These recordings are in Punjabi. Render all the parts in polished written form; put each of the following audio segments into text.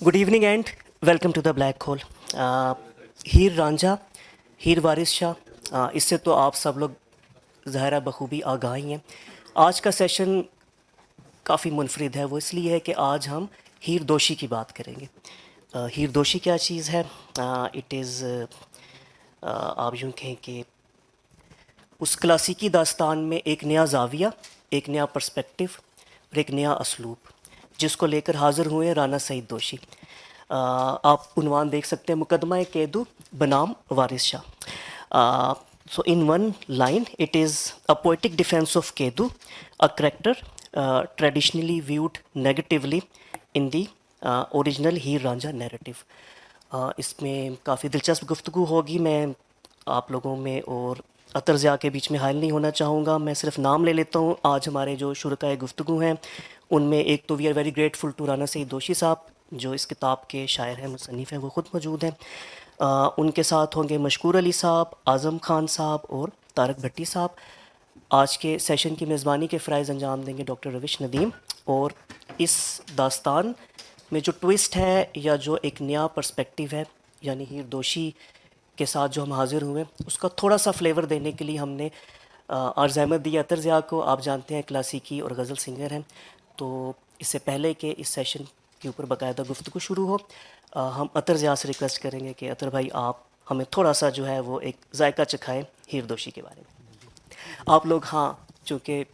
Good evening and welcome to the black hole. Heer Ranjha, Heer Waris Shah, इससे तो आप सब लोग ज़ाहिरा बखूबी आगाह ही हैं। आज का सेशन काफ़ी मुनफरिद है, वो इसलिए है कि आज हम हीर दोशी की बात करेंगे। हीर दोशी क्या चीज़ है? इट इज़ आप यूँ कहें कि उस क्लासिकी दास्तान में एक नया ज़ाविया, एक नया पर्सपेक्टिव और एक नया असलूब, जिसको लेकर हाज़िर हुए राना सईद दोशी। आप उन्वान देख सकते हैं, मुकदमा कैदू बनाम वारिस Shah. So in one line, it is a poetic defense of Kedu, a character traditionally viewed negatively in the original Heer Ranjha narrative. इसमें काफ़ी दिलचस्प गुफ्तगू होगी। मैं आप लोगों में और अतर ज़िया के बीच में हायल नहीं होना चाहूँगा। मैं सिर्फ नाम ले लेता हूँ। आज हमारे जो शुरकाए गुफ्तगू हैं उनमें एक तो we are very grateful to Rana Saeed Doshi sahab, जो इस किताब के शायर हैं, मुसन्निफ़ हैं, वो ख़ुद मौजूद हैं। उनके साथ होंगे मशकूर अली साहब, आज़म खान साहब और तारक भट्टी साहब। आज के सेशन की मेज़बानी के फ़राइज़ अंजाम देंगे डॉक्टर रविश नदीम। और इस दास्तान में जो ट्विस्ट है या जो एक नया पर्सपेक्टिव है, यानी हीर दोशी के साथ जो हम हाज़िर हुए, उसका थोड़ा सा फ्लेवर देने के लिए हमने अर्ज़ अहमद दी अतर ज़िया को। आप जानते हैं क्लासिकी और गज़ल सिंगर हैं। तो इससे पहले कि इस सेशन के ऊपर बाकायदा गुफ्तगू शुरू हो, हम अतर ज़िया से रिक्वेस्ट करेंगे कि अतर भाई आप हमें थोड़ा सा जो है वो एक जायका चखाएं हीर दोशी के बारे में। आप लोग, हाँ, चूँकि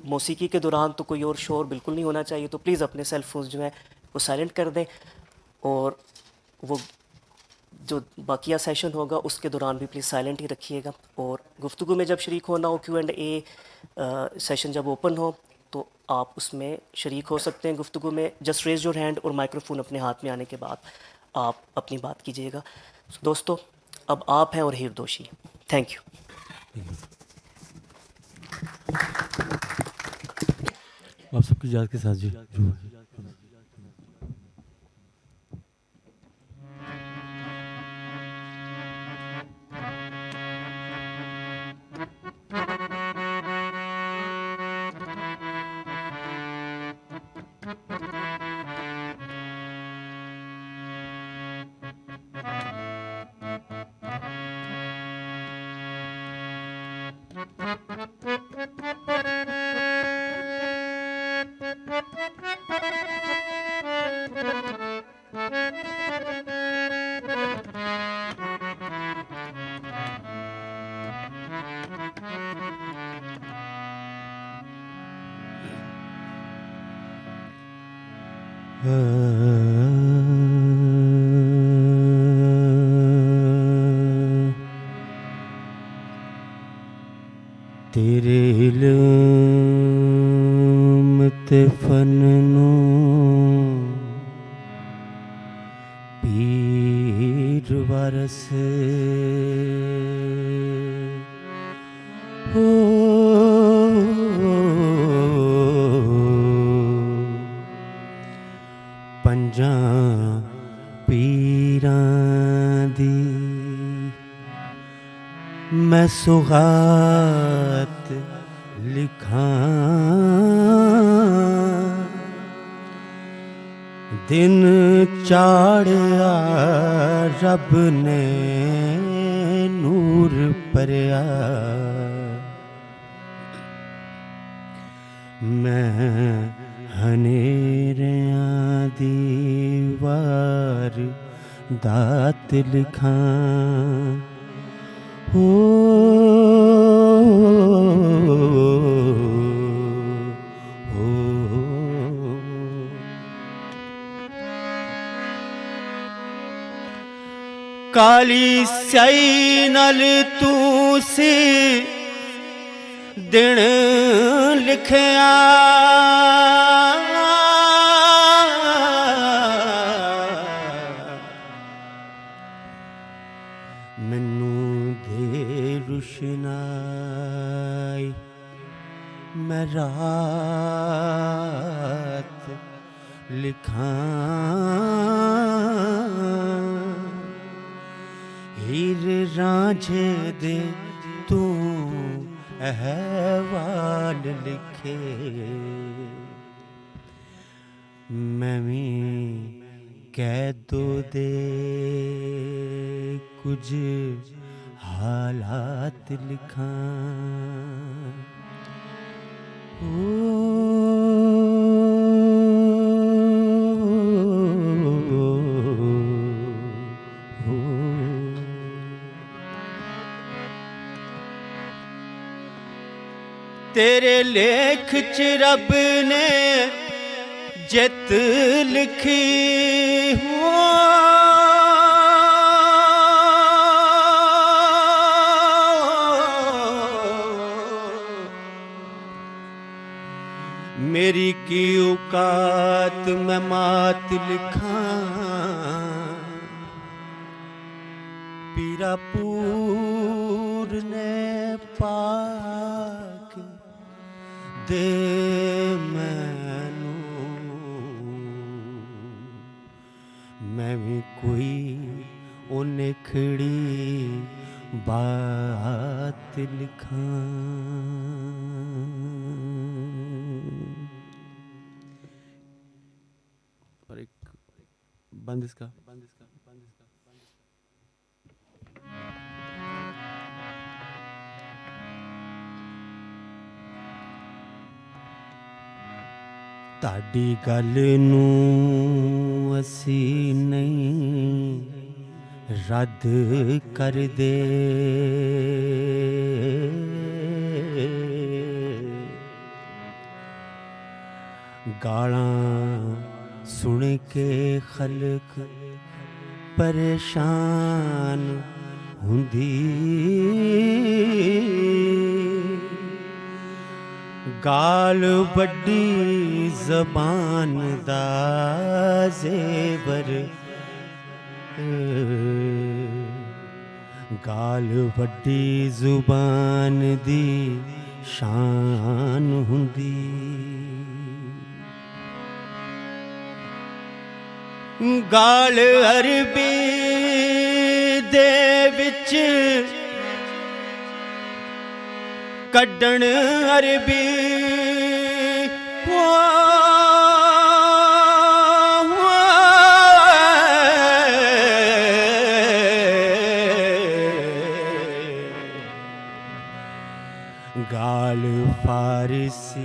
मौसीकी के दौरान तो कोई और शोर बिल्कुल नहीं होना चाहिए, तो प्लीज़ अपने सेल फोन जो है वो साइलेंट कर दें। और वो जो बाकिया सेशन होगा उसके दौरान भी प्लीज़ साइलेंट ही रखिएगा। और गुफ्तगू में जब शरीक होना हो, Q&A सेशन जब ओपन हो, तो आप उसमें शरीक हो सकते हैं गुफ्तगू में। जस्ट रेज़ योर हैंड और माइक्रोफोन अपने हाथ में आने के बाद आप अपनी बात कीजिएगा। दोस्तों, अब आप हैं और हीर दोशी। Thank you. आप सबकी याद के साथ जी। तेरे इल्म ते फन नूं पीर वारस हो पंजां पीरां दी मैं सुगात लिखां। दिन चाढ़िया रब ने नूर भरिया, मैं हनेरियां दी वार दात लिखां। हो काली स्याही नाल तू सी दिन लिखिया, मैनू दे रुशनाई मैं रात लिखां। हीर रांझे दे तू अहवाल लिखे, मैं भी ਕੈਦੋ ਦੇ ਕੁਝ ਹਾਲਾਤ ਲਿਖਾਂ ਤੇਰੇ ਲੇਖ ਚ ਰੱਬ ਨੇ ਜਿੱਤ ਲਿਖੀ ਮੇਰੀ ਕੀ ਔਕਾਤ ਮੈਂ ਮਾਤ ਲਿਖਾਂ ਪੀਰਾ ਪੂਰ ਨੇ ਪਾਕ ਦੇ ਮੈਨੂੰ ਮੈਂ ਵੀ ਕੋਈ ਉਹ ਨਿਖੜੀ ਬਾਤ ਲਿਖਾਂ और एक बंद इसका ਤੁਹਾਡੀ ਗੱਲ ਨੂੰ ਅਸੀਂ ਨਹੀਂ ਰੱਦ ਕਰਦੇ ਗਾਲਾਂ ਸੁਣ ਕੇ ਖਲਕ ਪਰੇਸ਼ਾਨ ਹੁੰਦੀ ਗਾਲ ਵੱਡੀ ਜ਼ਬਾਨ ਦਾ ਜ਼ੇਵਰ ਗਾਲ ਵੱਡੀ ਜ਼ੁਬਾਨ ਦੀ ਸ਼ਾਨ ਹੁੰਦੀ ਗਾਲ ਅਰਬੀ ਦੇ ਵਿੱਚ ਕੱਢਣ ਅਰਬੀ ਗਾਲ ਫਾਰਸੀ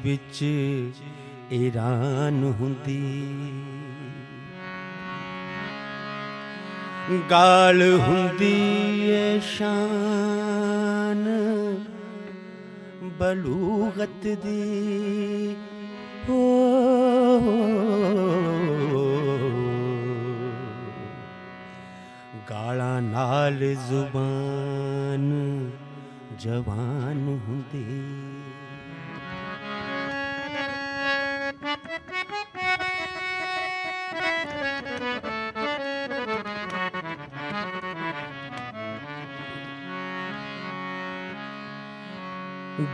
ਵਿੱਚ ਈਰਾਨ ਹੁੰਦੀ ਗਾਲ ਹੁੰਦੀ ਏ ਸ਼ਾਨ ਬਲੂਗਤ ਦੀ ਗਾਲਾਂ ਨਾਲ ਜ਼ੁਬਾਨ ਜਵਾਨ ਹੁੰਦੀ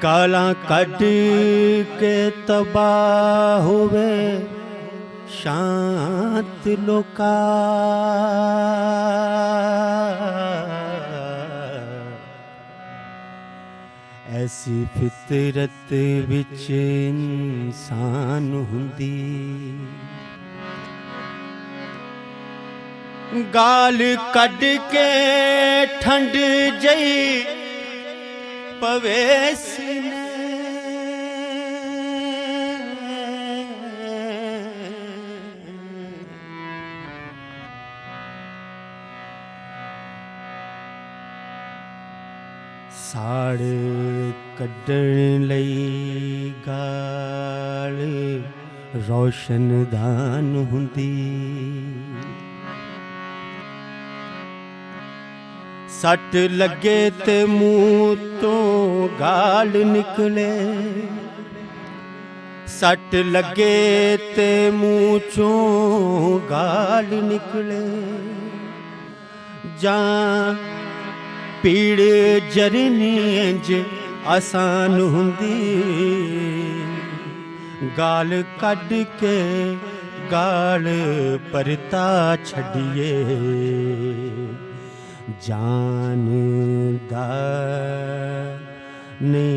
ਗਾਲਾਂ ਕੱਢ ਕੇ ਤਬਾਹ ਹੋਵੇ ਸ਼ਾਂਤ ਲੋਕਾਂ ਐਸੀ ਫਿਤਰਤ ਵਿੱਚ ਇਨਸਾਨ ਹੁੰਦੀ ਗਾਲ ਕੱਢ ਕੇ ਠੰਡ ਜਈ ਪਵੇ ਸੀਨੇ ਸਾੜ ਕੱਢਣ ਲਈ ਗਾਲ ਰੋਸ਼ਨਦਾਨ ਹੁੰਦੀ ਸੱਟ ਲੱਗੇ ਤੇ ਮੂੰਹ ਤੋਂ ਗਾਲ ਨਿਕਲੇ ਸੱਟ ਲੱਗੇ ਤੇ ਮੂੰਹ ਚੋਂ ਗਾਲ ਨਿਕਲੇ ਜਾਂ ਪੀੜ ਜਰਨੀ ਇੰਜ ਆਸਾਨ ਹੁੰਦੀ ਗਾਲ ਕੱਢ ਕੇ ਗਾਲ ਪਰਤਾ ਛੱਡੀਏ ਜਾਨ ਦਾ ਨੇ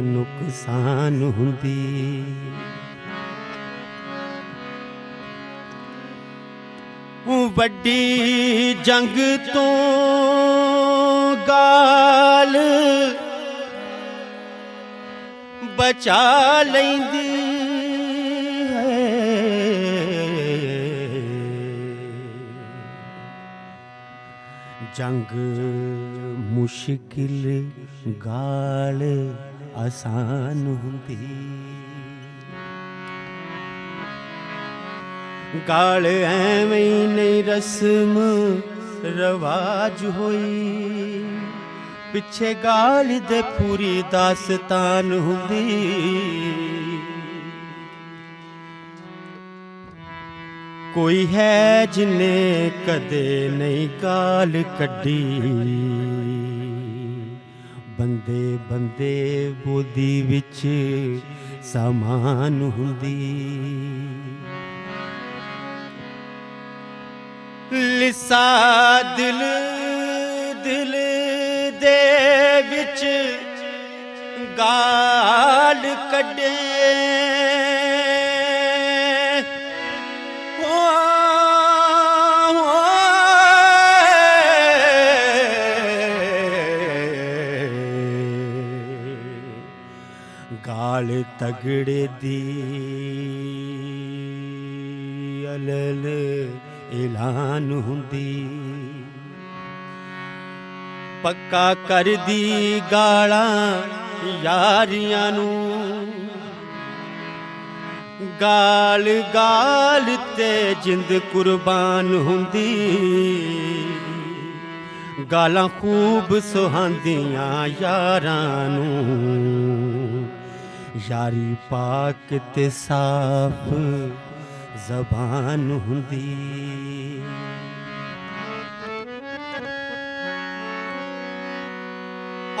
ਨੁਕਸਾਨ ਹੁੰਦੀ ਵੱਡੀ ਜੰਗ ਤੋਂ ਗਾਲ ਬਚਾ ਲੈਂਦੀ ਜੰਗ ਮੁਸ਼ਕਿਲ ਗਾਲ ਆਸਾਨ ਹੁੰਦੀ ਗਾਲ ਐਵੇਂ ਹੀ ਨਹੀਂ ਰਸਮ ਰਵਾਜ ਹੋਈ ਪਿੱਛੇ ਗਾਲ ਦੇ ਪੂਰੀ ਦਾਸਤਾਨ ਹੁੰਦੀ ਕੋਈ ਹੈ ਜਿਨੇ ਕਦੇ ਨਹੀਂ ਗਾਲ ਕੱਢੀ ਬੰਦੇ ਬੰਦੇ ਬੋਦੀ ਵਿੱਚ ਸਮਾਨ ਹੁੰਦੀ ਲਿਸਾ ਦਿਲ ਦਿਲ ਦੇ ਵਿੱਚ ਗਾਲ ਕੱਢੇ ਗਾਲ ਤਗੜੇ ਦੀ ਅਲਲ ਐਲਾਨ ਹੁੰਦੀ ਪੱਕਾ ਕਰਦੀ ਗਾਲਾਂ ਯਾਰੀਆਂ ਨੂੰ ਗਾਲ ਗਾਲ ਤੇ ਜਿੰਦ ਕੁਰਬਾਨ ਹੁੰਦੀ ਗਾਲਾਂ ਖੂਬ ਸੁਹਾਂਦੀਆਂ ਯਾਰਾਂ ਨੂੰ ਯਾਰੀ ਪਾਕ ਤੇ ਸਾਫ ਜ਼ਬਾਨ ਹੁੰਦੀ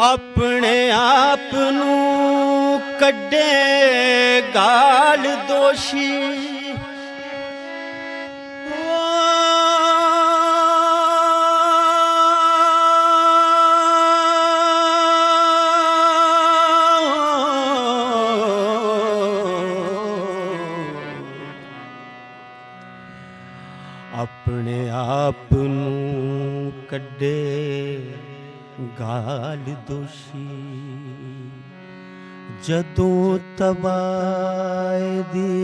ਆਪਣੇ ਆਪ ਨੂੰ ਕੱਢੇ ਗਾਲ ਦੋਸ਼ੀ ਆਪਣੇ ਆਪ ਨੂੰ ਕੱਢੇ ਗਾਲ ਦੋਸ਼ੀ ਜਦੋਂ ਤਬਾਏ ਦੀ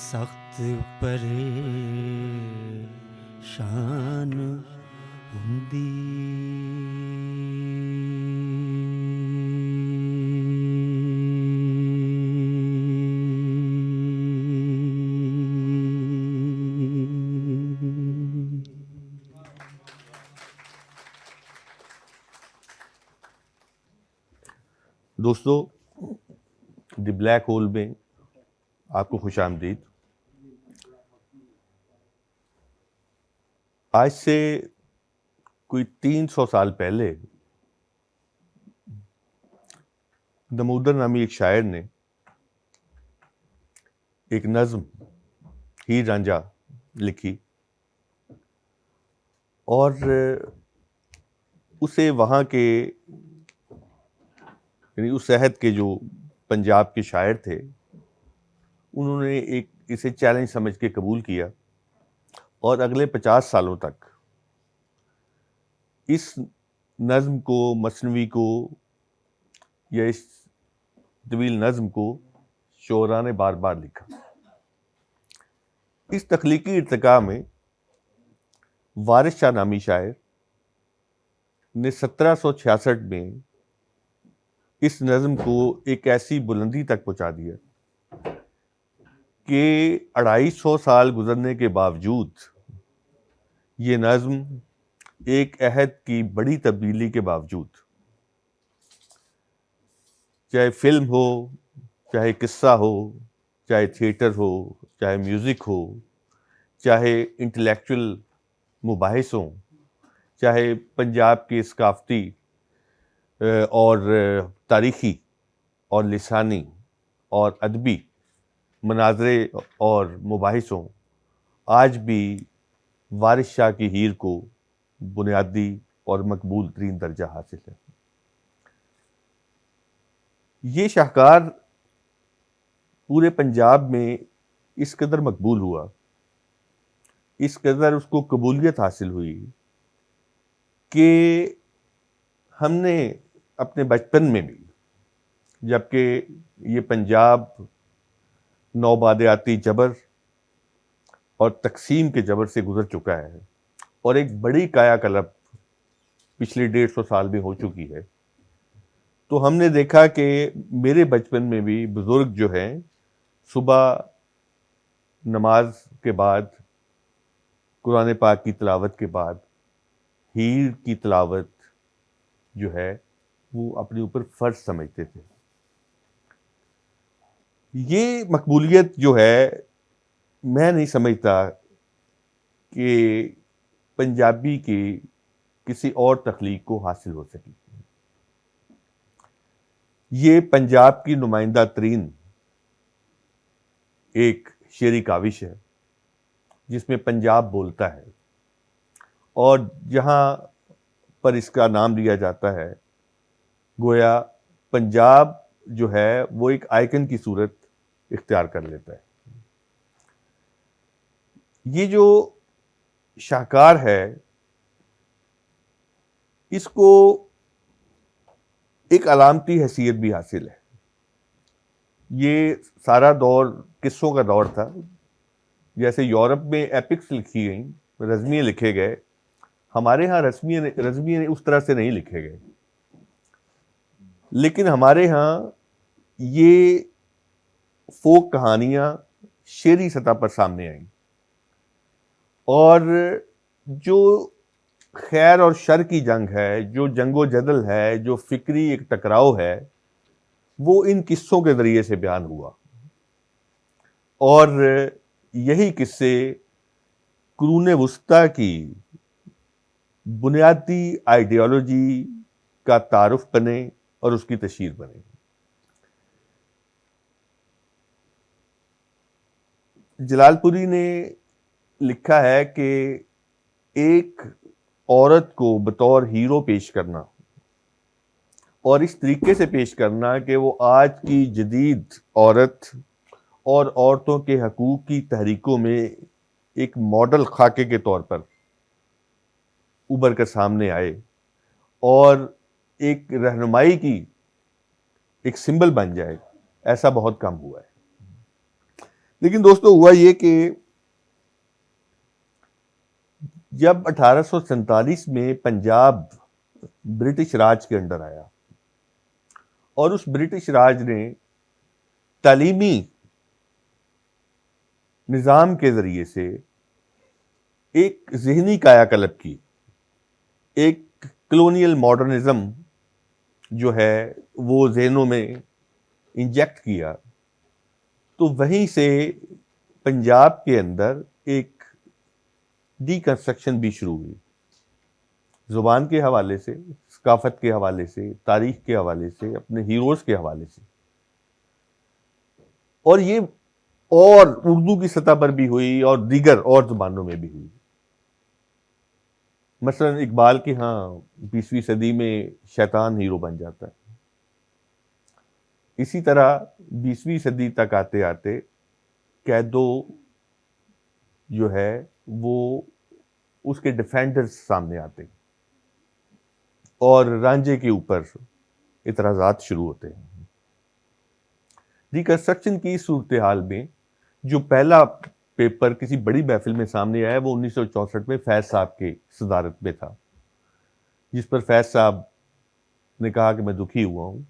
ਸਖਤ ਪਰੇਸ਼ਾਨ ਹੁੰਦੀ دوستو دی بلیک ہول میں آپ کو خوش آمدید. آج سے کوئی 300 سال پہلے دمودر نامی ایک شاعر نے ایک نظم ہیر رانجھا لکھی اور اسے وہاں کے یعنی اس عہد کے جو پنجاب کے شاعر تھے انہوں نے اسے چیلنج سمجھ کے قبول کیا اور اگلے 50 سالوں تک اس نظم کو مثنوی کو یا اس طویل نظم کو شعراء نے بار بار لکھا. اس تخلیقی ارتقاء میں وارث شاہ نامی شاعر نے 1766 میں اس نظم کو ایک ایسی بلندی تک پہنچا دیا کہ 250 سال گزرنے کے باوجود یہ نظم ایک عہد کی بڑی تبدیلی کے باوجود، چاہے فلم ہو، چاہے قصہ ہو، چاہے تھیٹر ہو، چاہے میوزک ہو، چاہے انٹلیکچوئل مباحث ہوں، چاہے پنجاب کی ثقافتی اور تاریخی اور لسانی اور ادبی مناظرے اور مباحث ہوں، آج بھی وارث شاہ کی ہیر کو بنیادی اور مقبول ترین درجہ حاصل ہے. یہ شاہکار پورے پنجاب میں اس قدر مقبول ہوا، اس قدر اس کو قبولیت حاصل ہوئی کہ ہم نے اپنے بچپن میں بھی، جبکہ یہ پنجاب نوبادیاتی جبر اور تقسیم کے جبر سے گزر چکا ہے اور ایک بڑی کایا کلپ پچھلے 150 سال میں ہو چکی ہے، تو ہم نے دیکھا کہ میرے بچپن میں بھی بزرگ جو ہیں صبح نماز کے بعد، قرآن پاک کی تلاوت کے بعد ہیر کی تلاوت جو ہے وہ اپنے اوپر فرض سمجھتے تھے. یہ مقبولیت جو ہے میں نہیں سمجھتا کہ پنجابی کی کسی اور تخلیق کو حاصل ہو سکی. یہ پنجاب کی نمائندہ ترین ایک شعری کاوش ہے جس میں پنجاب بولتا ہے، اور جہاں پر اس کا نام لیا جاتا ہے گویا پنجاب جو ہے وہ ایک آئیکن کی صورت اختیار کر لیتا ہے. یہ جو شاہکار ہے اس کو ایک علامتی حیثیت بھی حاصل ہے. یہ سارا دور قصوں کا دور تھا. جیسے یورپ میں ایپکس لکھی گئیں، رزمیے لکھے گئے، ہمارے ہاں رزمیے اس طرح سے نہیں لکھے گئے، لیکن ہمارے ہاں یہ فوک کہانیاں شعری سطح پر سامنے آئیں، اور جو خیر اور شر کی جنگ ہے، جو جنگ و جدل ہے، جو فکری ایک ٹکراؤ ہے، وہ ان قصوں کے ذریعے سے بیان ہوا. اور یہی قصے قرون وسطیٰ کی بنیادی آئیڈیالوجی کا تعارف بنے اور اس کی تشہیر بنے. جلال پوری نے لکھا ہے کہ ایک عورت کو بطور ہیرو پیش کرنا اور اس طریقے سے پیش کرنا کہ وہ آج کی جدید عورت اور عورتوں کے حقوق کی تحریکوں میں ایک ماڈل خاکے کے طور پر ابھر کر سامنے آئے اور ایک رہنمائی کی ایک سمبل بن جائے، ایسا بہت کم ہوا ہے. لیکن دوستو ہوا یہ کہ جب 1847 میں پنجاب برٹش راج کے انڈر آیا اور اس برٹش راج نے تعلیمی نظام کے ذریعے سے ایک ذہنی کایا کلپ کی، ایک کلونیل ماڈرنزم جو ہے وہ ذہنوں میں انجیکٹ کیا، تو وہیں سے پنجاب کے اندر ایک ڈی کنسٹرکشن بھی شروع ہوئی، زبان کے حوالے سے، ثقافت کے حوالے سے، تاریخ کے حوالے سے، اپنے ہیروز کے حوالے سے. اور یہ اور اردو کی سطح پر بھی ہوئی اور دیگر اور زبانوں میں بھی ہوئی. مثلا اقبال کے ہاں 20ویں صدی میں شیطان ہیرو بن جاتا ہے. اسی طرح 20ویں صدی تک آتے آتے قیدو جو ہے وہ اس کے ڈیفینڈرز سامنے آتے ہیں اور رانجھے کے اوپر اعتراضات شروع ہوتے ہیں. ریکنسٹرکشن کی صورتحال میں جو پہلا پیپر کسی بڑی محفل میں سامنے آیا وہ 1964 میں فیض صاحب کے صدارت میں تھا، جس پر فیض صاحب نے کہا کہ میں دکھی ہوا ہوں،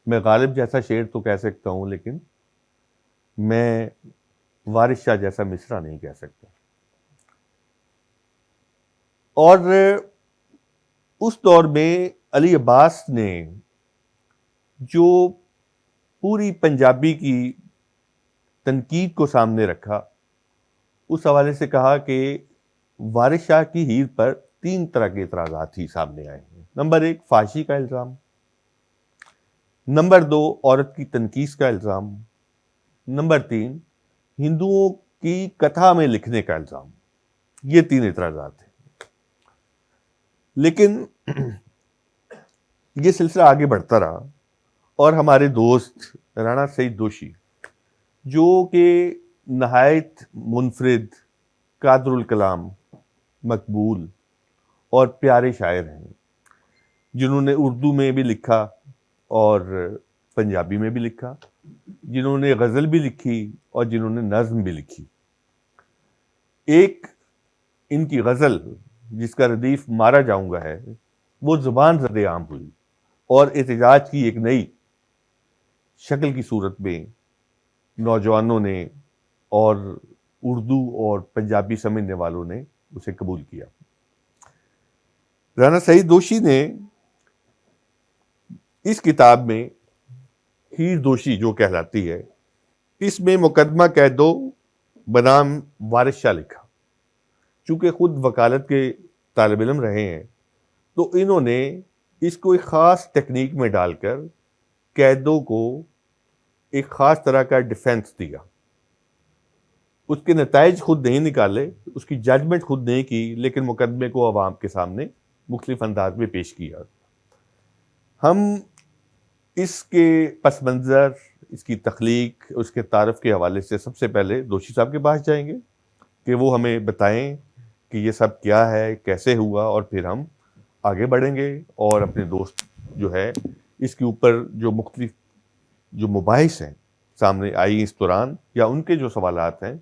میں غالب جیسا شعر تو کہہ سکتا ہوں لیکن میں وارث شاہ جیسا مصرع نہیں کہہ سکتا. اور اس دور میں علی عباس نے جو پوری پنجابی کی تنقید کو سامنے رکھا، اس حوالے سے کہا کہ وارث شاہ کی ہیر پر 3 طرح کے اعتراضات ہی سامنے آئے ہیں. نمبر 1 فحاشی کا الزام، نمبر 2 عورت کی تنقید کا الزام، نمبر 3 ہندوؤں کی کتھا میں لکھنے کا الزام. یہ 3 اعتراضات ہیں. لیکن یہ سلسلہ آگے بڑھتا رہا اور ہمارے دوست رانا سعید دوشی جو کہ نہایت منفرد، قادر الکلام، مقبول اور پیارے شاعر ہیں، جنہوں نے اردو میں بھی لکھا اور پنجابی میں بھی لکھا، جنہوں نے غزل بھی لکھی اور جنہوں نے نظم بھی لکھی۔ ایک ان کی غزل جس کا ردیف مارا جاؤں گا ہے، وہ زبان زد عام ہوئی اور احتجاج کی ایک نئی شکل کی صورت میں نوجوانوں نے اور اردو اور پنجابی سمجھنے والوں نے اسے قبول کیا۔ رانا سعید دوشی نے اس کتاب میں ہیر دوشی جو کہلاتی ہے، اس میں مقدمہ قیدو بنام وارث شاہ لکھا۔ چونکہ خود وکالت کے طالب علم رہے ہیں تو انہوں نے اس کو ایک خاص ٹیکنیک میں ڈال کر قیدوں کو ایک خاص طرح کا ڈیفینس دیا۔ اس کے نتائج خود نہیں نکالے، اس کی ججمنٹ خود نہیں کی، لیکن مقدمے کو عوام کے سامنے مختلف انداز میں پیش کیا۔ ہم اس کے پس منظر، اس کی تخلیق، اس کے تعارف کے حوالے سے سب سے پہلے دوشی صاحب کے پاس جائیں گے کہ وہ ہمیں بتائیں کہ یہ سب کیا ہے، کیسے ہوا، اور پھر ہم آگے بڑھیں گے اور اپنے دوست جو ہے اس کے اوپر جو مختلف جو مباحث ہیں سامنے آئی اس دوران، یا ان کے جو سوالات ہیں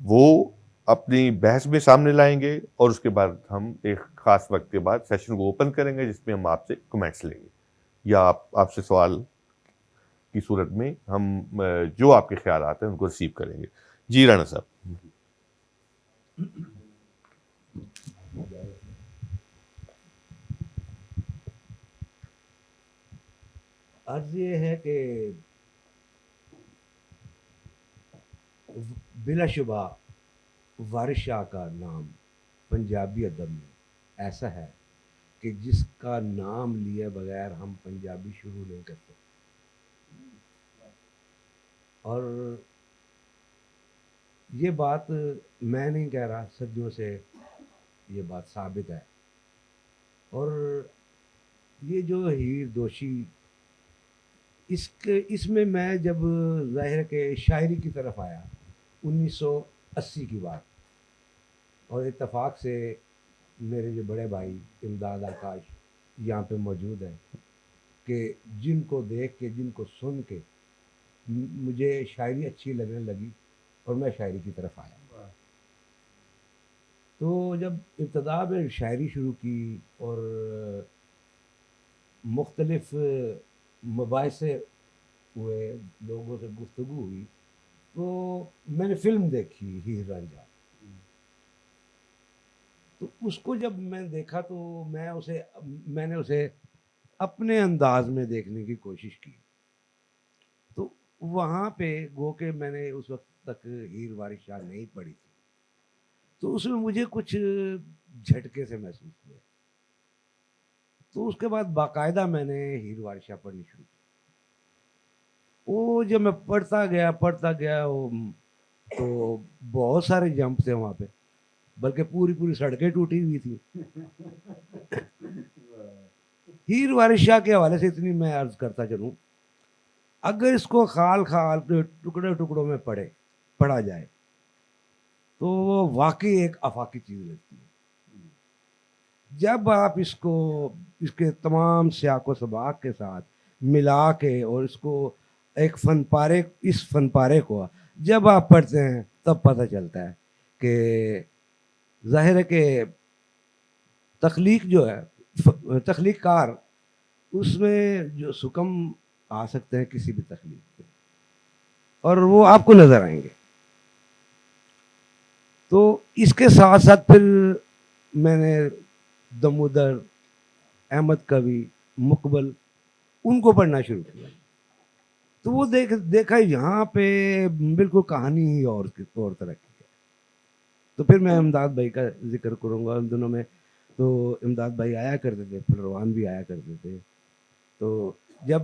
وہ اپنی بحث میں سامنے لائیں گے، اور اس کے بعد ہم ایک خاص وقت کے بعد سیشن کو اوپن کریں گے جس میں ہم آپ سے کمنٹس لیں گے، یا آپ سے سوال کی صورت میں ہم جو آپ کے خیالات ہیں ان کو ریسیو کریں گے۔ جی رانا صاحب۔ عرض یہ ہے کہ بلا شبہ وارث شاہ کا نام پنجابی ادب میں ایسا ہے کہ جس کا نام لیے بغیر ہم پنجابی شروع نہیں کر سکتے، اور یہ بات میں نہیں کہہ رہا، صدیوں سے یہ بات ثابت ہے۔ اور یہ جو ہیر دوشی، اس میں میں جب ظاہر کہ شاعری کی طرف آیا 1980 کی بات، اور اتفاق سے میرے جو بڑے بھائی امداد آکاش یہاں پہ موجود ہیں، کہ جن کو دیکھ کے، جن کو سن کے مجھے شاعری اچھی لگنے لگی اور میں شاعری کی طرف آیا۔ تو جب ابتدا میں شاعری شروع کی اور مختلف مباحثے ہوئے، لوگوں سے گفتگو ہوئی، تو میں نے فلم دیکھی ہیر رانجھا۔ تو اس کو جب میں نے دیکھا تو میں نے اسے اپنے انداز میں دیکھنے کی کوشش کی۔ تو وہاں پہ گو کہ میں نے اس وقت تک ہیر وارث شاہ نہیں پڑھی تھی، تو اس میں مجھے کچھ جھٹکے سے محسوس ہوئے۔ تو اس کے بعد باقاعدہ میں نے ہیر وارث شاہ پڑھنی شروع کی۔ وہ جب میں پڑھتا گیا تو بہت سارے جمپ تھے وہاں پہ، بلکہ پوری سڑکیں ٹوٹی ہوئی تھی۔ ہیر وارث شاہ کے حوالے سے اتنی میں عرض کرتا چلوں، اگر اس کو خال کے ٹکڑوں میں پڑھا جائے تو وہ واقعی ایک آفاقی چیز لگتی ہے۔ جب آپ اس کے تمام سیاق و سباق کے ساتھ ملا کے اور اس کو ایک اس فن پارے کو جب آپ پڑھتے ہیں تب پتہ چلتا ہے کہ ظاہر ہے کہ تخلیق جو ہے، تخلیق کار، اس میں جو سکم آ سکتے ہیں کسی بھی تخلیق پہ، اور وہ آپ کو نظر آئیں گے۔ تو اس کے ساتھ ساتھ پھر میں نے دمودر، احمد کبھی، مقبل، ان کو پڑھنا شروع کیا۔ تو وہ دیکھا یہاں پہ بالکل کہانی ہی اور طرح کی ہے۔ تو پھر میں امداد بھائی کا ذکر کروں گا۔ ان دنوں میں تو امداد بھائی آیا کرتے تھے، پھلروان بھی آیا کرتے تھے۔ تو جب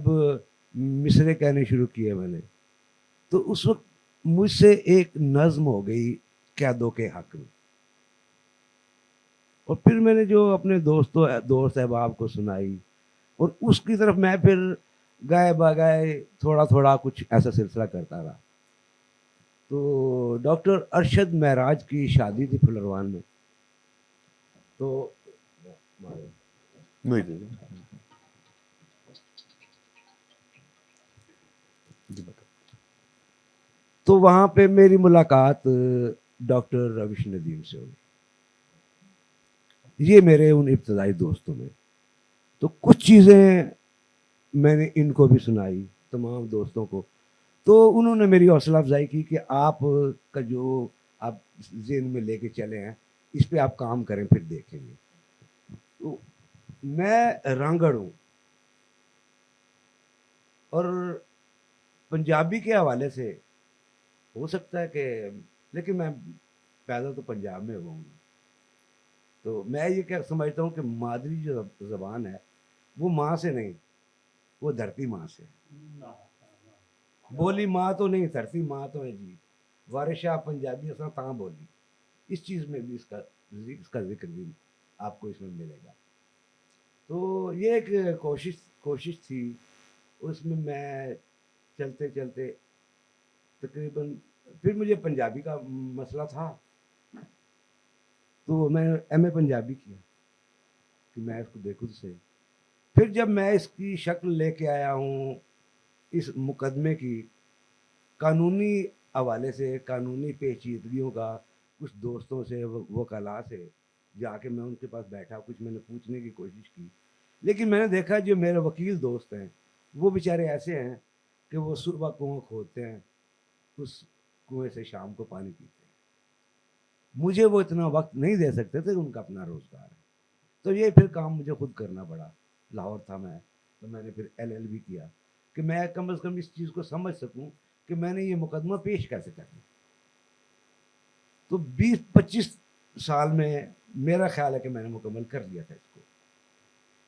مصرے کہنے شروع کیے میں نے، تو اس وقت مجھ سے ایک نظم ہو گئی قیدوں کے حق میں، اور پھر میں نے جو اپنے دوست احباب کو سنائی، اور اس کی طرف میں پھر گائے بگائے تھوڑا کچھ ایسا سلسلہ کرتا رہا۔ تو ڈاکٹر ارشد معراج کی شادی تھی پھلروان میں. تو نہیں جی بتا. تو وہاں پہ میری ملاقات ڈاکٹر روش ندیم سے ہوئی. یہ میرے ان ابتدائی دوستوں میں. تو کچھ چیزیں میں نے ان کو بھی سنائی, تمام دوستوں کو. تو انہوں نے میری حوصلہ افزائی کی کہ آپ کا جو آپ ذہن میں لے کے چلے ہیں اس پہ آپ کام کریں, پھر دیکھیں گے. تو میں رانگڑ ہوں, اور پنجابی کے حوالے سے ہو سکتا ہے کہ, لیکن میں پیدا تو پنجاب میں ہوا ہوں. تو میں یہ کیا سمجھتا ہوں کہ مادری جو زبان ہے وہ ماں سے نہیں, وہ دھرتی ماں سے. بولی ماں تو نہیں, دھرتی ماں تو ہے جی. وارث شاہ پنجابی اصل تاں بولی. اس چیز میں بھی اس کا ذکر بھی آپ کو اس میں ملے گا. تو یہ ایک کوشش تھی. اس میں چلتے چلتے تقریباً پھر مجھے پنجابی کا مسئلہ تھا, تو میں ایم اے پنجابی کیا کہ میں اس کو دیکھوں تو صحیح. پھر جب میں اس کی شکل لے کے آیا ہوں اس مقدمے کی, قانونی حوالے سے, قانونی پیچیدگیوں کا کچھ دوستوں سے, وکلاء سے جا کے میں ان کے پاس بیٹھا, کچھ میں نے پوچھنے کی کوشش کی. لیکن میں نے دیکھا جو میرے وکیل دوست ہیں وہ بیچارے ایسے ہیں کہ وہ صبح کنواں کھودتے ہیں, اس کنویں سے شام کو پانی پیتے ہیں. مجھے وہ اتنا وقت نہیں دے سکتے تھے, ان کا اپنا روزگار ہے. تو یہ پھر کام مجھے خود کرنا پڑا. لاہور تھا میں, تو میں نے پھر LLB کیا کہ میں کم از کم اس چیز کو سمجھ سکوں کہ میں نے یہ مقدمہ پیش کیسے کرنا. تو 20-25 سال میں میرا خیال ہے کہ میں نے مکمل کر لیا تھا اس کو.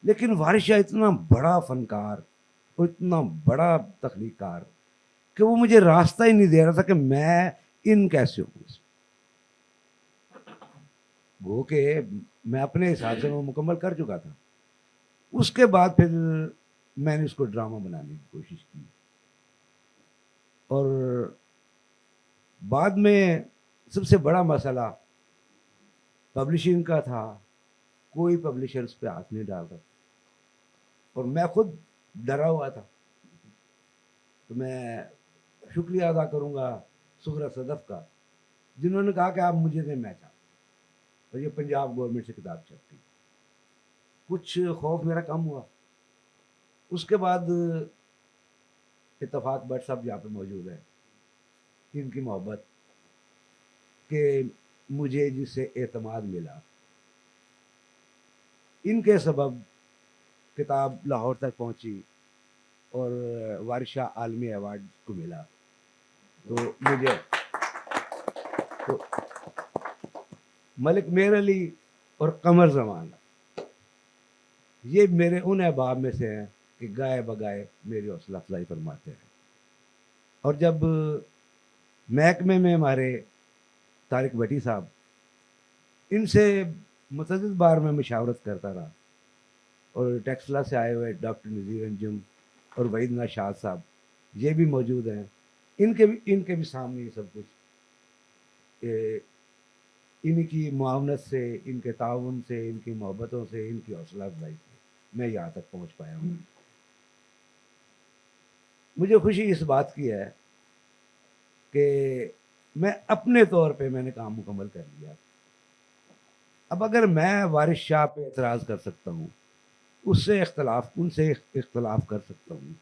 لیکن وارث شاہ اتنا بڑا فنکار اور اتنا بڑا تخلیق کار کہ وہ مجھے راستہ ہی نہیں دے رہا تھا کہ میں ان کیسے ہوں. وہ کہ میں اپنے حساب سے وہ مکمل کر چکا تھا. اس کے بعد پھر میں نے اس کو ڈرامہ بنانے کی کوشش کی, اور بعد میں سب سے بڑا مسئلہ پبلشنگ کا تھا. کوئی پبلشر اس پہ ہاتھ نہیں ڈال رہا, اور میں خود ڈرا ہوا تھا. تو میں شکریہ ادا کروں گا سغرا صدف کا, جنہوں نے کہا کہ آپ مجھے دیں, میں چاہتا. اور یہ پنجاب گورنمنٹ سے کتاب چھپی. کچھ خوف میرا کم ہوا. اس کے بعد اتفاق بٹ صاحب یہاں پہ موجود ہے, ان کی محبت کہ مجھے جس سے اعتماد ملا, ان کے سبب کتاب لاہور تک پہنچی اور وارث شاہ عالمی ایوارڈ کو ملا. تو مجھے تو ملک میر علی اور قمر زمان یہ میرے ان احباب میں سے ہیں کہ گائے بگائے میری حوصلہ افزائی فرماتے ہیں. اور جب محکمے میں ہمارے طارق بٹی صاحب, ان سے متعدد بار میں مشاورت کرتا رہا, اور ٹیکسلا سے آئے ہوئے ڈاکٹر نذیر انجم اور وحید ناشاد صاحب یہ بھی موجود ہیں, ان کے بھی سامنے یہ سب کچھ ان کی معاونت سے, ان کے تعاون سے, ان کی محبتوں سے, ان کی حوصلہ افزائی سے میں یہاں تک پہنچ پایا ہوں. مجھے خوشی اس بات کی ہے کہ میں اپنے طور پہ میں نے کام مکمل کر لیا. اب اگر میں وارث شاہ پہ اعتراض کر سکتا ہوں, ان سے اختلاف کر سکتا ہوں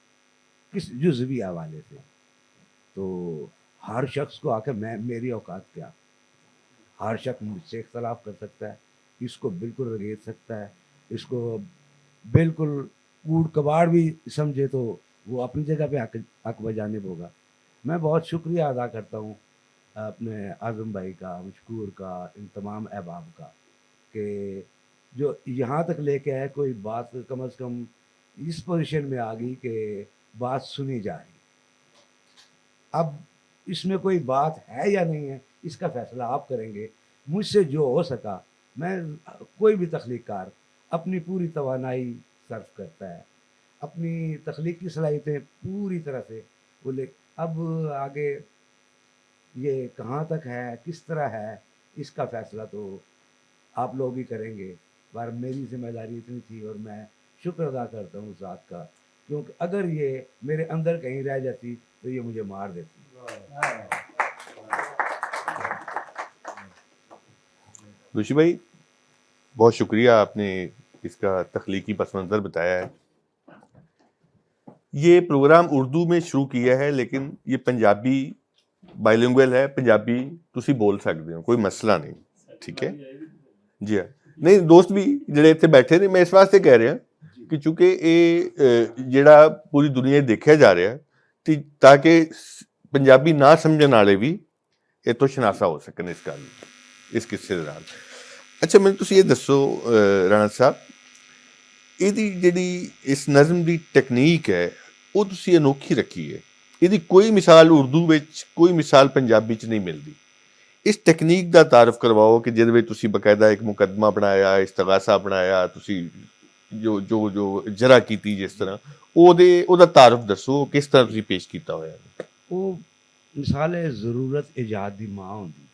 کس جزوی حوالے سے, تو ہر شخص کو آ کے میری اوقات کیا, ہر شخص مجھ سے اختلاف کر سکتا ہے, اس کو بالکل رگیت سکتا ہے, اس کو بالکل کوڑ کباڑ بھی سمجھے تو وہ اپنی جگہ پہ حق بجانب ہوگا. میں بہت شکریہ ادا کرتا ہوں اپنے اعظم بھائی کا, مشکور کا, ان تمام احباب کا کہ جو یہاں تک لے کے آئے. کوئی بات کم از کم اس پوزیشن میں آ گئی کہ بات سنی جا رہی. اب اس میں کوئی بات ہے یا نہیں ہے اس کا فیصلہ آپ کریں گے. مجھ سے جو ہو سکا, میں کوئی بھی تخلیق کار اپنی پوری توانائی صرف کرتا ہے, اپنی تخلیقی صلاحیتیں پوری طرح سے بولے. اب آگے یہ کہاں تک ہے, کس طرح ہے, اس کا فیصلہ تو آپ لوگ ہی کریں گے. پر میری ذمہ داری اتنی تھی, اور میں شکر ادا کرتا ہوں اس ذات کا, کیونکہ اگر یہ میرے اندر کہیں رہ جاتی تو یہ مجھے مار دیتی. روشی بھائی بہت شکریہ, آپ نے اس کا تخلیقی پس منظر بتایا ہے. یہ پروگرام اردو میں شروع کیا ہے, لیکن یہ پنجابی بائلنگوئل ہے, پنجابی تسی بول سکتے ہو, کوئی مسئلہ نہیں, ٹھیک ہے جی. ہاں نہیں, دوست بھی جڑے اتنے بیٹھے نے, میں اس واسطے کہہ رہا کہ چونکہ یہ جڑا پوری دنیا دیکھا جا رہا ہے, تاکہ پنجابی نہ سمجھن والے بھی یہ تو شناسا ہو سکن اس گل, اس قصے دوران. اچھا مجھے تسی یہ دسو رانا صاحب, یہ جڑی اس نظم دی ٹیکنیک ہے وہ تسی انوکھی رکھی ہے, یہ کوئی مثال اردو وچ, کوئی مثال پنجابی چ نہیں ملتی. اس ٹیکنیک دا تعارف کرواؤ کہ جہدے وچ تسی باقاعدہ ایک مقدمہ بنایا, استغاثہ بنایا, تسی جو جو جو جرا کیتی, جس طرح او دا تعارف دسو, کس طرح تسی پیش کیتا ہوا ہے. وہ مثال ضرورت ایجاد دی ماں ہوندی.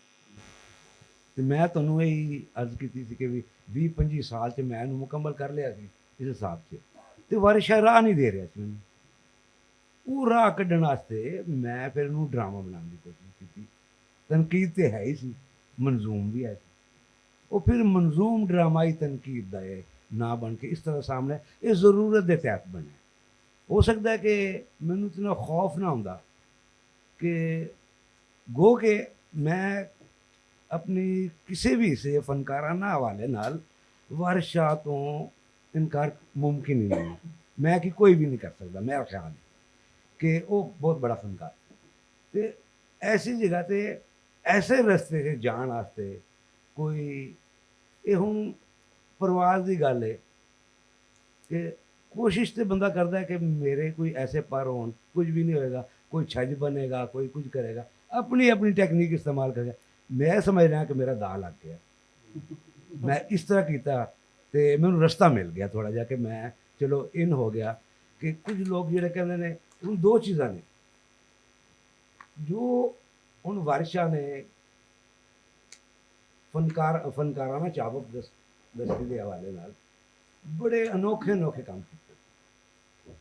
تے میں تانوں یہی عرض کیتی سی کہ 20-25 سال تے میں اینوں مکمل کر لیا سی اس حساب سے, تے وارث شاہ راہ نہیں دے رہا سی مینوں. وہ راہ کڈن واسطے میں پھر انہوں ڈرامہ بنانے کی کوشش کی. تنقید تے ہے ہی سی, منظوم بھی ہے سی. وہ پھر منظوم ڈرامائی تنقید دا ہے نہ بن کے اس طرح سامنے یہ ضرورت دے تحت بنے. ہو سکتا ہے کہ مینوں اتنا خوف نہ ہوندا کہ گو کہ میں اپنی کسی بھی سے فنکارانہ حوالے نال وارث شاہ تو انکار ممکن ہی نہیں. میں کہ کوئی بھی نہیں کر سکتا, میرا خیال ہے کہ وہ بہت بڑا فنکار. تے ایسی جگہ تے ایسے رستے سے جان واسطے کوئی یہ ہوں پرواز کی گل ہے کہ کوشش تو بندہ کرتا ہے کہ میرے کوئی ایسے پر ہون, کچھ بھی نہیں ہوئے گا, کوئی چھج بنے گا, کوئی کچھ کرے گا, اپنی اپنی ٹیکنیک استعمال کرے گا. میں سمجھ رہا کہ میرا دا لگ گیا, میں اس طرح کیتا تے مینوں رستہ مل گیا تھوڑا جا کہ میں چلو ان ہو گیا. کہ کچھ لوگ جڑے کہندے نے ان دو چیزاں نے جو ہن وارث شاہ نے فنکارانہ چابک دستی کے حوالے نال بڑے انوکھے انوکھے کام کیتے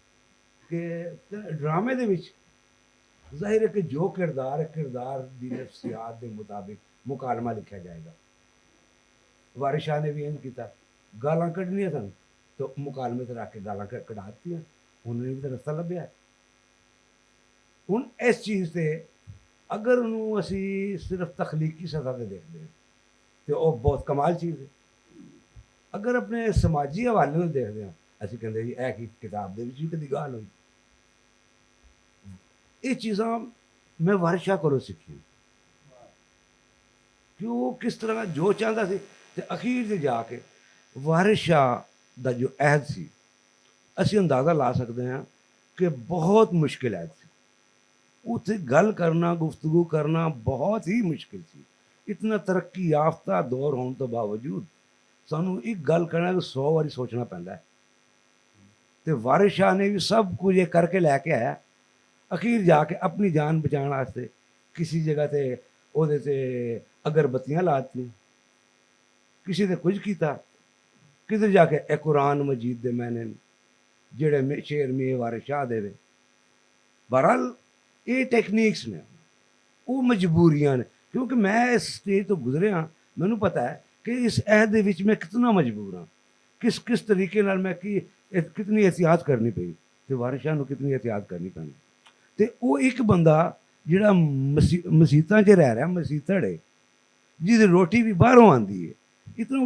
کہ ڈرامے دے وچ ظاہر ہے کہ جو کردار ہے, کردار دی نفسیات دے مطابق مکالمہ لکھا جائے گا. وارث شاہ نے بھی این کیتا, گالاں کڈنیاں سن تو مکالمے تے رکھ کے گالاں کڈا دتیاں, انہوں نے بھی تو رستہ لبھیا. ہن اس چیز تے اگر انہوں اسی صرف تخلیقی سطح تے دیکھتے ہیں تو وہ بہت کمال چیز ہے. اگر اپنے سماجی حوالے نال دیکھتے ہیں اسی کہندے جی اے کی کتاب دے وچ بھی کدی گال ہوئی. یہ چیزاں میں وارث شاہ کولوں سیکھی کہ وہ کس طرح جو چاہتا سی تے اخیر تے جا کے وارث شاہ دا جو عہد سی اسی اندازہ لا سکتے ہیں کہ بہت مشکل عہد سی. اتنے گل کرنا, گفتگو کرنا بہت ہی مشکل سی. اتنا ترقی یافتہ دور ہونے تو باوجود سانوں ایک گل کرنا تو 100 باری سوچنا پہنتا ہے. تے وارث شاہ نے بھی سب کچھ یہ کر کے لے کے آیا. اخیر جا کے اپنی جان بچانے واسطے کسی جگہ تے او دے تے اگربتیاں لاتیاں, کسی تے کچھ کیتا, کدھر جا کے اے قرآن مجید دے میں نے جڑے شعر میں وارث شاہ دے. بہرحال یہ ٹیکنیکس نے, وہ مجبوریاں نے, کیونکہ میں اس سٹیج تو گزرے ہاں, مینوں پتہ ہے کہ اس عہد دے وچ میں کتنا مجبور ہاں, کس طریقے نال میں کتنی احتیاط کرنی پئی تے وارث شاہ نوں کتنی احتیاط کرنی پئی. تے وہ ایک بندہ جڑا مسیتاں 'چ رہ رہا, مسیتڑ ہے, جی روٹی بھی باہروں آندی ہے, اتنا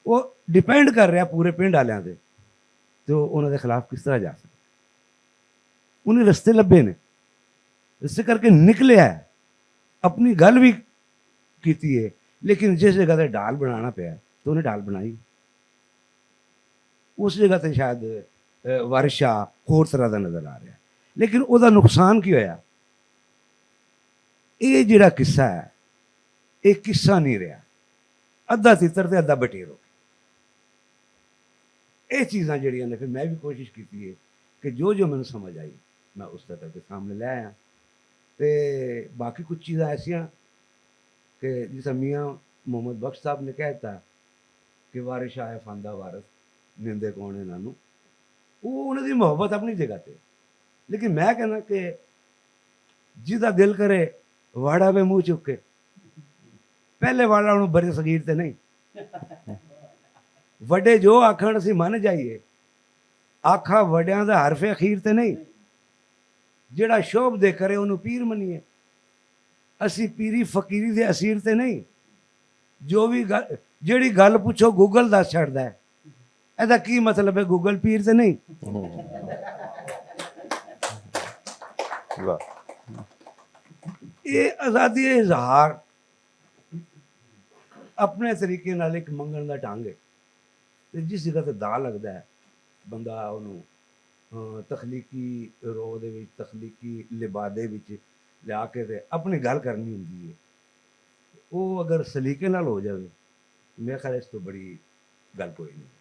وہ ڈپینڈ کر رہا پورے پنڈ والوں تے, تو انہوں دے خلاف کس طرح جا سکتا. انہیں رستے لبھے نے, اس کر کے نکلے ہے, اپنی گل بھی کیتی ہے, لیکن جس جگہ تے ڈال بنانا پیا تو انہیں ڈال بنائی. اس جگہ تے شاید وارث شاہ ہور طرح دا نظر آ رہا ہے, لیکن وہ دا نقصان کی ہویا, یہ جڑا قصہ ہے یہ قصہ نہیں رہا, ادھا تتر تے ادھا بٹیر ہو. یہ چیزاں جڑیاں نے پھر میں بھی کوشش کی ہے کہ جو میں سمجھ آئی میں اس طرح کے سامنے لے آیا. تے باقی کچھ چیزاں ایسیاں کہ جسے میاں محمد بخش صاحب نے کہتا کہ وارث شاہ ہے فاندا وارث نندے کون انہاں نوں، وہ انہاں دی محبت اپنی جگہ تے، لیکن میں کہنا کہ جہاں دل کرے واڑا پہ منہ چک کے پہلے واڑا انہوں بڑے صغیر تے نہیں، وڈے جو آکھن اسی من جائیے، آکھا وڈیاں دا حرف اخیر تے نہیں، جڑا شوب دے کرے انہوں پیر منیے، اسی پیری فقیری دے اسیر تے نہیں، جو بھی جیڑی گل پوچھو گوگل دس چھڑدا ہے، ایدا کی مطلب ہے گوگل پیر تے نہیں۔ واہ یہ آزادی اظہار اپنے طریقے نال ایک منگن دا ڈھنگ ہے، تے جس جگہ تے دا لگدا ہے بندہ انہوں تخلیقی روح دے وچ تخلیقی لبادے وچ لیا کے تے اپنی گل کرنی ہوندی ہے، وہ اگر سلیقے نال ہو جائے میرے خیال اس تو بڑی گل کوئی نہیں۔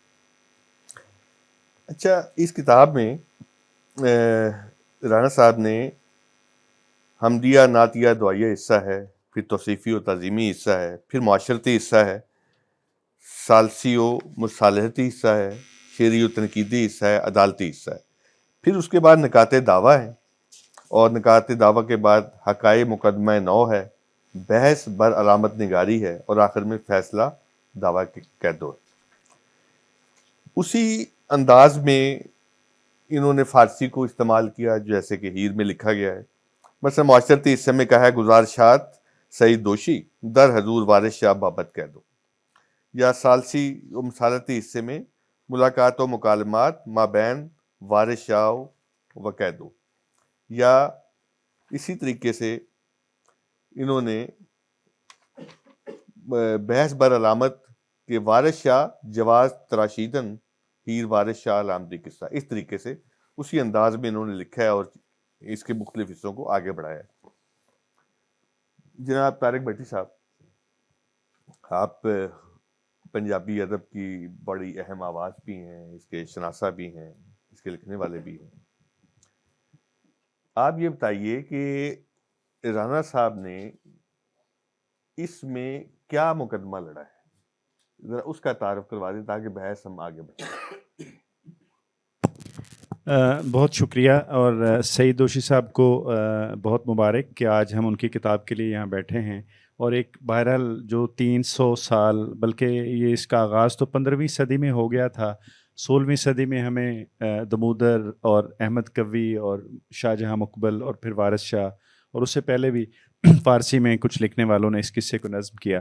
اچھا، اس کتاب میں رانا صاحب نے حمدیہ نعتیہ دعائیہ حصہ ہے، پھر توصیفی و تعظیمی حصہ ہے، پھر معاشرتی حصہ ہے، ثالثی و مصالحتی حصہ ہے، شعری و تنقیدی حصہ ہے، عدالتی حصہ ہے، پھر اس کے بعد نکات دعویٰ ہے، اور نکات دعویٰ کے بعد حقائق مقدمہ نو ہے، بحث بر علامت نگاری ہے، اور آخر میں فیصلہ دعویٰ کے قیدو ہے۔ اسی انداز میں انہوں نے فارسی کو استعمال کیا جیسے کہ ہیر میں لکھا گیا ہے۔ مثلا معاشرتی حصے میں کہا ہے گزارشات سعید دوشی در حضور وارث شاہ بابت کہہ دو، یا ثالثی و مصالحتی حصے میں ملاقات و مکالمات مابین وارث شاہ و کہہ دو، یا اسی طریقے سے انہوں نے بحث بر علامت کہ وارث شاہ جواز تراشیدن ہیر وارث شاہ علامتی قصہ، اس طریقے سے اسی انداز میں انہوں نے لکھا ہے اور اس کے مختلف حصوں کو آگے بڑھایا ہے۔ جناب طارق بھٹی صاحب، آپ پنجابی ادب کی بڑی اہم آواز بھی ہیں، اس کے شناسہ بھی ہیں، اس کے لکھنے والے بھی ہیں۔ آپ یہ بتائیے کہ رانا صاحب نے اس میں کیا مقدمہ لڑا ہے، ذرا اس کا تعارف کروا دیں تاکہ بحث ہم آگے بڑھیں۔ بہت شکریہ، اور سعید دوشی صاحب کو بہت مبارک کہ آج ہم ان کی کتاب کے لیے یہاں بیٹھے ہیں، اور ایک بہرحال جو 300 سال، بلکہ یہ اس کا آغاز تو 15ویں صدی میں ہو گیا تھا، 16ویں صدی میں ہمیں دمودر اور احمد قوی اور شاہ جہاں مقبل اور پھر وارث شاہ، اور اس سے پہلے بھی فارسی میں کچھ لکھنے والوں نے اس قصے کو نظم کیا۔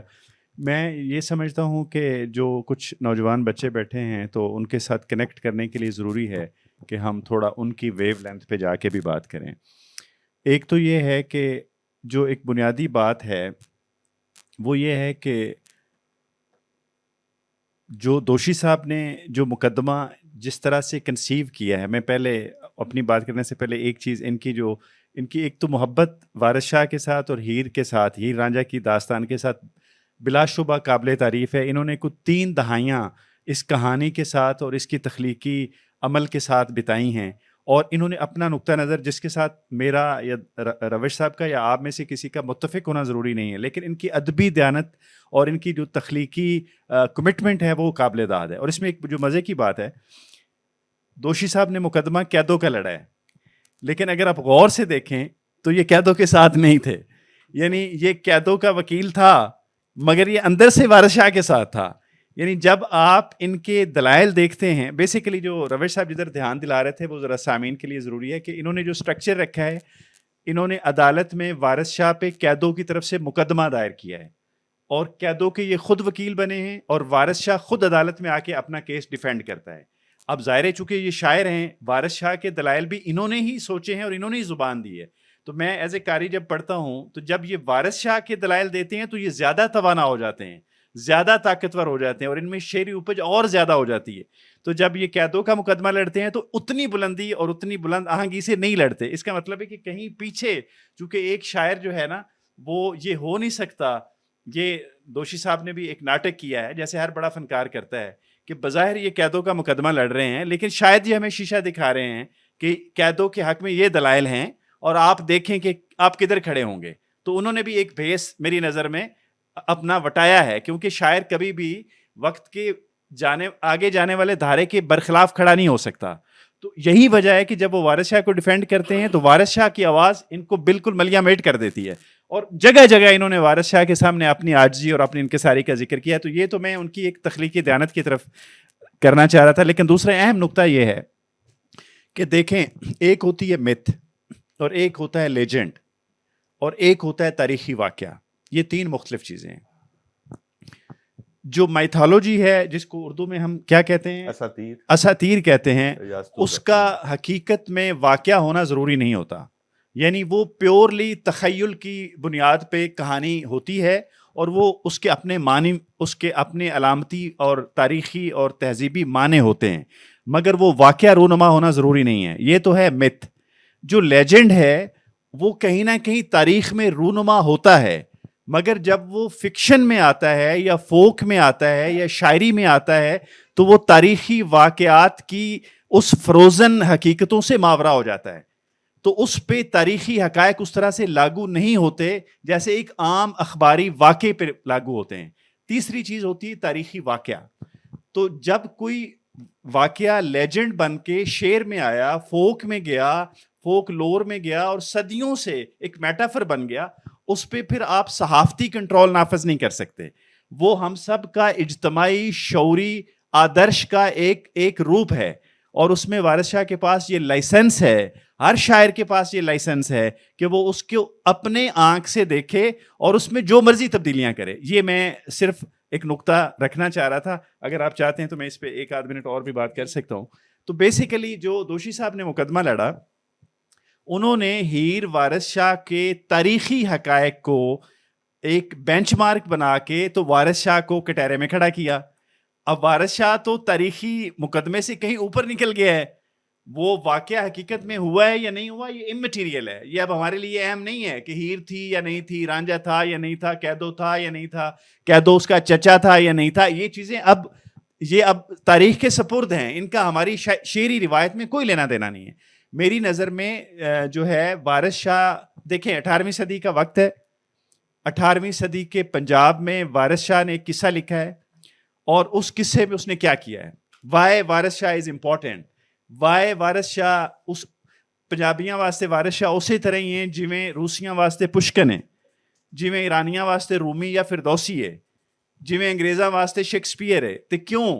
میں یہ سمجھتا ہوں کہ جو کچھ نوجوان بچے بیٹھے ہیں تو ان کے ساتھ کنیکٹ کرنے کے لیے ضروری ہے کہ ہم تھوڑا ان کی ویو لینتھ پہ جا کے بھی بات کریں۔ ایک تو یہ ہے کہ جو ایک بنیادی بات ہے وہ یہ ہے کہ جو دوشی صاحب نے جو مقدمہ جس طرح سے کنسیو کیا ہے، میں پہلے اپنی بات کرنے سے پہلے ایک چیز ان کی ایک تو محبت وارث شاہ کے ساتھ اور ہیر کے ساتھ، ہیر رانجھا کی داستان کے ساتھ بلا شبہ قابل تعریف ہے۔ انہوں نے کچھ 3 دہائیاں اس کہانی کے ساتھ اور اس کی تخلیقی عمل کے ساتھ بتائی ہیں، اور انہوں نے اپنا نقطہ نظر جس کے ساتھ میرا یا روش صاحب کا یا آپ میں سے کسی کا متفق ہونا ضروری نہیں ہے، لیکن ان کی ادبی دیانت اور ان کی جو تخلیقی کمٹمنٹ ہے وہ قابل داد ہے۔ اور اس میں ایک جو مزے کی بات ہے، دوشی صاحب نے مقدمہ قیدوں کا لڑا ہے، لیکن اگر آپ غور سے دیکھیں تو یہ قیدوں کے ساتھ نہیں تھے، یعنی یہ قیدوں کا وکیل تھا مگر یہ اندر سے وارث شاہ کے ساتھ تھا۔ یعنی جب آپ ان کے دلائل دیکھتے ہیں، بیسیکلی جو روش صاحب جدھر دھیان دلا رہے تھے وہ ذرا سامعین کے لیے ضروری ہے کہ انہوں نے جو سٹرکچر رکھا ہے، انہوں نے عدالت میں وارث شاہ پہ قیدوں کی طرف سے مقدمہ دائر کیا ہے، اور قیدوں کے یہ خود وکیل بنے ہیں، اور وارث شاہ خود عدالت میں آ کے اپنا کیس ڈیفینڈ کرتا ہے۔ اب ظاہر ہے چونکہ یہ شاعر ہیں، وارث شاہ کے دلائل بھی انہوں نے ہی سوچے ہیں اور انہوں نے ہی زبان دی ہے، تو میں ایز اے قاری جب پڑھتا ہوں تو جب یہ وارث شاہ کے دلائل دیتے ہیں تو یہ زیادہ توانا ہو جاتے ہیں، زیادہ طاقتور ہو جاتے ہیں، اور ان میں شعری اپج اور زیادہ ہو جاتی ہے۔ تو جب یہ قیدوں کا مقدمہ لڑتے ہیں تو اتنی بلندی اور اتنی بلند آہنگی سے نہیں لڑتے۔ اس کا مطلب ہے کہ کہیں پیچھے، چونکہ ایک شاعر جو ہے نا وہ یہ ہو نہیں سکتا، یہ دوشی صاحب نے بھی ایک ناٹک کیا ہے جیسے ہر بڑا فنکار کرتا ہے کہ بظاہر یہ قیدوں کا مقدمہ لڑ رہے ہیں، لیکن شاید یہ ہمیں شیشہ دکھا رہے ہیں کہ قیدوں کے حق میں یہ دلائل ہیں اور آپ دیکھیں کہ آپ کدھر کھڑے ہوں گے۔ تو انہوں نے بھی ایک بھیس میری نظر میں اپنا وٹایا ہے, کیونکہ شاعر کبھی بھی وقت کے آگے جانے والے دھارے کے برخلاف کھڑا نہیں ہو سکتا. تو یہی وجہ ہے کہ جب وہ وارث شاہ کو ڈیفینڈ کرتے ہیں تو وارث شاہ کی آواز ان کو بالکل ملیا میٹ کر دیتی ہے, اور جگہ جگہ انہوں نے وارث شاہ کے سامنے اپنی عاجزی اور اپنی انکساری کا ذکر کیا. تو یہ تو میں ان کی ایک تخلیقی دیانت کی طرف کرنا چاہ رہا تھا. لیکن دوسرا اہم نقطہ یہ ہے کہ دیکھیں, ایک ہوتی ہے متھ, اور ایک ہوتا ہے لیجنڈ, اور ایک ہوتا ہے تاریخی واقعہ. یہ تین مختلف چیزیں ہیں. جو مائتھالوجی ہے, جس کو اردو میں ہم کیا کہتے ہیں, اساطیر کہتے ہیں, اس کا حقیقت میں واقعہ ہونا ضروری نہیں ہوتا. یعنی وہ پیورلی تخیل کی بنیاد پہ کہانی ہوتی ہے, اور وہ اس کے اپنے معنی, اس کے اپنے علامتی اور تاریخی اور تہذیبی معنی ہوتے ہیں, مگر وہ واقعہ رونما ہونا ضروری نہیں ہے. یہ تو ہے متھ. جو لیجنڈ ہے وہ کہیں نہ کہیں تاریخ میں رونما ہوتا ہے, مگر جب وہ فکشن میں آتا ہے یا فوک میں آتا ہے یا شاعری میں آتا ہے تو وہ تاریخی واقعات کی اس فروزن حقیقتوں سے ماورا ہو جاتا ہے. تو اس پہ تاریخی حقائق اس طرح سے لاگو نہیں ہوتے جیسے ایک عام اخباری واقعے پہ لاگو ہوتے ہیں. تیسری چیز ہوتی ہے تاریخی واقعہ. تو جب کوئی واقعہ لیجنڈ بن کے شعر میں آیا, فوک میں گیا, فوک لور میں گیا, اور صدیوں سے ایک میٹافر بن گیا, اس پہ پھر آپ صحافتی کنٹرول نافذ نہیں کر سکتے. وہ ہم سب کا اجتماعی شعوری آدرش کا ایک روپ ہے, اور اس میں وارث شاہ کے پاس یہ لائسنس ہے, ہر شاعر کے پاس یہ لائسنس ہے کہ وہ اس کو اپنے آنکھ سے دیکھے اور اس میں جو مرضی تبدیلیاں کرے. یہ میں صرف ایک نقطہ رکھنا چاہ رہا تھا. اگر آپ چاہتے ہیں تو میں اس پہ ایک آدھ منٹ اور بھی بات کر سکتا ہوں. تو بیسیکلی جو دوشی صاحب نے مقدمہ لڑا, انہوں نے ہیر وارث شاہ کے تاریخی حقائق کو ایک بینچ مارک بنا کے تو وارث شاہ کو کٹہرے میں کھڑا کیا. اب وارث شاہ تو تاریخی مقدمے سے کہیں اوپر نکل گیا ہے. وہ واقعہ حقیقت میں ہوا ہے یا نہیں ہوا, یہ اممیٹیریل ہے. یہ اب ہمارے لیے اہم نہیں ہے کہ ہیر تھی یا نہیں تھی, رانجھا تھا یا نہیں تھا, قیدو تھا یا نہیں تھا, قیدو اس کا چچا تھا یا نہیں تھا. یہ چیزیں اب تاریخ کے سپرد ہیں, ان کا ہماری شعری روایت میں کوئی لینا دینا نہیں ہے. میری نظر میں جو ہے وارث شاہ, دیکھیں 18ویں صدی کا وقت ہے. 18ویں صدی کے پنجاب میں وارث شاہ نے ایک قصہ لکھا ہے, اور اس قصے میں اس نے کیا کیا ہے. وائی وارث شاہ از امپورٹنٹ. وائی وارث شاہ اس پنجابیاں واسطے وارث شاہ اسی طرح ہی ہیں جویں روسیاں واسطے پشکن ہے, جویں ایرانیاں واسطے رومی یا فردوسی ہے, جویں انگریزاں واسطے شیکسپیئر ہے. تو کیوں؟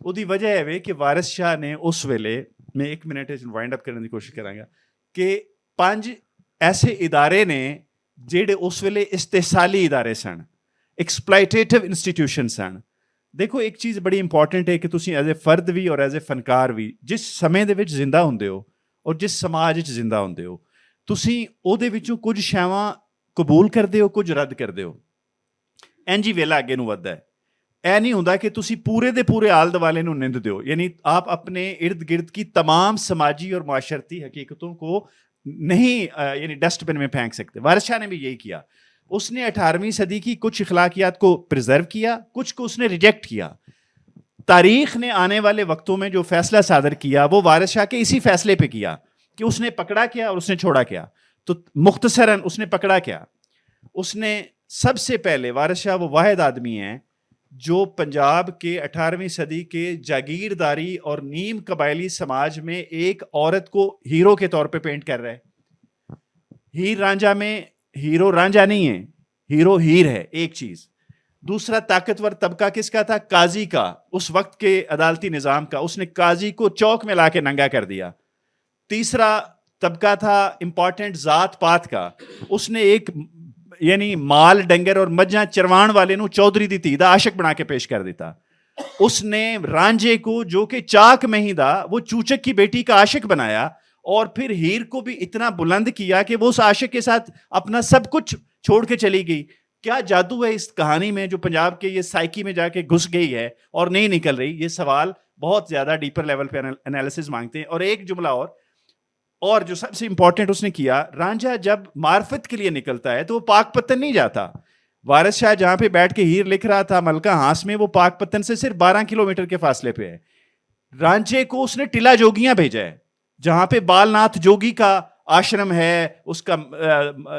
وہی وجہ ہے کہ وارث شاہ نے اس ویلے, میں ایک منٹ وائنڈ اپ کرنے کی کوشش کروں گا, کہ 5 ایسے ادارے نے جہے اس ویلے استحصالی ادارے سن, ایکسپلائٹیٹو انسٹیٹیوشن سن. دیکھو ایک چیز بڑی امپورٹنٹ ہے کہ تسی ایز اے فرد بھی اور ایز اے فنکار بھی جس سمے دے وچ زندہ ہوندے ہو اور جس سماج وچ زندہ ہوندے ہو, تسی او دے وچوں کچھ شیواں قبول کردے ہو, کچھ رد کردے ہو. اینجی ویلا اگے نوں وددا ہے. اے نہیں ہوندا کہ تسی پورے دے پورے آل دوالے نوں نند دیو. یعنی آپ اپنے ارد گرد کی تمام سماجی اور معاشرتی حقیقتوں کو نہیں یعنی ڈسٹ بن میں پھینک سکتے. وارث شاہ نے بھی یہی کیا. اس نے 18ویں صدی کی کچھ اخلاقیات کو پرزرو کیا, کچھ کو اس نے ریجیکٹ کیا. تاریخ نے آنے والے وقتوں میں جو فیصلہ صادر کیا وہ وارث شاہ کے اسی فیصلے پہ کیا کہ اس نے پکڑا کیا اور اس نے چھوڑا کیا. تو مختصراً اس نے پکڑا کیا, اس نے سب سے پہلے, وارث شاہ وہ واحد آدمی ہیں جو پنجاب کے 18ویں صدی کے جاگیرداری اور نیم قبائلی سماج میں ایک عورت کو ہیرو کے طور پہ پینٹ کر رہے. ہیر رانجھا میں ہیرو رانجھا نہیں ہے, ہیرو ہیر ہے ایک چیز. دوسرا طاقتور طبقہ کس کا تھا؟ قاضی کا, اس وقت کے عدالتی نظام کا. اس نے قاضی کو چوک میں لا کے ننگا کر دیا. تیسرا طبقہ تھا امپورٹنٹ ذات پات کا. اس نے ایک یعنی مال ڈنگر اور مجھاں چروان والے نو چودھری دی تھی دا عاشق بنا کے پیش کر دیتا. اس نے رانجھے کو جو کہ چاک میں ہی دا وہ چوچک کی بیٹی کا عاشق بنایا, اور پھر ہیر کو بھی اتنا بلند کیا کہ وہ اس عاشق کے ساتھ اپنا سب کچھ چھوڑ کے چلی گئی. کیا جادو ہے اس کہانی میں جو پنجاب کے یہ سائیکی میں جا کے گھس گئی ہے اور نہیں نکل رہی؟ یہ سوال بہت زیادہ ڈیپر لیول پہ انالیسس مانگتے ہیں. اور ایک جملہ اور جو سب سے امپورٹنٹ اس نے کیا, رانجھا جب معرفت کے لیے نکلتا ہے تو وہ پاک پتن نہیں جاتا. وارث شاہ جہاں پہ بیٹھ کے ہیر لکھ رہا تھا ملکہ ہانس میں, وہ پاک پتن سے صرف 12 کلومیٹر کے فاصلے پہ ہے. رانجھے کو اس نے ٹلا جوگیاں بھیجا ہے جہاں پہ بال ناتھ جوگی کا آشرم ہے, اس کا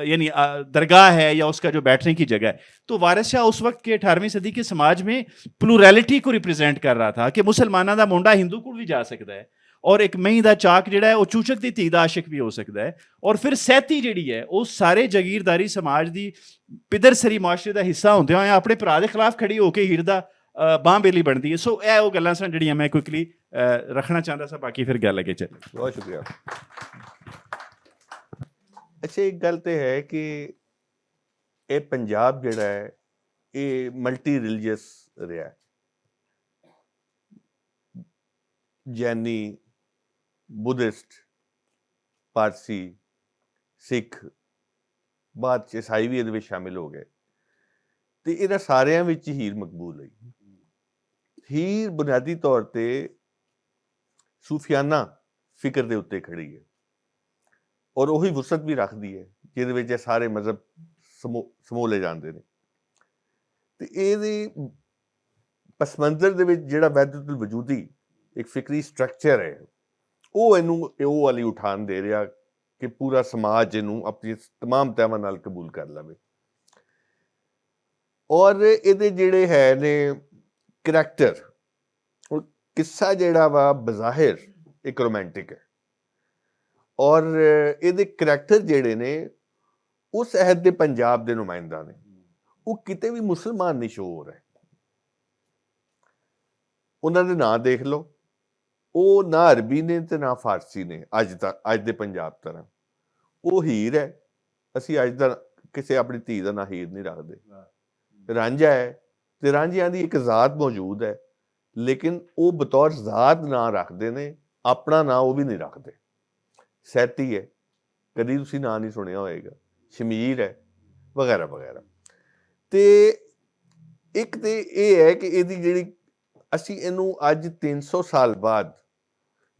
یعنی درگاہ ہے, یا اس کا جو بیٹھنے کی جگہ ہے. تو وارث شاہ اس وقت کے 18ویں صدی کے سماج میں پلورلٹی کو ریپرزینٹ کر رہا تھا کہ مسلمانوں دا منڈا ہندو کو بھی جا سکتا ہے, اور ایک مئی دا چاک جڑا ہے وہ چوچک دی دھی دا عاشق بھی ہو سکتا ہے. اور پھر سیتی جڑی ہے وہ سارے جگیرداری سماج دی پدر سری معاشرے دا حصہ ہوندے ہوئے اپنے بھرا دے خلاف کھڑی ہو کے ہیر دا باں بیلی بنتی ہے. سو اے وہ گلاں سن جڑیاں میں کوئکلی رکھنا چاہتا سا, باقی پھر گل اگے چلے. بہت شکریہ. اچھا ایک گل تو ہے کہ یہ پنجاب جڑا ہے یہ ملٹی ریلیجیس رہا ہے. جینی, بدھسٹ, پارسی, سکھ, بعد عیسائی بھی یہ شامل ہو گئے. تو یہ سارے ہیر مقبول ہے. ہیر بنیادی طور پہ صوفیانہ فکر دے اتنے کھڑی ہے, اور وہی وسعت بھی رکھتی ہے جہد سارے مذہب سمو لے جاندے نے. تو یہ پس منظر دے وچ جڑا وحدت الوجودی ایک فکری سٹرکچر ہے وہ والی اٹھان دے رہا کہ پورا سماج یہ اپنی تمام تہواں نال قبول کر لے. اور یہ جڑے ہے نے کریکٹر, قصہ جڑا وا بظاہر ایک رومانٹک ہے, اور یہ کریکٹر جڑے نے اس عہد دے پنجاب دے نمائندہ نے, وہ کتے بھی مسلمان نہیں شو ہو رہے. انہوں نے نام دیکھ لو, وہ نہ عربی نے تے نہ فارسی نے اج دے پنجاب طرح. وہ ہیر ہے, اسی اج دا کسے اپنی دھی دا نام ہیر نہیں رکھتے. رانجھا ہے تے رانجھیاں دی ایک ذات موجود ہے, لیکن وہ بطور ذات نام رکھتے نے, اپنا نام وہ بھی نہیں رکھتے. سیتی ہے, کدی تسی نام نہیں سنیا ہوئے گا, شمیر ہے, وغیرہ وغیرہ. تے ایک تے یہ ہے کہ یہ جڑی اسی اینو اج 300 سال بعد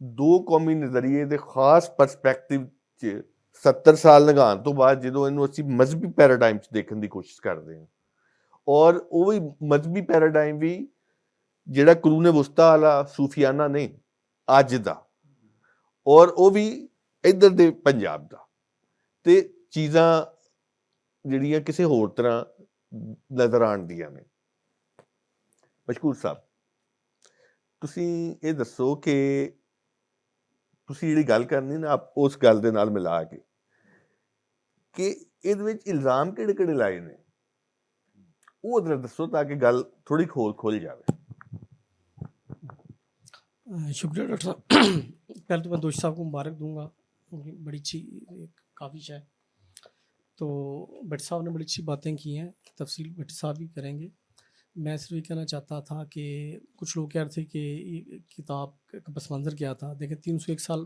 دو قومی نظریے دے خاص پرسپیکٹیو چ 70 سال لگان تو بعد جدو اینو اسی مذہبی پیراڈائم چ دیکھن دی کوشش کرتے ہیں, اور وہ بھی مذہبی پیراڈائم بھی جڑا قرون وسطیٰ والا صوفیانہ نہیں اج دا, اور وہ بھی ادھر دے پنجاب دا. تے چیزاں جڑیاں کسی ہور طرح نظر آن دیاں نے. مشکور صاحب, تسی یہ دسو کہ تسی جڑی گل کرنی نا آپ اس گل دے نال ملا کے کہ ادھ وچ الزام کیڑے کیڑے لائے نے, وہ ذرا دسو تاکہ گل تھوڑی کھول جاوے. شکریہ ڈاکٹر صاحب. پہلے تو میں دوشی صاحب کو مبارک دوں گا, بڑی اچھی کافی ہے. تو بٹ صاحب نے بڑی اچھی باتیں کی ہیں, تفصیل بٹ صاحب بھی کریں گے. میں صرف یہ کہنا چاہتا تھا کہ کچھ لوگ کہہ رہے تھے کہ یہ کتاب کا پس منظر کیا تھا. دیکھیں 301 سال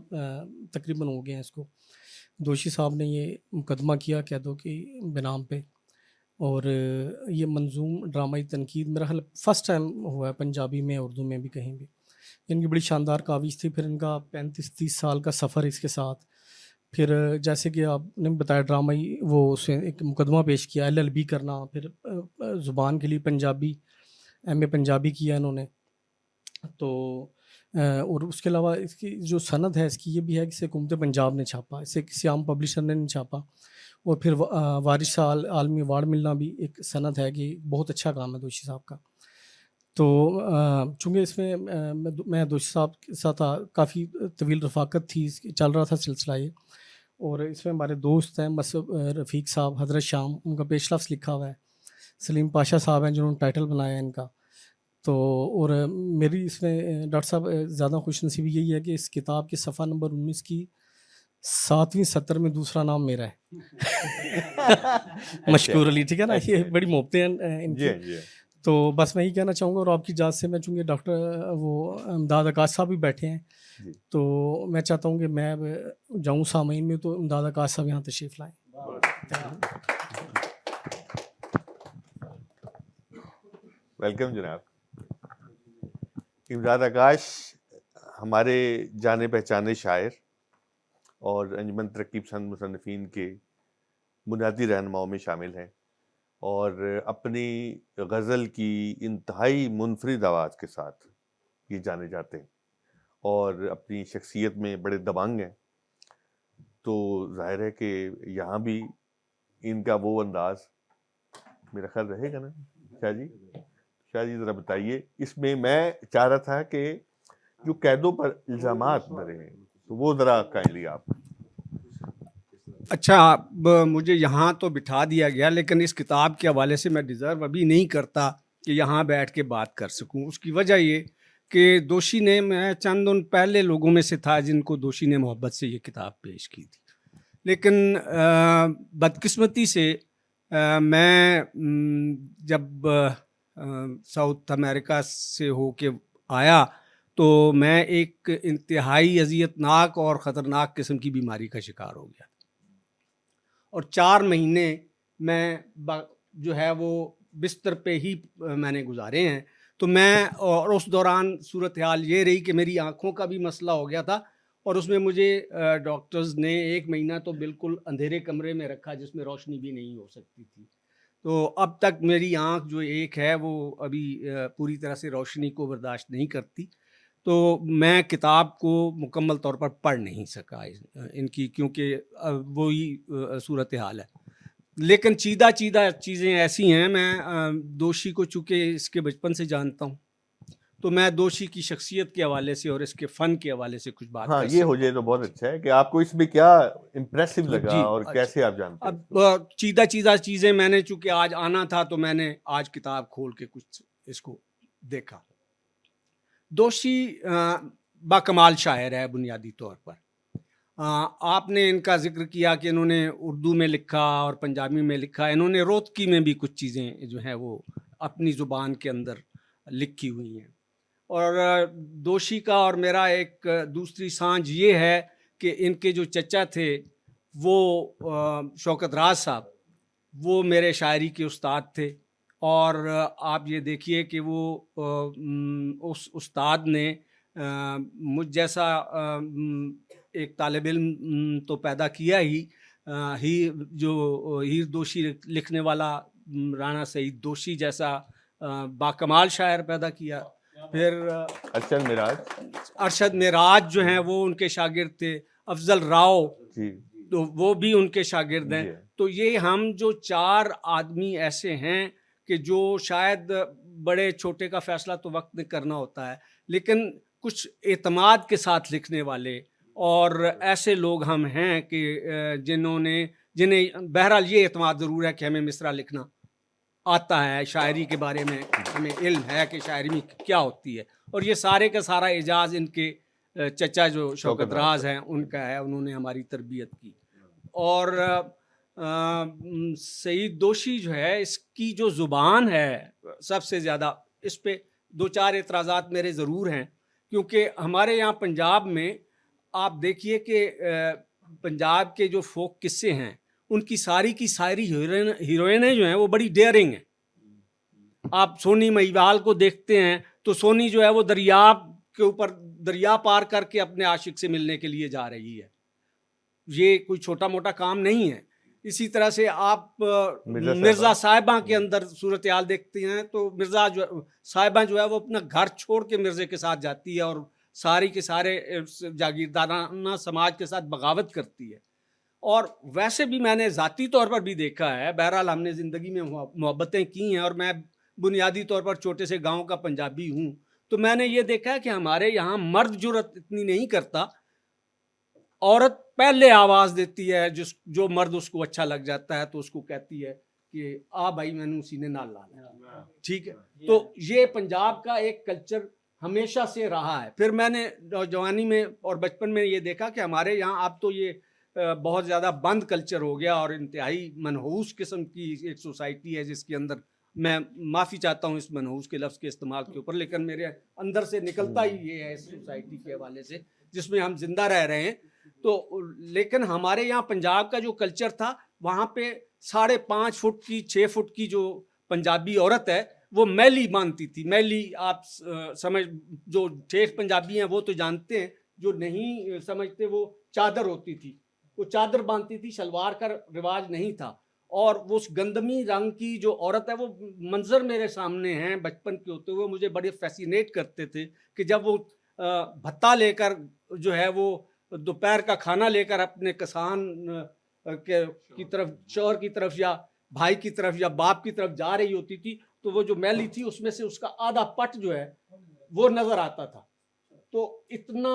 تقریباً ہو گئے ہیں اس کو. دوشی صاحب نے یہ مقدمہ کیا کہہ دو کہ بنام پہ, اور یہ منظوم ڈرامائی تنقید میرا خیال فرسٹ ٹائم ہوا ہے پنجابی میں, اردو میں بھی کہیں بھی. ان کی بڑی شاندار کاوش تھی. پھر ان کا 35-30 سال کا سفر اس کے ساتھ. پھر جیسے کہ آپ نے بتایا ڈرامائی وہ اس نے ایک مقدمہ پیش کیا LLB کرنا, پھر زبان کے لیے پنجابی MA پنجابی کیا انہوں نے. تو اور اس کے علاوہ اس کی جو سند ہے اس کی یہ بھی ہے کہ اسے حکومت پنجاب نے چھاپا, اسے کسی عام پبلشر نے نہیں چھاپا. اور پھر وارث شاہ عالمی ایوارڈ ملنا بھی ایک سند ہے کہ بہت اچھا کام ہے دوشی صاحب کا. تو چونکہ اس میں میں دوشی صاحب کے ساتھ کافی طویل رفاقت تھی, چل رہا تھا سلسلہ یہ. اور اس میں ہمارے دوست ہیں رفیق صاحب, حضرت شام, ان کا پیش لفظ لکھا ہوا ہے. سلیم پاشا صاحب ہیں جنہوں نے ٹائٹل بنایا ہے ان کا. تو اور میری اس میں ڈاکٹر صاحب زیادہ خوش نصیبی یہی ہے کہ اس کتاب کے صفحہ نمبر 19 کی 7ویں سطر میں دوسرا نام میرا ہے. مشکور علی, ٹھیک ہے نا, یہ بڑی محبتیں ہیں ان کی. تو بس میں یہ کہنا چاہوں گا, اور آپ کی اجازت سے میں چونکہ ڈاکٹر وہ امداد عکاس صاحب بھی بیٹھے ہیں, تو میں چاہتا ہوں کہ میں جاؤں سامعین میں, تو امداد عکاس صاحب یہاں تشریف لائیں. ویلکم جناب. امداد عکاس ہمارے جانے پہچانے شاعر اور انجمن ترقی پسند مصنفین کے بنیادی رہنماؤں میں شامل ہیں, اور اپنی غزل کی انتہائی منفرد آواز کے ساتھ یہ جانے جاتے ہیں, اور اپنی شخصیت میں بڑے دبنگ ہیں. تو ظاہر ہے کہ یہاں بھی ان کا وہ انداز میرا خیال رہے گا نا شاہ جی. شاہ جی ذرا بتائیے اس میں چاہ رہا تھا کہ جو قیدوں پر الزامات بھرے ہیں تو وہ ذرا کائنڈلی آپ. اچھا، مجھے یہاں تو بٹھا دیا گیا، لیکن اس کتاب کے حوالے سے میں ڈیزرو ابھی نہیں کرتا کہ یہاں بیٹھ کے بات کر سکوں. اس کی وجہ یہ کہ دوشی نے، میں چند ان پہلے لوگوں میں سے تھا جن کو دوشی نے محبت سے یہ کتاب پیش کی تھی، لیکن بدقسمتی سے میں جب ساؤتھ امریکہ سے ہو کے آیا تو میں ایک انتہائی اذیت ناک اور خطرناک قسم کی بیماری کا شکار ہو گیا، اور 4 مہینے میں جو ہے وہ بستر پہ ہی میں نے گزارے ہیں. تو میں، اور اس دوران صورتحال یہ رہی کہ میری آنکھوں کا بھی مسئلہ ہو گیا تھا، اور اس میں مجھے ڈاکٹرز نے 1 مہینہ تو بالکل اندھیرے کمرے میں رکھا جس میں روشنی بھی نہیں ہو سکتی تھی. تو اب تک میری آنکھ جو ایک ہے وہ ابھی پوری طرح سے روشنی کو برداشت نہیں کرتی. تو میں کتاب کو مکمل طور پر پڑھ نہیں سکا ان کی، کیونکہ وہی صورتحال ہے. لیکن چیدہ چیزیں ایسی ہیں، میں دوشی کو چونکہ اس کے بچپن سے جانتا ہوں، تو میں دوشی کی شخصیت کے حوالے سے اور اس کے فن کے حوالے سے کچھ بات ہاں کر یہ سکتا ہو جائے تو بہت اچھا ہے کہ آپ کو اس میں کیا امپریسو لگا جی، اور کیسے آپ جانتے ہیں. اب چیدہ چیزیں میں نے، چونکہ آج آنا تھا تو میں نے آج کتاب کھول کے کچھ اس کو دیکھا. دوشی باکمال شاعر ہے بنیادی طور پر. آپ نے ان کا ذکر کیا کہ انہوں نے اردو میں لکھا اور پنجابی میں لکھا. انہوں نے روتکی میں بھی کچھ چیزیں جو ہیں وہ اپنی زبان کے اندر لکھی ہوئی ہیں. اور دوشی کا اور میرا ایک دوسری سانجھ یہ ہے کہ ان کے جو چچا تھے وہ شوکت راز صاحب، وہ میرے شاعری کے استاد تھے. اور آپ یہ دیکھیے کہ وہ اس استاد نے مجھ جیسا ایک طالب علم تو پیدا کیا ہی جو ہیر دوشی لکھنے والا رانا سعید دوشی جیسا باکمال شاعر پیدا کیا. پھر ارشد معراج جو ہیں وہ ان کے شاگرد تھے. افضل راؤ تو وہ بھی ان کے شاگرد ہیں. تو یہ ہم جو 4 آدمی ایسے ہیں کہ جو شاید بڑے چھوٹے کا فیصلہ تو وقت میں کرنا ہوتا ہے، لیکن کچھ اعتماد کے ساتھ لکھنے والے اور ایسے لوگ ہم ہیں کہ جنہیں بہرحال یہ اعتماد ضرور ہے کہ ہمیں مصرع لکھنا آتا ہے، شاعری کے بارے میں ہمیں علم ہے کہ شاعری میں کیا ہوتی ہے. اور یہ سارے کا سارا اعجاز ان کے چچا جو شوکت راز ہیں ان کا ہے. انہوں نے ہماری تربیت کی. اور سعید دوشی جو ہے، اس کی جو زبان ہے سب سے زیادہ، اس پہ 2-4 اعتراضات میرے ضرور ہیں. کیونکہ ہمارے یہاں پنجاب میں آپ دیکھیے کہ پنجاب کے جو فوک قصے ہیں ان کی ساری ہیروئنیں جو ہیں وہ بڑی ڈیئرنگ ہیں. آپ سونی مہیوال کو دیکھتے ہیں تو سونی جو ہے وہ دریا کے اوپر دریا پار کر کے اپنے عاشق سے ملنے کے لیے جا رہی ہے. یہ کوئی چھوٹا موٹا کام نہیں ہے. اسی طرح سے آپ مرزا صاحبہ کے اندر صورتحال دیکھتے ہیں تو مرزا صاحبہ جو ہے وہ اپنا گھر چھوڑ کے مرزے کے ساتھ جاتی ہے اور ساری کے سارے جاگیردارانہ سماج کے ساتھ بغاوت کرتی ہے. اور ویسے بھی میں نے ذاتی طور پر بھی دیکھا ہے، بہرحال ہم نے زندگی میں محبتیں کی ہیں، اور میں بنیادی طور پر چھوٹے سے گاؤں کا پنجابی ہوں. تو میں نے یہ دیکھا ہے کہ ہمارے یہاں مرد جرأت اتنی نہیں کرتا. عورت پہلے آواز دیتی ہے، جو مرد اس کو اچھا لگ جاتا ہے تو اس کو کہتی ہے کہ آ بھائی میں نے سینے نال لانا. ٹھیک ہے. تو یہ پنجاب کا ایک کلچر ہمیشہ سے رہا ہے. پھر میں نے جوانی میں اور بچپن میں یہ دیکھا کہ ہمارے یہاں اب تو یہ بہت زیادہ بند کلچر ہو گیا اور انتہائی منحوس قسم کی ایک سوسائٹی ہے، جس کے اندر میں معافی چاہتا ہوں اس منحوس کے لفظ کے استعمال کے اوپر، لیکن میرے اندر سے نکلتا ہی یہ ہے اس سوسائٹی کے حوالے سے جس میں ہم زندہ رہ رہے ہیں. تو لیکن ہمارے یہاں پنجاب کا جو کلچر تھا، وہاں پہ 5.5 فٹ کی 6 فٹ کی جو پنجابی عورت ہے وہ میلی باندھتی تھی. میلی آپ سمجھ، جو ٹھیٹھ پنجابی ہیں وہ تو جانتے ہیں، جو نہیں سمجھتے وہ چادر ہوتی تھی، وہ چادر باندھتی تھی، شلوار کا رواج نہیں تھا. اور وہ اس گندمی رنگ کی جو عورت ہے، وہ منظر میرے سامنے ہیں بچپن کے ہوتے ہوئے، مجھے بڑے فیسینیٹ کرتے تھے کہ جب وہ بھتہ لے کر جو ہے وہ दोपहर का खाना लेकर अपने किसान की तरफ, शौहर की तरफ या भाई की तरफ या बाप की तरफ जा रही होती थी, तो वो जो मैली थी उसमें से उसका आधा पट जो है वो नजर आता था। तो इतना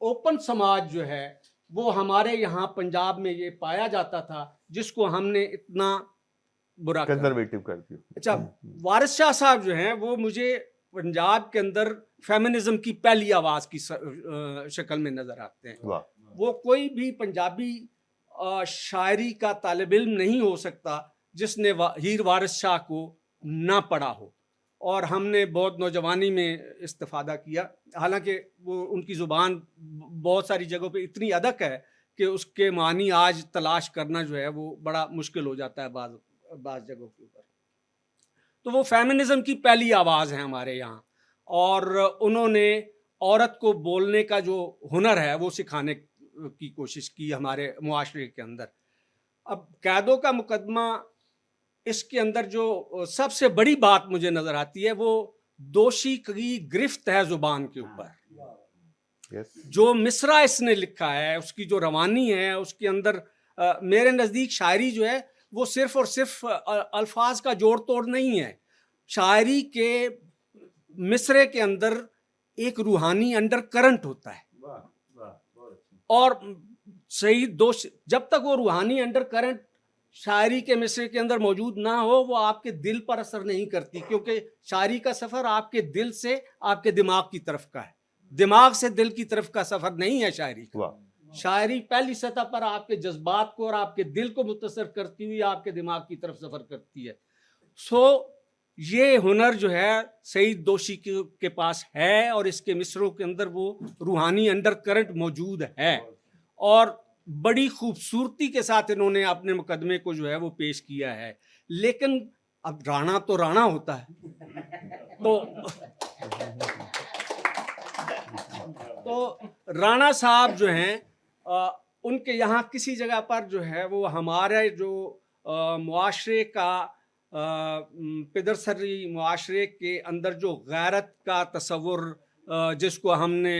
ओपन समाज जो है वो हमारे यहाँ पंजाब में ये पाया जाता था, जिसको हमने इतना बुरा कहा। कंजर्वेटिव कर दिया। अच्छा, वारिस शाह साहब जो हैं वो मुझे पंजाब के अंदर फेमिनिज्म की पहली आवाज़ की शक्ल में नज़र आते हैं। वाह, वो कोई भी पंजाबी शायरी का तालिब इल्म नहीं हो सकता जिसने हीर वारिस शाह को ना पढ़ा हो, और हमने बहुत नौजवानी में इस्तिफादा किया। हालांकि वो उनकी ज़ुबान बहुत सारी जगहों पे इतनी अदक है कि उसके मानी आज तलाश करना जो है वो बड़ा मुश्किल हो जाता है बाज़ जगहों के ऊपर। तो वो फेमिनिज्म की पहली आवाज़ है हमारे यहाँ, और उन्होंने औरत को बोलने का जो हुनर है वो सिखाने की कोशिश की हमारे मुआशरे के अंदर। अब कैदों का मुकदमा, इसके अंदर जो सबसे बड़ी बात मुझे नज़र आती है वो दोषी की गिरफ्त है ज़ुबान के ऊपर। यस, जो मिसरा इसने लिखा है, उसकी जो रवानी है, उसके अंदर मेरे नज़दीक शायरी जो है वो सिर्फ और सिर्फ अल्फाज का जोड़ तोड़ नहीं है। शायरी के मिसरे के अंदर एक रूहानी अंडर करंट होता है, और सही दोष, जब तक वो रूहानी अंडर करंट शायरी के मिसरे के अंदर मौजूद ना हो वो आपके दिल पर असर नहीं करती, क्योंकि शायरी का सफ़र आपके दिल से आपके दिमाग की तरफ का है, दिमाग से दिल की तरफ का सफ़र नहीं है शायरी का। वाह, शायरी पहली सतह पर आपके जज्बात को और आपके दिल को मुतासर करती हुई आपके दिमाग की तरफ सफ़र करती है। सो ये हुनर जो है सईद दोषी के पास है, और इसके मिसरों के अंदर वो रूहानी अंडर करंट मौजूद है, और बड़ी खूबसूरती के साथ इन्होंने अपने मुकदमे को जो है वो पेश किया है। लेकिन अब राणा तो राणा होता है, तो राणा साहब जो हैं उनके यहाँ किसी जगह पर जो है वो हमारे जो मुआशरे का पिदरसरी मुआशरे के अंदर जो गैरत का तसव्वुर जिसको हमने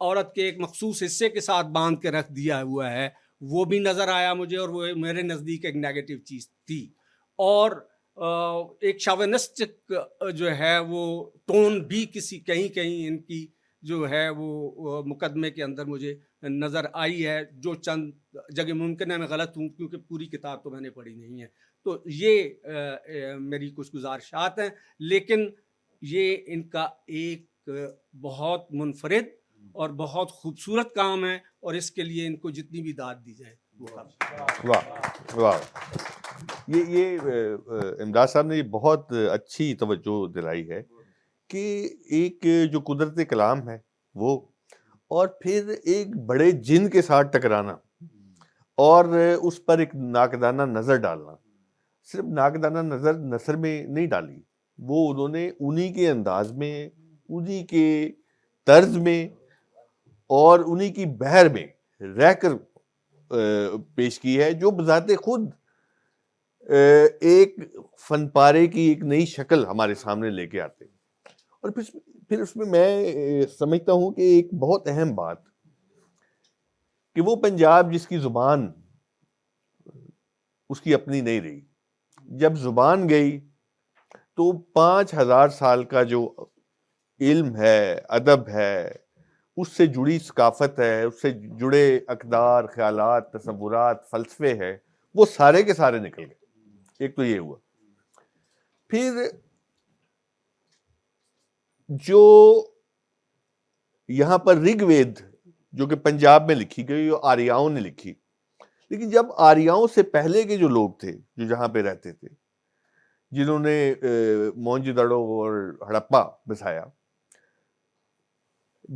औरत के एक मखसूस हिस्से के साथ बांध के रख दिया हुआ है, वो भी नज़र आया मुझे, और वो मेरे नज़दीक एक नेगेटिव चीज़ थी। और एक शावनिस्टिक जो है वो टोन भी कहीं कहीं इनकी जो है वो मुकदमे के अंदर मुझे नज़र आई है, जो चंद जगह मुमकिन है मैं गलत हूँ क्योंकि पूरी किताब तो मैंने पढ़ी नहीं है। तो ये मेरी कुछ गुजारिशात हैं, लेकिन ये इनका एक बहुत मुनफरिद और बहुत खूबसूरत काम है, और इसके लिए इनको जितनी भी दाद दी जाए वो काफ़ी। वाह, वाह, ये इमदाद साहब ने ये बहुत अच्छी तवज्जो दिलाई है कि एक जो कुदरत कलाम है वो, और फिर एक बड़े जिन के साथ टकराना और उस पर एक नाकदाना नज़र डालना। सिर्फ नाकदाना नज़र नसर में नहीं डाली, वो उन्होंने उन्हीं के अंदाज में, उन्हीं के तर्ज में और उन्हीं की बहर में रहकर पेश की है, जो बजाते खुद एक फनपारे की एक नई शक्ल हमारे सामने लेके आते हैं। और फिर उसमें मैं समझता हूँ कि एक बहुत अहम बात कि वो पंजाब जिसकी ज़ुबान उसकी अपनी नहीं रही, जब ज़ुबान गई तो 5000 साल का जो इल्म है, अदब है, उससे जुड़ी सकाफत है, उससे जुड़े अक़दार, ख्यालात, तसव्वुरात, फ़लसफ़े है, वो सारे के सारे निकल गए। एक तो ये हुआ। फिर जो यहाँ पर ऋग्वेद जो कि पंजाब में लिखी गई, वो आर्याओं ने लिखी, लेकिन जब आर्याओं से पहले के जो लोग थे जो जहाँ पे रहते थे, जिन्होंने मोहनजोदड़ो और हड़प्पा बसाया,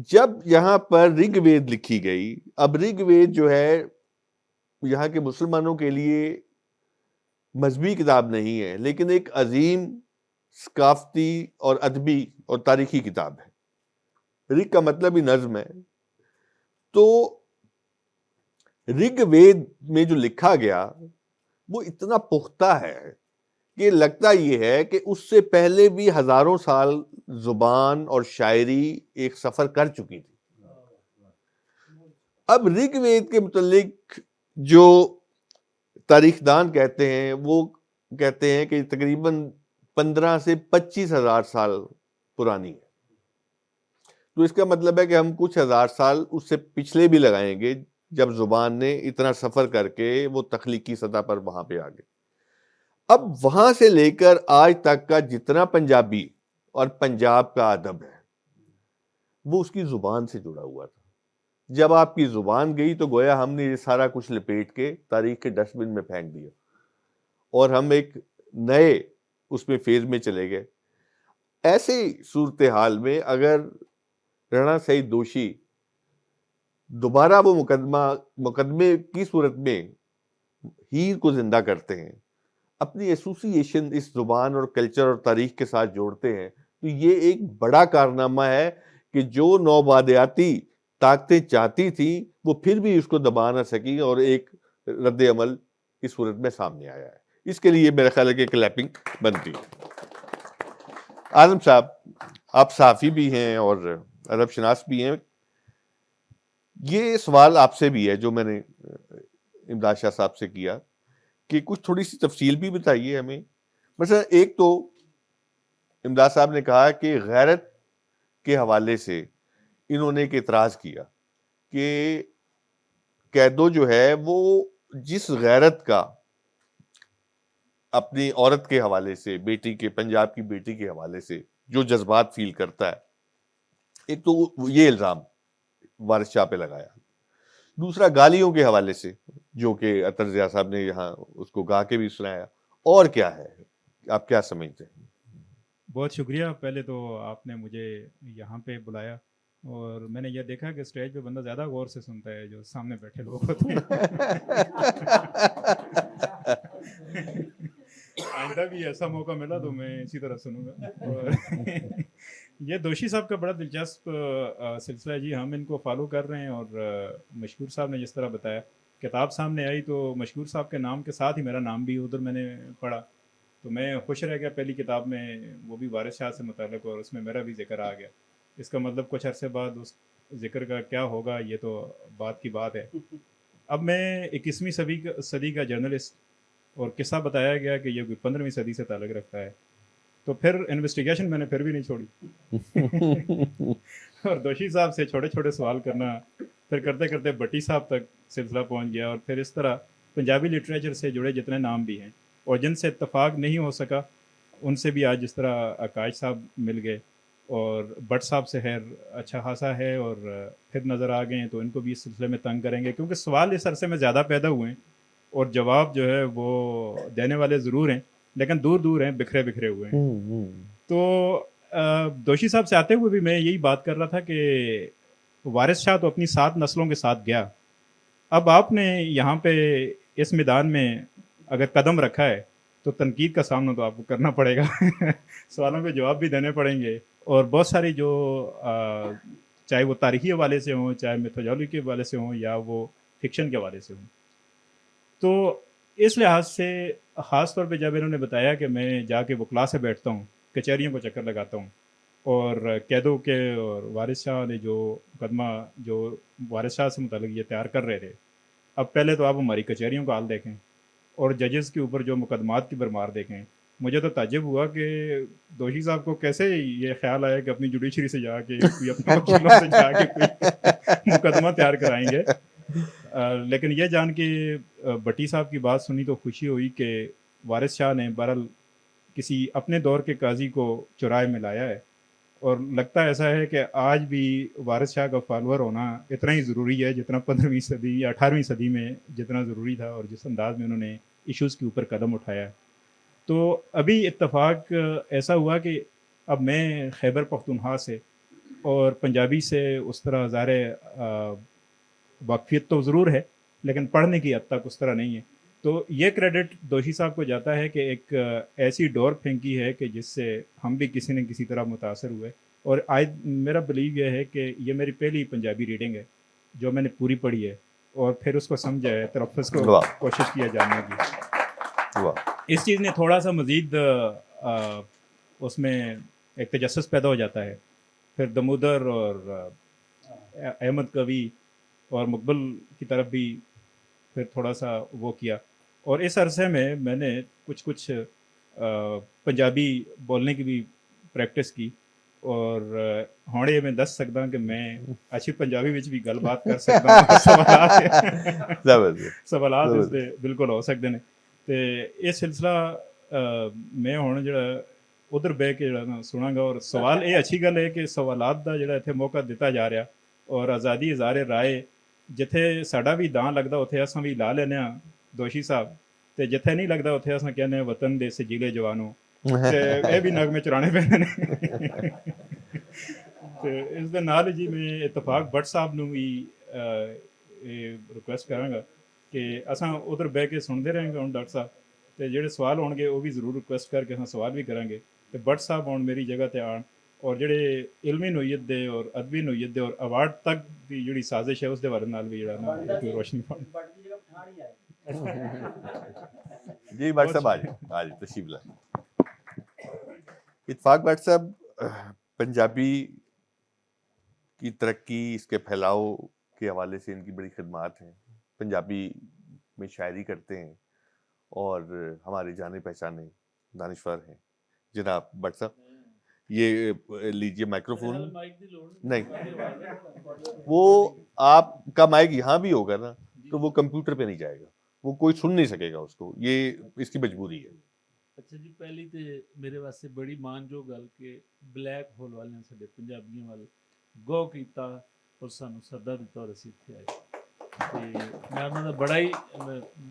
जब यहाँ पर ऋग्वेद लिखी गई, अब ऋग्वेद जो है यहाँ के मुसलमानों के लिए मजहबी किताब नहीं है, लेकिन एक अजीम सकाफती और अदबी और तारीखी किताब है। ऋग का मतलब ही नज्म है। तो ऋग्वेद में जो लिखा गया वो इतना पुख्ता है कि लगता ये है कि उससे पहले भी हजारों साल जुबान और शायरी एक सफर कर चुकी थी। اب رگ وید کے متعلق جو تاریخ دان کہتے ہیں وہ کہتے ہیں کہ تقریباً 15 سے 25 ہزار سال پرانی ہے. تو اس کا مطلب ہے کہ ہم کچھ ہزار سال اس سے پچھلے بھی لگائیں گے جب زبان نے اتنا سفر کر کے وہ تخلیقی سطح پر وہاں پہ آ گئے. اب وہاں سے لے کر آج تک کا جتنا پنجابی اور پنجاب کا ادب ہے وہ اس کی زبان سے جڑا ہوا تھا. جب آپ کی زبان گئی تو گویا ہم نے یہ سارا کچھ لپیٹ کے تاریخ کے ڈسٹ بن میں پھینک دیا اور ہم ایک نئے اس میں فیز میں چلے گئے. ایسے صورتحال میں اگر رانا سعید دوشی دوبارہ وہ مقدمے کی صورت میں ہیر کو زندہ کرتے ہیں, اپنی ایسوسیشن اس زبان اور کلچر اور تاریخ کے ساتھ جوڑتے ہیں, تو یہ ایک بڑا کارنامہ ہے کہ جو نوبادیاتی طاقتیں چاہتی تھیں وہ پھر بھی اس کو دبا نہ سکی اور ایک رد عمل اس صورت میں سامنے آیا ہے. اس کے لیے میرا خیال ہے کہ کلیپنگ بنتی ہے. اعظم صاحب, آپ صحافی بھی ہیں اور ادب شناس بھی ہیں, یہ سوال آپ سے بھی ہے جو میں نے امداد شاہ صاحب سے کیا کہ کچھ تھوڑی سی تفصیل بھی بتائیے ہمیں. مثلا ایک تو امداد صاحب نے کہا کہ غیرت کے حوالے سے انہوں نے ایک اعتراض کیا کہ قیدو جو ہے وہ جس غیرت کا اپنی عورت کے حوالے سے, بیٹی کے, پنجاب کی بیٹی کے حوالے سے جو جذبات فیل کرتا ہے, ایک تو یہ الزام وارث شاہ پہ لگایا. دوسرا گالیوں کے حوالے سے جو کہ اطہر ضیاء صاحب نے یہاں اس کو گا کے بھی سنایا. اور کیا ہے, آپ کیا سمجھتے ہیں؟ بہت شکریہ. پہلے تو آپ نے مجھے یہاں پہ بلایا اور میں نے یہ دیکھا کہ اسٹیج پہ بندہ زیادہ غور سے سنتا ہے جو سامنے بیٹھے لوگ ہوتے ہیں. آئندہ بھی ایسا موقع ملا تو میں اسی طرح سنوں گا. اور یہ دوشی صاحب کا بڑا دلچسپ سلسلہ ہے جی. ہم ان کو فالو کر رہے ہیں اور مشکور صاحب نے جس طرح بتایا, کتاب سامنے آئی تو مشکور صاحب کے نام کے ساتھ ہی میرا نام بھی ادھر میں نے پڑھا تو میں خوش رہ گیا. پہلی کتاب میں وہ بھی وارث شاہ سے متعلق اور اس میں میرا بھی ذکر آ گیا. اس کا مطلب کچھ عرصے بعد اس ذکر کا کیا ہوگا یہ تو بات کی بات ہے. اب میں 21ویں صدی کا جرنلسٹ اور قصہ بتایا گیا کہ یہ 15ویں صدی سے تعلق رکھتا ہے تو پھر انویسٹیگیشن میں نے پھر بھی نہیں چھوڑی اور دوشی صاحب سے چھوٹے چھوٹے سوال کرنا, پھر کرتے کرتے بٹی صاحب تک سلسلہ پہنچ گیا اور پھر اس طرح پنجابی لٹریچر سے جڑے جتنے نام بھی ہیں اور جن سے اتفاق نہیں ہو سکا ان سے بھی آج جس طرح آکاش صاحب مل گئے اور بٹ صاحب سے خیر اچھا خاصا ہے اور پھر نظر آ گئے ہیں تو ان کو بھی اس سلسلے میں تنگ کریں گے کیونکہ سوال اس عرصے میں زیادہ پیدا ہوئے ہیں اور جواب جو ہے وہ دینے والے ضرور ہیں لیکن دور دور ہیں, بکھرے بکھرے ہوئے ہیں. تو دوشی صاحب سے آتے ہوئے بھی میں یہی بات کر رہا تھا کہ وارث شاہ تو اپنی 7 نسلوں کے ساتھ گیا. اب آپ نے یہاں پہ اس میدان میں اگر قدم رکھا ہے تو تنقید کا سامنا تو آپ کو کرنا پڑے گا. سوالوں کے جواب بھی دینے پڑیں گے اور بہت ساری جو چاہے وہ تاریخی حوالے سے ہوں, چاہے میتھولوجی کے حوالے سے ہوں یا وہ فکشن کے حوالے سے ہوں. تو اس لحاظ سے خاص طور پہ جب انہوں نے بتایا کہ میں جا کے وکلا سے بیٹھتا ہوں, کچہریوں کو چکر لگاتا ہوں اور قیدوں کے اور وارث شاہ نے جو مقدمہ جو وارث شاہ سے متعلق یہ تیار کر رہے تھے, اب پہلے تو آپ ہماری کچہریوں کا حال دیکھیں اور ججز کے اوپر جو مقدمات کی بھرمار دیکھیں. مجھے تو تعجب ہوا کہ دوشی صاحب کو کیسے یہ خیال آیا کہ اپنی جوڈیشری سے جا کے کوئی اپنے وکیلوں سے جا کے کوئی مقدمہ تیار کرائیں گے. لیکن یہ جان کے بٹی صاحب کی بات سنی تو خوشی ہوئی کہ وارث شاہ نے بہرحال کسی اپنے دور کے قاضی کو چرائے میں لایا ہے اور لگتا ایسا ہے کہ آج بھی وارث شاہ کا فالوور ہونا اتنا ہی ضروری ہے جتنا 15ویں صدی یا 18ویں صدی میں جتنا ضروری تھا اور جس انداز میں انہوں نے ایشوز کے اوپر قدم اٹھایا ہے. تو ابھی اتفاق ایسا ہوا کہ اب میں خیبر پختونخوا سے اور پنجابی سے اس طرح ظاہر واقفیت تو ضرور ہے لیکن پڑھنے کی حد تک اس طرح نہیں ہے. تو یہ کریڈٹ دوشی صاحب کو جاتا ہے کہ ایک ایسی ڈور پھینکی ہے کہ جس سے ہم بھی کسی نہ کسی طرح متاثر ہوئے. اور میرا بلیو یہ ہے کہ یہ میری پہلی پنجابی ریڈنگ ہے جو میں نے پوری پڑھی ہے اور پھر اس کو سمجھا ہے, تلفظ کو کوشش کیا جاننے کی. اس چیز نے تھوڑا سا مزید اس میں ایک تجسس پیدا ہو جاتا ہے. پھر دمودر اور احمد قوی और मुकबल की तरफ भी फिर थोड़ा सा वो किया। और इस अरसे में मैंने कुछ पंजाबी बोलने की भी प्रैक्टिस की और ਹੁਣ ਇਹ ਮੈਂ ਦੱਸ ਸਕਦਾ ਕਿ ਮੈਂ ਅੱਛੀ ਪੰਜਾਬੀ ਵਿੱਚ ਵੀ ਗੱਲਬਾਤ ਕਰ ਸਕਦਾ ਹਾਂ। ਸਵਾਲਾਤ ਇਸ ਦੇ ਬਿਲਕੁਲ ਹੋ ਸਕਦੇ ਨੇ। ਤੇ ਇਹ ਸਿਲਸਿਲਾ ਮੈਂ ਹੁਣ ਜਿਹੜਾ ਉਧਰ ਬਹਿ ਕੇ ਜਿਹੜਾ ਨਾ ਸੁਣਾਂਗਾ। ਔਰ ਸਵਾਲ ਇਹ ਅੱਛੀ ਗੱਲ ਹੈ ਕਿ ਸਵਾਲਾਤ ਦਾ ਜਿਹੜਾ ਇੱਥੇ ਮੌਕਾ ਦਿੱਤਾ ਜਾ ਰਿਹਾ ਔਰ ਆਜ਼ਾਦੀ ਇਜ਼ਹਾਰ ਰਾਏ ਜਿੱਥੇ ਸਾਡਾ ਵੀ ਦਾਂ ਲੱਗਦਾ ਉੱਥੇ ਅਸਾਂ ਵੀ ਲਾ ਲੈਂਦੇ ਹਾਂ ਦੋਸ਼ੀ ਸਾਹਿਬ, ਤੇ ਜਿੱਥੇ ਨਹੀਂ ਲੱਗਦਾ ਉੱਥੇ ਅਸਾਂ ਕਹਿੰਦੇ ਹਾਂ ਵਤਨ ਦੇ ਸਜੀਲੇ ਜਵਾਨੋ। ਤੇ ਇਹ ਵੀ ਨਗਮੇ ਚੁਰਾਣੇ ਪੈਂਦੇ ਨੇ। ਤੇ ਇਸ ਦੇ ਨਾਲ ਜੀ ਮੈਂ ਇਤਫਾਕ ਭੱਟ ਸਾਹਿਬ ਨੂੰ ਵੀ ਇਹ ਰਿਕੁਐਸਟ ਕਰਾਂਗਾ ਕਿ ਅਸਾਂ ਉਧਰ ਬਹਿ ਕੇ ਸੁਣਦੇ ਰਹਾਂਗੇ ਹੁਣ ਡਾਕਟਰ ਸਾਹਿਬ, ਤੇ ਜਿਹੜੇ ਸਵਾਲ ਹੋਣਗੇ ਉਹ ਵੀ ਜ਼ਰੂਰ ਰਿਕੁਐਸਟ ਕਰਕੇ ਅਸਾਂ ਸਵਾਲ ਵੀ ਕਰਾਂਗੇ। ਤੇ ਭੱਟ ਸਾਹਿਬ ਹੁਣ ਮੇਰੀ ਜਗ੍ਹਾ ਤੇ ਆਉਣ ਔਰ ਜਿਹੜੇ ਇਲਮੀ ਨੋਈਅਤ ਦੇ ਔਰ ਅਦਬੀ ਨੋਈਅਤ ਦੇ ਔਰ ਅਵਾਰਡ ਤੱਕ ਦੀ ਜਿਹੜੀ ਸਾਜ਼ਿਸ਼ ਹੈ ਉਸ ਦੇ ਬਾਰੇ ਨਾਲ ਵੀ ਜਿਹੜਾ ਨਾ ਇੱਕ ਰੋਸ਼ਨੀ ਪਾਉਣ। जी भट्ट साहब आज तशरीफ लाए। इत्फाक भट्ट साहब, पंजाबी की तरक्की, इसके फैलाव के हवाले से इनकी बड़ी खिदमात हैं। पंजाबी में शायरी करते हैं और हमारे जाने पहचाने दानिश्वर हैं। जनाब भट्ट साहब, ये लीजिए माइक्रोफोन। नहीं, वो आपका माइक यहाँ भी होगा ना तो वो कंप्यूटर पे नहीं जाएगा, वो कोई सुन नहीं सकेगा उसको, ये इसकी मजबूरी है। ਅੱਛਾ ਜੀ, ਪਹਿਲੀ ਤੇ ਮੇਰੇ ਵਾਸਤੇ ਬੜੀ ਮਾਣਯੋਗ ਗੱਲ ਕਿ ਬਲੈਕ ਹੋਲ ਵਾਲਿਆਂ ਸਾਡੇ ਪੰਜਾਬੀਆਂ ਵੱਲ ਗੌ ਕੀਤਾ ਔਰ ਸਾਨੂੰ ਸੱਦਾ ਦਿੱਤਾ ਔਰ ਅਸੀਂ ਇੱਥੇ ਆਏ। ਤੇ ਮੈਂ ਉਹਨਾਂ ਦਾ ਬੜਾ ਹੀ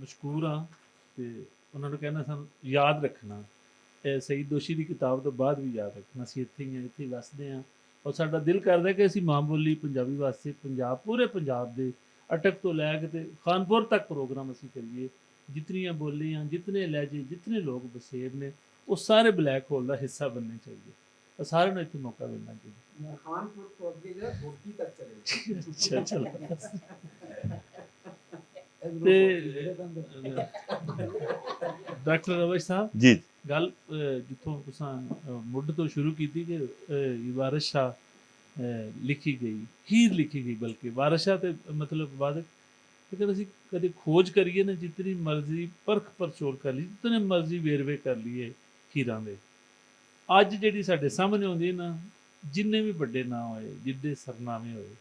ਮਸ਼ਕੂਰ ਹਾਂ ਤੇ ਉਹਨਾਂ ਨੂੰ ਕਹਿਣਾ ਸਾਨੂੰ ਯਾਦ ਰੱਖਣਾ, ਇਹ ਸਈਦ ਦੋਸ਼ੀ ਦੀ ਕਿਤਾਬ ਤੋਂ ਬਾਅਦ ਵੀ ਯਾਦ ਰੱਖਣਾ। ਅਸੀਂ ਇੱਥੇ ਹੀ ਹਾਂ, ਇੱਥੇ ਹੀ ਵਸਦੇ ਹਾਂ ਔਰ ਸਾਡਾ ਦਿਲ ਕਰਦਾ ਕਿ ਅਸੀਂ ਮਾਂ ਬੋਲੀ ਪੰਜਾਬੀ ਵਾਸਤੇ ਪੰਜਾਬ, ਪੂਰੇ ਪੰਜਾਬ ਦੇ ਅਟਕ ਤੋਂ ਲੈ ਕੇ ਤੇ ਖਾਨਪੁਰ ਤੱਕ ਪ੍ਰੋਗਰਾਮ ਅਸੀਂ ਕਰੀਏ। ਜਿਤਨੀਆਂ ਬੋਲੀਆਂ, ਜਿਤਨੇ ਲਹਿਜੇ, ਜਿਤਨੇ ਲੋਕ ਬਸੇਰ ਨੇ ਉਹ ਸਾਰੇ ਬਲੈਕ ਹੋਲ ਦਾ ਹਿੱਸਾ ਬਣਨੇ ਚਾਹੀਦੇ। ਸਾਰਿਆਂ ਨੂੰ ਇੱਥੇ ਮੌਕਾ ਮਿਲਣਾ ਚਾਹੀਦਾ। ਖਾਨਪੁਰ ਤੋਂ ਅੱਗੇ ਜਿਹੜਾ ਹੋਕੀ ਤੱਕ ਚਲੇ ਅੱਛਾ ਚਲੋ। ਤੇ ਡਾਕਟਰ ਰਵਿਸ਼ ਸਾਹਿਬ जी ਗੱਲ ਜਿੱਥੋਂ ਤੁਸੀਂ ਮੁੱਢ ਤੋਂ ਸ਼ੁਰੂ ਕੀਤੀ ਕਿ ਵਾਰਿਸ ਸ਼ਾਹ ਲਿਖੀ ਗਈ, ਹੀਰ ਲਿਖੀ ਗਈ, ਬਲਕਿ ਵਾਰਿਸ ਸ਼ਾਹ ਤੇ ਮਤਲਬ ਬਾਅਦ ਅਗਰ ਅਸੀਂ ਕਦੇ ਖੋਜ ਕਰੀਏ ਨਾ, ਜਿਤਨੀ ਮਰਜ਼ੀ ਪਰਖ ਪਰਚੋਲ ਕਰ ਲਈ, ਜਿਤਨੇ ਮਰਜ਼ੀ ਵੇਰਵੇ ਕਰ ਲਈਏ ਹੀਰਾਂ ਦੇ, ਅੱਜ ਜਿਹੜੀ ਸਾਡੇ ਸਾਹਮਣੇ ਆਉਂਦੀ ਨਾ, ਜਿੰਨੇ ਵੀ ਵੱਡੇ ਨਾਂ ਹੋਏ, ਜਿੱਡੇ ਸਰਨਾਮੇ ਹੋਏ,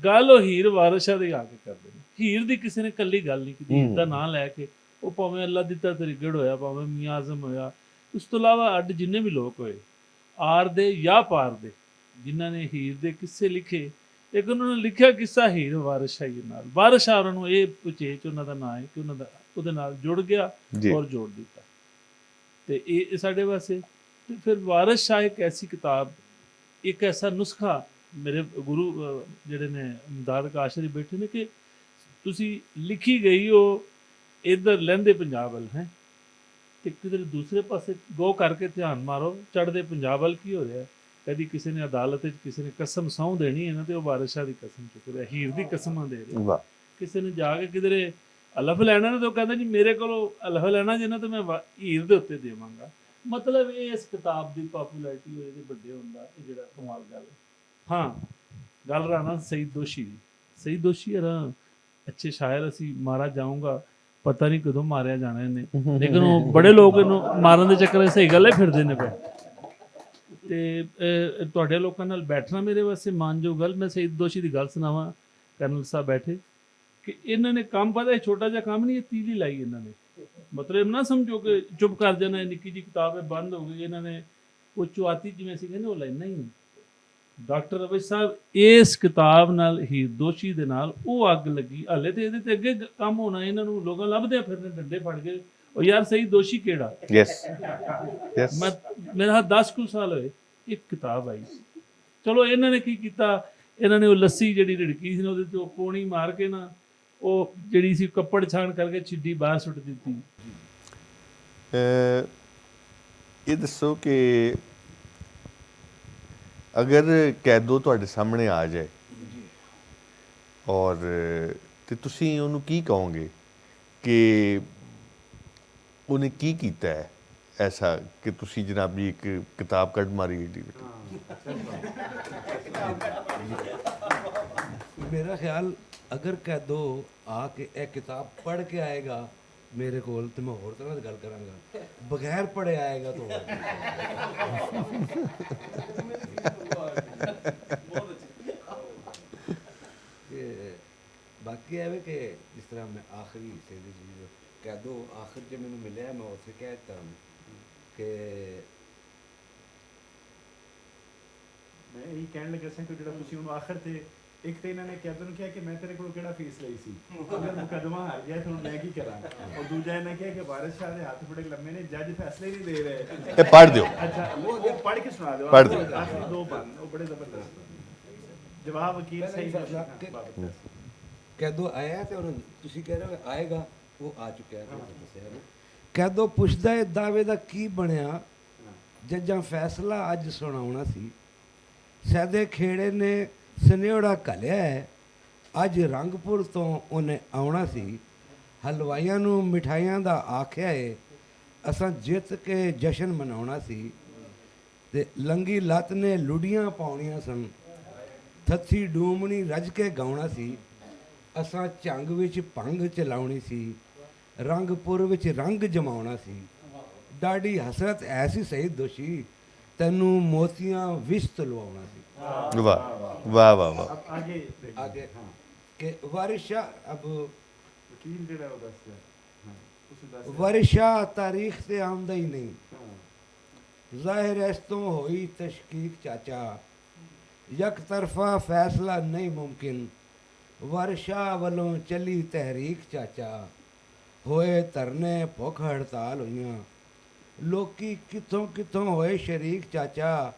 ਗੱਲ ਉਹ ਹੀਰ ਵਾਰਿਸ ਸ਼ਾਹ ਦੀ ਆ ਕੇ ਕਰਦੇ ਨੇ। ਹੀਰ ਦੀ ਕਿਸੇ ਨੇ ਇਕੱਲੀ ਗੱਲ ਨਹੀਂ ਕੀਤੀ, ਹੀਰ ਦਾ ਨਾਂ ਲੈ ਕੇ ਉਹ ਭਾਵੇਂ ਅੱਲਾ ਦਿੱਤਾ ਤਰੀਗੜ ਹੋਇਆ, ਭਾਵੇਂ ਮੀਆਂ ਆਜ਼ਮ ਹੋਇਆ, ਉਸ ਤੋਂ ਇਲਾਵਾ ਅੱਡ ਜਿੰਨੇ ਵੀ ਲੋਕ ਹੋਏ ਆਰ ਦੇ ਜਾਂ ਪਾਰ ਦੇ, ਜਿਨ੍ਹਾਂ ਨੇ ਹੀਰ ਦੇ ਕਿੱਸੇ ਲਿਖੇ, ਇੱਕ ਉਹਨਾਂ ਨੇ ਲਿਖਿਆ ਕਿੱਸਾ ਹੀਰ ਵਾਰਿਸ ਸ਼ਾਹ ਨਾਲ। ਵਾਰਿਸ ਸ਼ਾਹ ਉਹਨਾਂ ਨੂੰ ਇਹ ਪੁਚੇਚ ਉਹਨਾਂ ਦਾ ਨਾਂ ਹੈ ਕਿ ਉਹਨਾਂ ਦਾ ਉਹਦੇ ਨਾਲ ਜੁੜ ਗਿਆ ਔਰ ਜੋੜ ਦਿੱਤਾ। ਤੇ ਇਹ ਸਾਡੇ ਵਾਸਤੇ ਤੇ ਫਿਰ ਵਾਰਿਸ ਸ਼ਾਹ ਇੱਕ ਐਸੀ ਕਿਤਾਬ, ਇੱਕ ਐਸਾ ਨੁਸਖਾ, ਮੇਰੇ ਗੁਰੂ ਜਿਹੜੇ ਨੇ ਇਮਦਾਦ ਕਾਸ਼ਰੀ ਬੈਠੇ ਨੇ ਕਿ ਤੁਸੀਂ ਲਿਖੀ ਗਈ ਉਹ ਇੱਧਰ ਲਹਿੰਦੇ ਪੰਜਾਬ ਵੱਲ ਹੈ ਤੇ ਕਿਧਰ ਦੂਸਰੇ ਪਾਸੇ ਗੋ ਕਰਕੇ ਧਿਆਨ ਮਾਰੋ ਚੜ੍ਹਦੇ ਪੰਜਾਬ ਵੱਲ ਕੀ ਹੋ ਰਿਹਾ। ਕਦੀ ਕਿਸੇ ਨੇ ਅਦਾਲਤ ਵਿੱਚ ਕਿਸੇ ਨੇ ਕਸਮ ਸਹੁੰ ਦੇਣੀ ਹੈ ਨਾ ਤੇ ਉਹ ਵਾਰਿਸ ਸ਼ਾਹ ਦੀ ਕਸਮ ਚੁੱਕ ਰਿਹਾ, ਹੀਰ ਦੀ ਕਸਮਾਂ ਦੇ ਰਿਹਾ। ਕਿਸੇ ਨੇ ਜਾ ਕੇ ਕਿਧਰੇ ਅਲਫ ਲੈਣਾ ਨਾ ਤੇ ਉਹ ਕਹਿੰਦਾ ਜੀ ਮੇਰੇ ਕੋਲੋਂ ਅਲਫ ਲੈਣਾ ਜੇ ਨਾ ਤੇ ਮੈਂ ਹੀਰ ਦੇ ਉੱਤੇ ਦੇਵਾਂਗਾ। ਮਤਲਬ ਇਹ ਇਸ ਕਿਤਾਬ ਦੀ ਪਪੂਲੈਰਿਟੀ ਹੋਏ ਦੇ ਵੱਡੇ ਹੁੰਦਾ, ਇਹ ਜਿਹੜਾ ਕਮਾਲ ਗੱਲ ਹੈ। ਹਾਂ, ਗੱਲ ਰਹਾ ਸਈਦ ਦੋਸ਼ੀ ਦੀ। ਸਈਦ ਦੋਸ਼ੀ ਯਾਰ ਅੱਛੇ ਸ਼ਾਇਰ, ਅਸੀਂ ਮਾਰਾ ਜਾਊਂਗਾ ਪਤਾ ਨਹੀਂ ਕਦੋਂ ਮਾਰਿਆ ਜਾਣਾ ਇਹਨੇ, ਲੇਕਿਨ ਉਹ ਬੜੇ ਲੋਕ ਇਹਨੂੰ ਮਾਰਨ ਦੇ ਚੱਕਰ ਸਹੀ ਗੱਲ ਹੈ ਫਿਰਦੇ ਨੇ ਪਏ। ਤੇ ਤੁਹਾਡੇ ਲੋਕਾਂ ਨਾਲ ਬੈਠਣਾ ਮੇਰੇ ਵਾਸਤੇ ਮਾਣਯੋਗ ਗੱਲ। ਮੈਂ ਸਈਦ ਦੋਸ਼ੀ ਦੀ ਗੱਲ ਸੁਣਾਵਾਂ, ਕਰਨਲ ਸਾਹਿਬ ਬੈਠੇ, ਕਿ ਇਹਨਾਂ ਨੇ ਕੰਮ ਪਤਾ ਛੋਟਾ ਜਿਹਾ ਕੰਮ ਨਹੀਂ, ਇਹ ਤੀਲੀ ਲਾਈ ਇਹਨਾਂ ਨੇ। ਮਤਲਬ ਨਾ ਸਮਝੋ ਕਿ ਚੁੱਪ ਕਰ ਜਾਣਾ, ਨਿੱਕੀ ਜਿਹੀ ਕਿਤਾਬ ਹੈ ਬੰਦ ਹੋ ਗਈ, ਇਹਨਾਂ ਨੇ ਉਹ ਚੁਆਤੀ ਜਿਵੇਂ ਸੀ ਕਹਿੰਦੇ ਉਹ ਲਾਈਨਾ ਹੀ ਨਹੀਂ। ਡਾਕਟਰ ਰਵਿਸ਼ ਸਾਹਿਬ ਇਸ ਕਿਤਾਬ ਨਾਲ ਹੀਰ ਦੋਸ਼ੀ ਦੇ ਨਾਲ ਉਹ ਅੱਗ ਲੱਗੀ, ਹਾਲੇ ਤੇ ਇਹਦੇ ਤੇ ਅੱਗੇ ਕੰਮ ਹੋਣਾ। ਇਹਨਾਂ ਨੂੰ ਲੋਕਾਂ ਲੱਭਦੇ ਫਿਰਦੇ ਡੰਡੇ ਫੜ ਕੇ, ਉਹ ਯਾਰ ਸਹੀ ਦੋਸ਼ੀ ਕਿਹੜਾ। ਮੈਂ ਮੇਰਾ 10 ਕੁ ਸਾਲ ਹੋਏ ਇੱਕ ਕਿਤਾਬ ਆਈ। ਚਲੋ ਇਹਨਾਂ ਨੇ ਕੀ ਕੀਤਾ, ਇਹਨਾਂ ਨੇ ਉਹ ਲੱਸੀ ਜਿਹੜੀ ਰਿੜਕੀ ਸੀ ਨਾ ਉਹਦੇ ਤੇ ਉਹ ਪੋਣੀ ਮਾਰ ਕੇ ਨਾ ਉਹ ਜਿਹੜੀ ਸੀ ਕੱਪੜ ਛਾਣ ਕਰਕੇ ਛਿੱਡੀ ਬਾਹਰ ਸੁੱਟ ਦਿੱਤੀ। ਇਹ ਦੱਸੋ ਕਿ ਅਗਰ ਕੈਦੋ ਤੁਹਾਡੇ ਸਾਹਮਣੇ ਆ ਜਾਏ ਔਰ ਤੇ ਤੁਸੀਂ ਉਹਨੂੰ ਕੀ ਕਹੋਗੇ ਕਿ ਉਹਨੇ ਕੀ ਕੀਤਾ ਹੈ ਐਸਾ ਕਿ ਤੁਸੀਂ ਜਨਾਬ ਜੀ ਇੱਕ ਕਿਤਾਬ ਕੱਢ ਮਾਰੀ ਏਡੀ ਵੱਡੀ। ਮੇਰਾ ਖਿਆਲ ਅਗਰ ਕੈਦੋ ਆ ਕੇ ਇਹ ਕਿਤਾਬ ਪੜ੍ਹ ਕੇ ਆਏਗਾ ਮੇਰੇ ਕੋਲ ਤੇ ਮੈਂ ਹੋਰ ਤਰ੍ਹਾਂ ਦੀ ਗੱਲ ਕਰਾਂਗਾ, ਬਗੈਰ ਪੜ੍ਹੇ ਆਏਗਾ ਤਾਂ ਤੇ ਬਾਕੀ ਐਵੇਂ ਕਿ ਜਿਸ ਤਰ੍ਹਾਂ ਮੈਂ ਆਖਰੀ ਹਿੱਸੇ ਦੀ ਚੀਜ਼ ਕੈਦੋ ਆਖਰ 'ਚ ਮੈਨੂੰ ਮਿਲਿਆ, ਮੈਂ ਉੱਥੇ ਕਹਿ ਦਿੱਤਾ ਕਿ ਮੈਂ ਇਹੀ ਕਹਿਣ ਲੱਗਾ ਸੀ ਕਿ ਜਿਹੜਾ ਤੁਸੀਂ ਉਹਨੂੰ ਆਖਰ ਤੇ ਇੱਕ ਤੇ ਇਹਨਾਂ ਨੇ ਕੈਦੋ ਨੂੰ ਕਿਹਾ ਕਿ ਮੈਂ ਤੇਰੇ ਕੋਲ ਕਿਹੜਾ ਫੀਸ ਲਈ ਸੀ, ਅਗਰ ਮੁਕੱਦਮਾ ਹਾਰ ਗਿਆ ਤਾਂ ਹੁਣ ਮੈਂ ਕੀ ਕਰਾਂ, ਔਰ ਦੂਜਾ ਇਹਨੇ ਕਿਹਾ ਕਿ ਵਾਰਿਸ ਸ਼ਾਹ ਦੇ ਹੱਥ ਬੜੇ ਲੰਮੇ ਨੇ, ਜੱਜ ਫੈਸਲੇ ਨਹੀਂ ਦੇ ਰਹੇ। ਇਹ ਪੜ੍ਹ ਦਿਓ। ਅੱਛਾ ਉਹ ਪੜ੍ਹ ਕੇ ਸੁਣਾ ਦਿਓ, ਪੜ੍ਹ ਦਿਓ। ਆਖਰੀ ਦੋ ਬੰਦ ਉਹ ਬੜੇ ਜ਼ਬਰਦਸਤ ਜਵਾਬ ਵਕੀਲ ਸਹੀ ਕੈਦੋ ਆਇਆ ਤੇ ਉਹਨੂੰ ਤੁਸੀਂ ਕਹਿ ਰਹੇ ਹੋ ਆਏਗਾ, ਉਹ ਆ ਚੁੱਕਿਆ ਹੈ, ਦੱਸਿਆ ਨਾ। ਕੈਦੋ ਪੁੱਛਦਾ ਹੈ ਦਾਅਵੇ ਦਾ ਕੀ ਬਣਿਆ, ਜੱਜਾਂ ਫੈਸਲਾ ਅੱਜ ਸੁਣਾਉਣਾ ਸੀ, ਸੈਦੇ ਖੇੜੇ ਨੇ ਸਨੇੜਾ ਘਲਿਆ ਹੈ, ਅੱਜ ਰੰਗਪੁਰ ਤੋਂ ਉਹਨੇ ਆਉਣਾ ਸੀ, ਹਲਵਾਈਆਂ ਨੂੰ ਮਿਠਾਈਆਂ ਦਾ ਆਖਿਆ ਏ, ਅਸਾਂ ਜਿੱਤ ਕੇ ਜਸ਼ਨ ਮਨਾਉਣਾ ਸੀ, ਤੇ ਲੰਗੀ ਲੱਤ ਨੇ ਲੁੱਡੀਆਂ ਪਾਉਣੀਆਂ ਸਨ, ਥੱਥੀ ਡੂਮਣੀ ਰੱਜ ਕੇ ਗਾਉਣਾ ਸੀ, ਅਸਾਂ ਝੰਗ ਵਿੱਚ ਭੰਗ ਚਲਾਉਣੀ ਸੀ, ਰੰਗਪੁਰ ਵਿੱਚ ਰੰਗ ਜਮਾਉਣਾ ਸੀ, ਡਾਢੀ ਹਸਰਤ ਐਸੀ ਸਹੀ ਦੋਸ਼ੀ, ਤੈਨੂੰ ਮੋਤੀਆਂ ਵਿਸ਼ ਤਲਵਾਉਣਾ ਸੀ। ਵਾਹ ਵਾਹ ਵਾਹ ਵਾਹ। अब आगे आगे हाँ कि वारिशा अब वकील ਜਿਹੜਾ ਉਹ ਦੱਸ ਰਿਹਾ, ਹਾਂ ਤੁਸੀਂ ਦੱਸ वारिशा तारीख से आमदा ही नहीं, ਜ਼ਾਹਿਰ ਇਸ ਤੋਂ ਹੋਈ ਤਸ਼ਕੀਕ ਚਾਚਾ, ਯਕ ਤਰਫਾ ਫੈਸਲਾ ਨਹੀਂ ਮੁਮਕਿਨ, ਵਾਰਿਸ਼ਾ ਵੱਲੋਂ ਚੱਲੀ ਤਹਿਰੀਕ ਚਾਚਾ, ਹੋਏ ਧਰਨੇ ਭੁੱਖ ਹੜਤਾਲ ਹੋਈਆਂ, ਲੋਕੀ ਕਿੱਥੋਂ ਕਿੱਥੋਂ ਹੋਏ ਸ਼ਰੀਕ ਚਾਚਾ,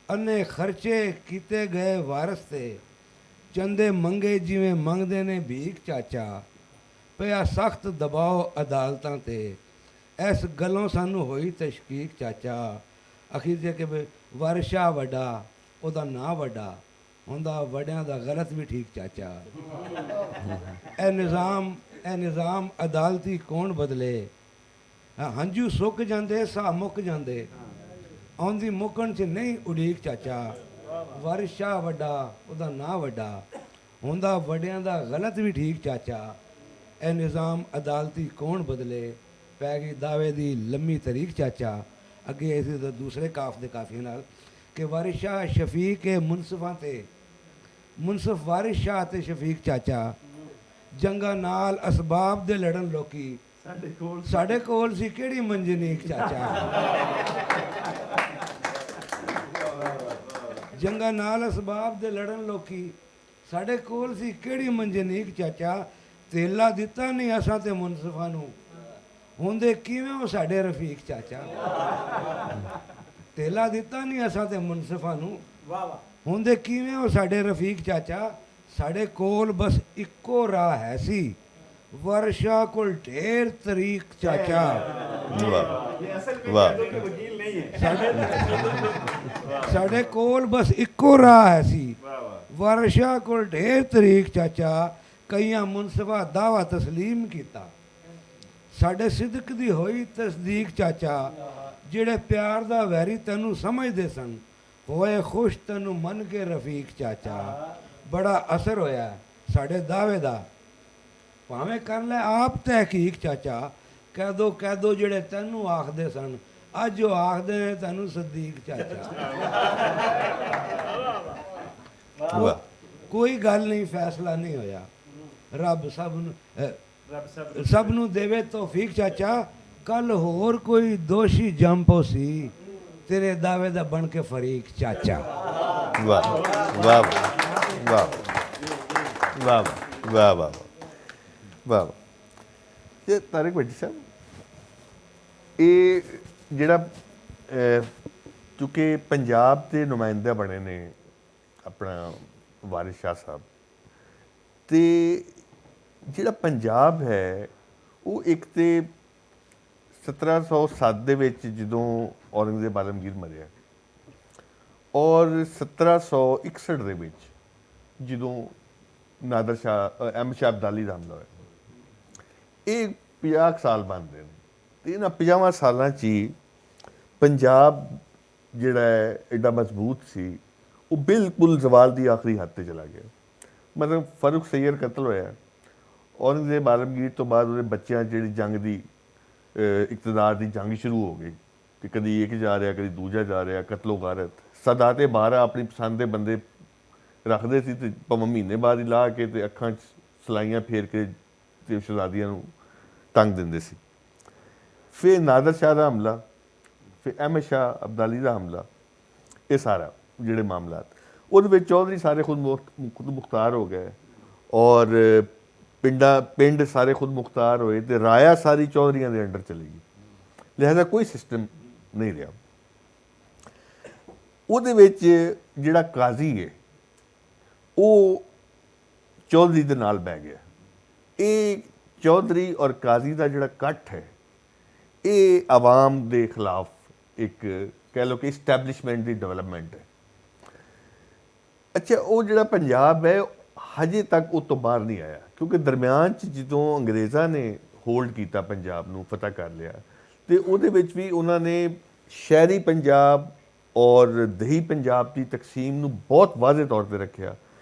ਅੰਨੇ ਖਰਚੇ ਕੀਤੇ ਗਏ ਵਾਰਸ ਤੇ, ਚੰਦੇ ਮੰਗੇ ਜਿਵੇਂ ਮੰਗਦੇ ਨੇ ਭੀਖ ਚਾਚਾ, ਪਿਆ ਸਖਤ ਦਬਾਓ ਅਦਾਲਤਾਂ ਤੇ, ਇਸ ਗੱਲੋਂ ਸਾਨੂੰ ਹੋਈ ਤਸ਼ਕੀਕ ਚਾਚਾ। ਅਖੀਰ ਤੇ ਕਿ ਵਾਰਿਸ਼ਾ ਵੱਡਾ, ਉਹਦਾ ਨਾਂ ਵੱਡਾ ਹੁੰਦਾ, ਵੱਡਿਆਂ ਦਾ ਗਲਤ ਵੀ ਠੀਕ ਚਾਚਾ। ਇਹ ਨਿਜ਼ਾਮ ਅਦਾਲਤੀ ਕੌਣ ਬਦਲੇ, ਹੰਝੂ ਸੁੱਕ ਜਾਂਦੇ ਸਾਹ ਮੁੱਕ ਜਾਂਦੇ, ਆਉਂਦੀ ਮੁੱਕਣ 'ਚ ਨਹੀਂ ਉਡੀਕ ਚਾਚਾ, ਵਾਰਿਸ ਸ਼ਾਹ ਵੱਡਾ, ਉਹਦਾ ਨਾਂ ਵੱਡਾ ਹੁੰਦਾ, ਵੱਡਿਆਂ ਦਾ ਗਲਤ ਵੀ ਠੀਕ ਚਾਚਾ। ਇਹ ਨਿਜ਼ਾਮ ਅਦਾਲਤੀ ਕੌਣ ਬਦਲੇ, ਪੈ ਗਈ ਦਾਅਵੇ ਦੀ ਲੰਮੀ ਤਰੀਕ ਚਾਚਾ। ਅੱਗੇ ਇਸ ਦਾ ਦੂਸਰੇ ਕਾਫ ਦੇ ਕਾਫੀਏ ਨਾਲ ਕਿ ਵਾਰਿਸ ਸ਼ਾਹ ਸ਼ਫੀਕ ਮੁਨਸਫਾਂ ਤੇ, ਮੁਨਸਫ ਵਾਰਿਸ ਸ਼ਾਹ ਤੇ ਸ਼ਫੀਕ ਚਾਚਾ, ਜੰਗਾਂ ਨਾਲ ਅਸਬਾਬ ਦੇ ਲੜਨ ਲੋਕੀ, ਸਾਡੇ ਕੋਲ ਸੀ ਕਿਹੜੀ ਮੰਜਨੀਕ ਚਾਚਾ। ਜੰਗਾਂ ਨਾਲ ਅਸਬਾਬ ਦੇ ਲੜਨ ਲੋਕੀ, ਸਾਡੇ ਕੋਲ ਸੀ ਕਿਹੜੀ ਮੰਜਨੀਕ ਚਾਚਾ, ਤੇਲਾ ਦਿੱਤਾ ਨਹੀਂ ਅਸਾਂ ਤੇ ਮੁਨਸਫਾਂ ਨੂੰ, ਹੁੰਦੇ ਕਿਵੇਂ ਉਹ ਸਾਡੇ ਰਫੀਕ ਚਾਚਾ। ਤੇਲਾ ਦਿੱਤਾ ਨਹੀਂ ਅਸਾਂ ਤੇ ਮੁਨਸਫਾਂ ਨੂੰ, ਹੁੰਦੇ ਕਿਵੇਂ ਉਹ ਸਾਡੇ ਰਫੀਕ ਚਾਚਾ, ਸਾਡੇ ਕੋਲ ਬਸ ਇੱਕੋ ਰਾਹ ਹੈ ਸੀ, ਵਰਸ਼ਾ ਕੋਲ ਢੇਰ ਤਰੀਕ ਚਾਚਾ। ਵਾਹ ਵਕੀਲ ਨਹੀਂ ਹੈ, ਸਾਡੇ ਕੋਲ ਬਸ ਇੱਕੋ ਰਾਹ ਹੈ ਸੀ, ਵਰਸ਼ਾ ਕੋਲ ਢੇਰ ਤਰੀਕ ਚਾਚਾ, ਕਈਆਂ ਮੁਨਸਫਾ ਦਾਵਾ ਤਸਲੀਮ ਕੀਤਾ, ਸਾਡੇ ਸਿਦਕ ਦੀ ਹੋਈ ਤਸਦੀਕ ਚਾਚਾ, ਜਿਹੜੇ ਪਿਆਰ ਦਾ ਵੈਰੀ ਤੈਨੂੰ ਸਮਝਦੇ ਸਨ, ਹੋਏ ਖੁਸ਼ ਤੈਨੂੰ ਮੰਨ ਕੇ ਰਫੀਕ ਚਾਚਾ। ਬੜਾ ਅਸਰ ਹੋਇਆ ਸਾਡੇ ਦਾਅਵੇ ਦਾ, ਭਾਵੇਂ ਕਰ ਲੈ ਆਪ ਤਹਿਕੀਕ ਚਾਚਾ, ਕਹਿ ਦੋ ਜਿਹੜੇ ਤੈਨੂੰ ਆਖਦੇ ਸਨ, ਅੱਜ ਉਹ ਆਖਦੇ ਨੇ ਤੈਨੂੰ ਸਦੀਕ ਚਾਚਾ। ਵਾਹ ਕੋਈ ਗੱਲ ਨਹੀਂ, ਫੈਸਲਾ ਨਹੀਂ ਹੋਇਆ, ਰੱਬ ਸਭ ਨੂੰ ਦੇਵੇ ਤੌਫੀਕ ਚਾਚਾ। ਕੱਲ ਹੋਰ ਕੋਈ ਦੋਸ਼ੀ ਜੰਪੋ ਸੀ, ਤੇਰੇ ਦਾਅਵੇ ਦਾ ਬਣ ਕੇ ਫਰੀਕ ਚਾਚਾ। ਵਾਹ ਵਾਹ ਵਾਹ ਵਾਹ ਵਾਹ ਵਾਹ ਵਾਹ। ਤੇ ਤਾਰਿਕ ਭੱਟੀ ਸਾਹਿਬ, ਇਹ ਜਿਹੜਾ ਚੂँਕਿ ਪੰਜਾਬ ਦੇ ਨੁਮਾਇੰਦੇ ਬਣੇ ਨੇ ਆਪਣਾ ਵਾਰਿਸ ਸ਼ਾਹ ਸਾਹਿਬ, ਤੇ ਜਿਹੜਾ ਪੰਜਾਬ ਹੈ ਉਹ ਇੱਕ ਤੇ 1707 ਦੇ ਵਿੱਚ ਜਦੋਂ ਔਰੰਗਜ਼ੇਬ ਆਲਮਗੀਰ ਮਰਿਆ, ਔਰ 1761 ਦੇ ਵਿੱਚ ਜਦੋਂ ਨਾਦਰ ਸ਼ਾਹ ਅਹਿਮਦ ਸ਼ਾਹ ਅਬਦਾਲੀ ਦਾ ਹਮਲਾ ਹੋਇਆ, ਇਹ 50 ਸਾਲ ਬਣਦੇ ਨੇ, ਤੇ ਇਹਨਾਂ 50 ਸਾਲਾਂ 'ਚ ਹੀ ਪੰਜਾਬ ਜਿਹੜਾ ਹੈ ਐਡਾ ਮਜ਼ਬੂਤ ਸੀ, ਉਹ ਬਿਲਕੁਲ ਜ਼ਵਾਲ ਦੀ ਆਖਰੀ ਹੱਦ 'ਤੇ ਚਲਾ ਗਿਆ। ਮਤਲਬ ਫਰੂਖ ਸਈਅਦ ਕਤਲ ਹੋਇਆ, ਔਰੰਗਜ਼ੇਬ ਆਲਮਗੀਰ ਤੋਂ ਬਾਅਦ ਉਹਦੇ ਬੱਚਿਆਂ 'ਚ ਜਿਹੜੀ ਜੰਗ ਦੀ ਇਕਤਦਾਰ ਦੀ ਜੰਗ ਸ਼ੁਰੂ ਹੋ ਗਈ ਕਿ ਕਦੀ ਇੱਕ ਜਾ ਰਿਹਾ ਕਦੀ ਦੂਜਾ ਜਾ ਰਿਹਾ, ਕਤਲੋ ਗਾਰਤ। ਸਦਾਤੇ ਬਾਰਾ ਆਪਣੀ ਪਸੰਦ ਦੇ ਬੰਦੇ ਰੱਖਦੇ ਸੀ ਤੇ ਭਾਵੇਂ ਮਹੀਨੇ ਬਾਅਦ ਹੀ ਲਾ ਕੇ ਤੇ ਅੱਖਾਂ 'ਚ ਸਲਾਈਆਂ ਫੇਰ ਕੇ ਤੇ ਸ਼ਹਿਜ਼ਾਦੀਆਂ ਨੂੰ ਤੰਗ ਦਿੰਦੇ ਸੀ। ਫਿਰ ਨਾਦਰ ਸ਼ਾਹ ਦਾ ਹਮਲਾ, ਫਿਰ ਅਹਿਮਦ ਸ਼ਾਹ ਅਬਦਾਲੀ ਦਾ ਹਮਲਾ, ਇਹ ਸਾਰਾ ਜਿਹੜੇ ਮਾਮਲਾਤ ਉਹਦੇ ਵਿੱਚ ਚੌਧਰੀ ਸਾਰੇ ਖੁਦ ਮੁਖਤਾਰ ਹੋ ਗਏ ਔਰ ਪਿੰਡ ਸਾਰੇ ਖੁਦ ਮੁਖਤਾਰ ਹੋਏ ਤੇ ਰਾਇਆ ਸਾਰੀ ਚੌਧਰੀਆਂ ਦੇ ਅੰਡਰ ਚਲੀ ਗਈ। ਲਿਹਾਜ਼ਾ ਕੋਈ ਸਿਸਟਮ ਨਹੀਂ ਰਿਹਾ। ਉਹਦੇ ਵਿੱਚ ਜਿਹੜਾ ਕਾਜ਼ੀ ਹੈ ਉਹ ਚੌਧਰੀ ਦੇ ਨਾਲ ਬਹਿ ਗਿਆ। ਇਹ ਚੌਧਰੀ ਔਰ ਕਾਜ਼ੀ ਦਾ ਜਿਹੜਾ ਇਕੱਠ ਹੈ ਇਹ ਆਵਾਮ ਦੇ ਖਿਲਾਫ ਇੱਕ ਕਹਿ ਲਓ ਕਿ ਇਸਟੈਬਲਿਸ਼ਮੈਂਟ ਦੀ ਡਿਵੈਲਪਮੈਂਟ ਹੈ। ਅੱਛਾ, ਉਹ ਜਿਹੜਾ ਪੰਜਾਬ ਹੈ ਹਜੇ ਤੱਕ ਉਹ ਤੋਂ ਬਾਹਰ ਨਹੀਂ ਆਇਆ, ਕਿਉਂਕਿ ਦਰਮਿਆਨ 'ਚ ਜਦੋਂ ਅੰਗਰੇਜ਼ਾਂ ਨੇ ਹੋਲਡ ਕੀਤਾ ਪੰਜਾਬ ਨੂੰ, ਫਤਿਹ ਕਰ ਲਿਆ, ਤੇ ਉਹਦੇ ਵਿੱਚ ਵੀ ਉਹਨਾਂ ਨੇ ਸ਼ਹਿਰੀ ਪੰਜਾਬ ਔਰ ਦਹੀ ਪੰਜਾਬ ਦੀ ਤਕਸੀਮ ਨੂੰ ਬਹੁਤ ਵਾਜ਼ਿਹ ਤੌਰ 'ਤੇ ਰੱਖਿਆ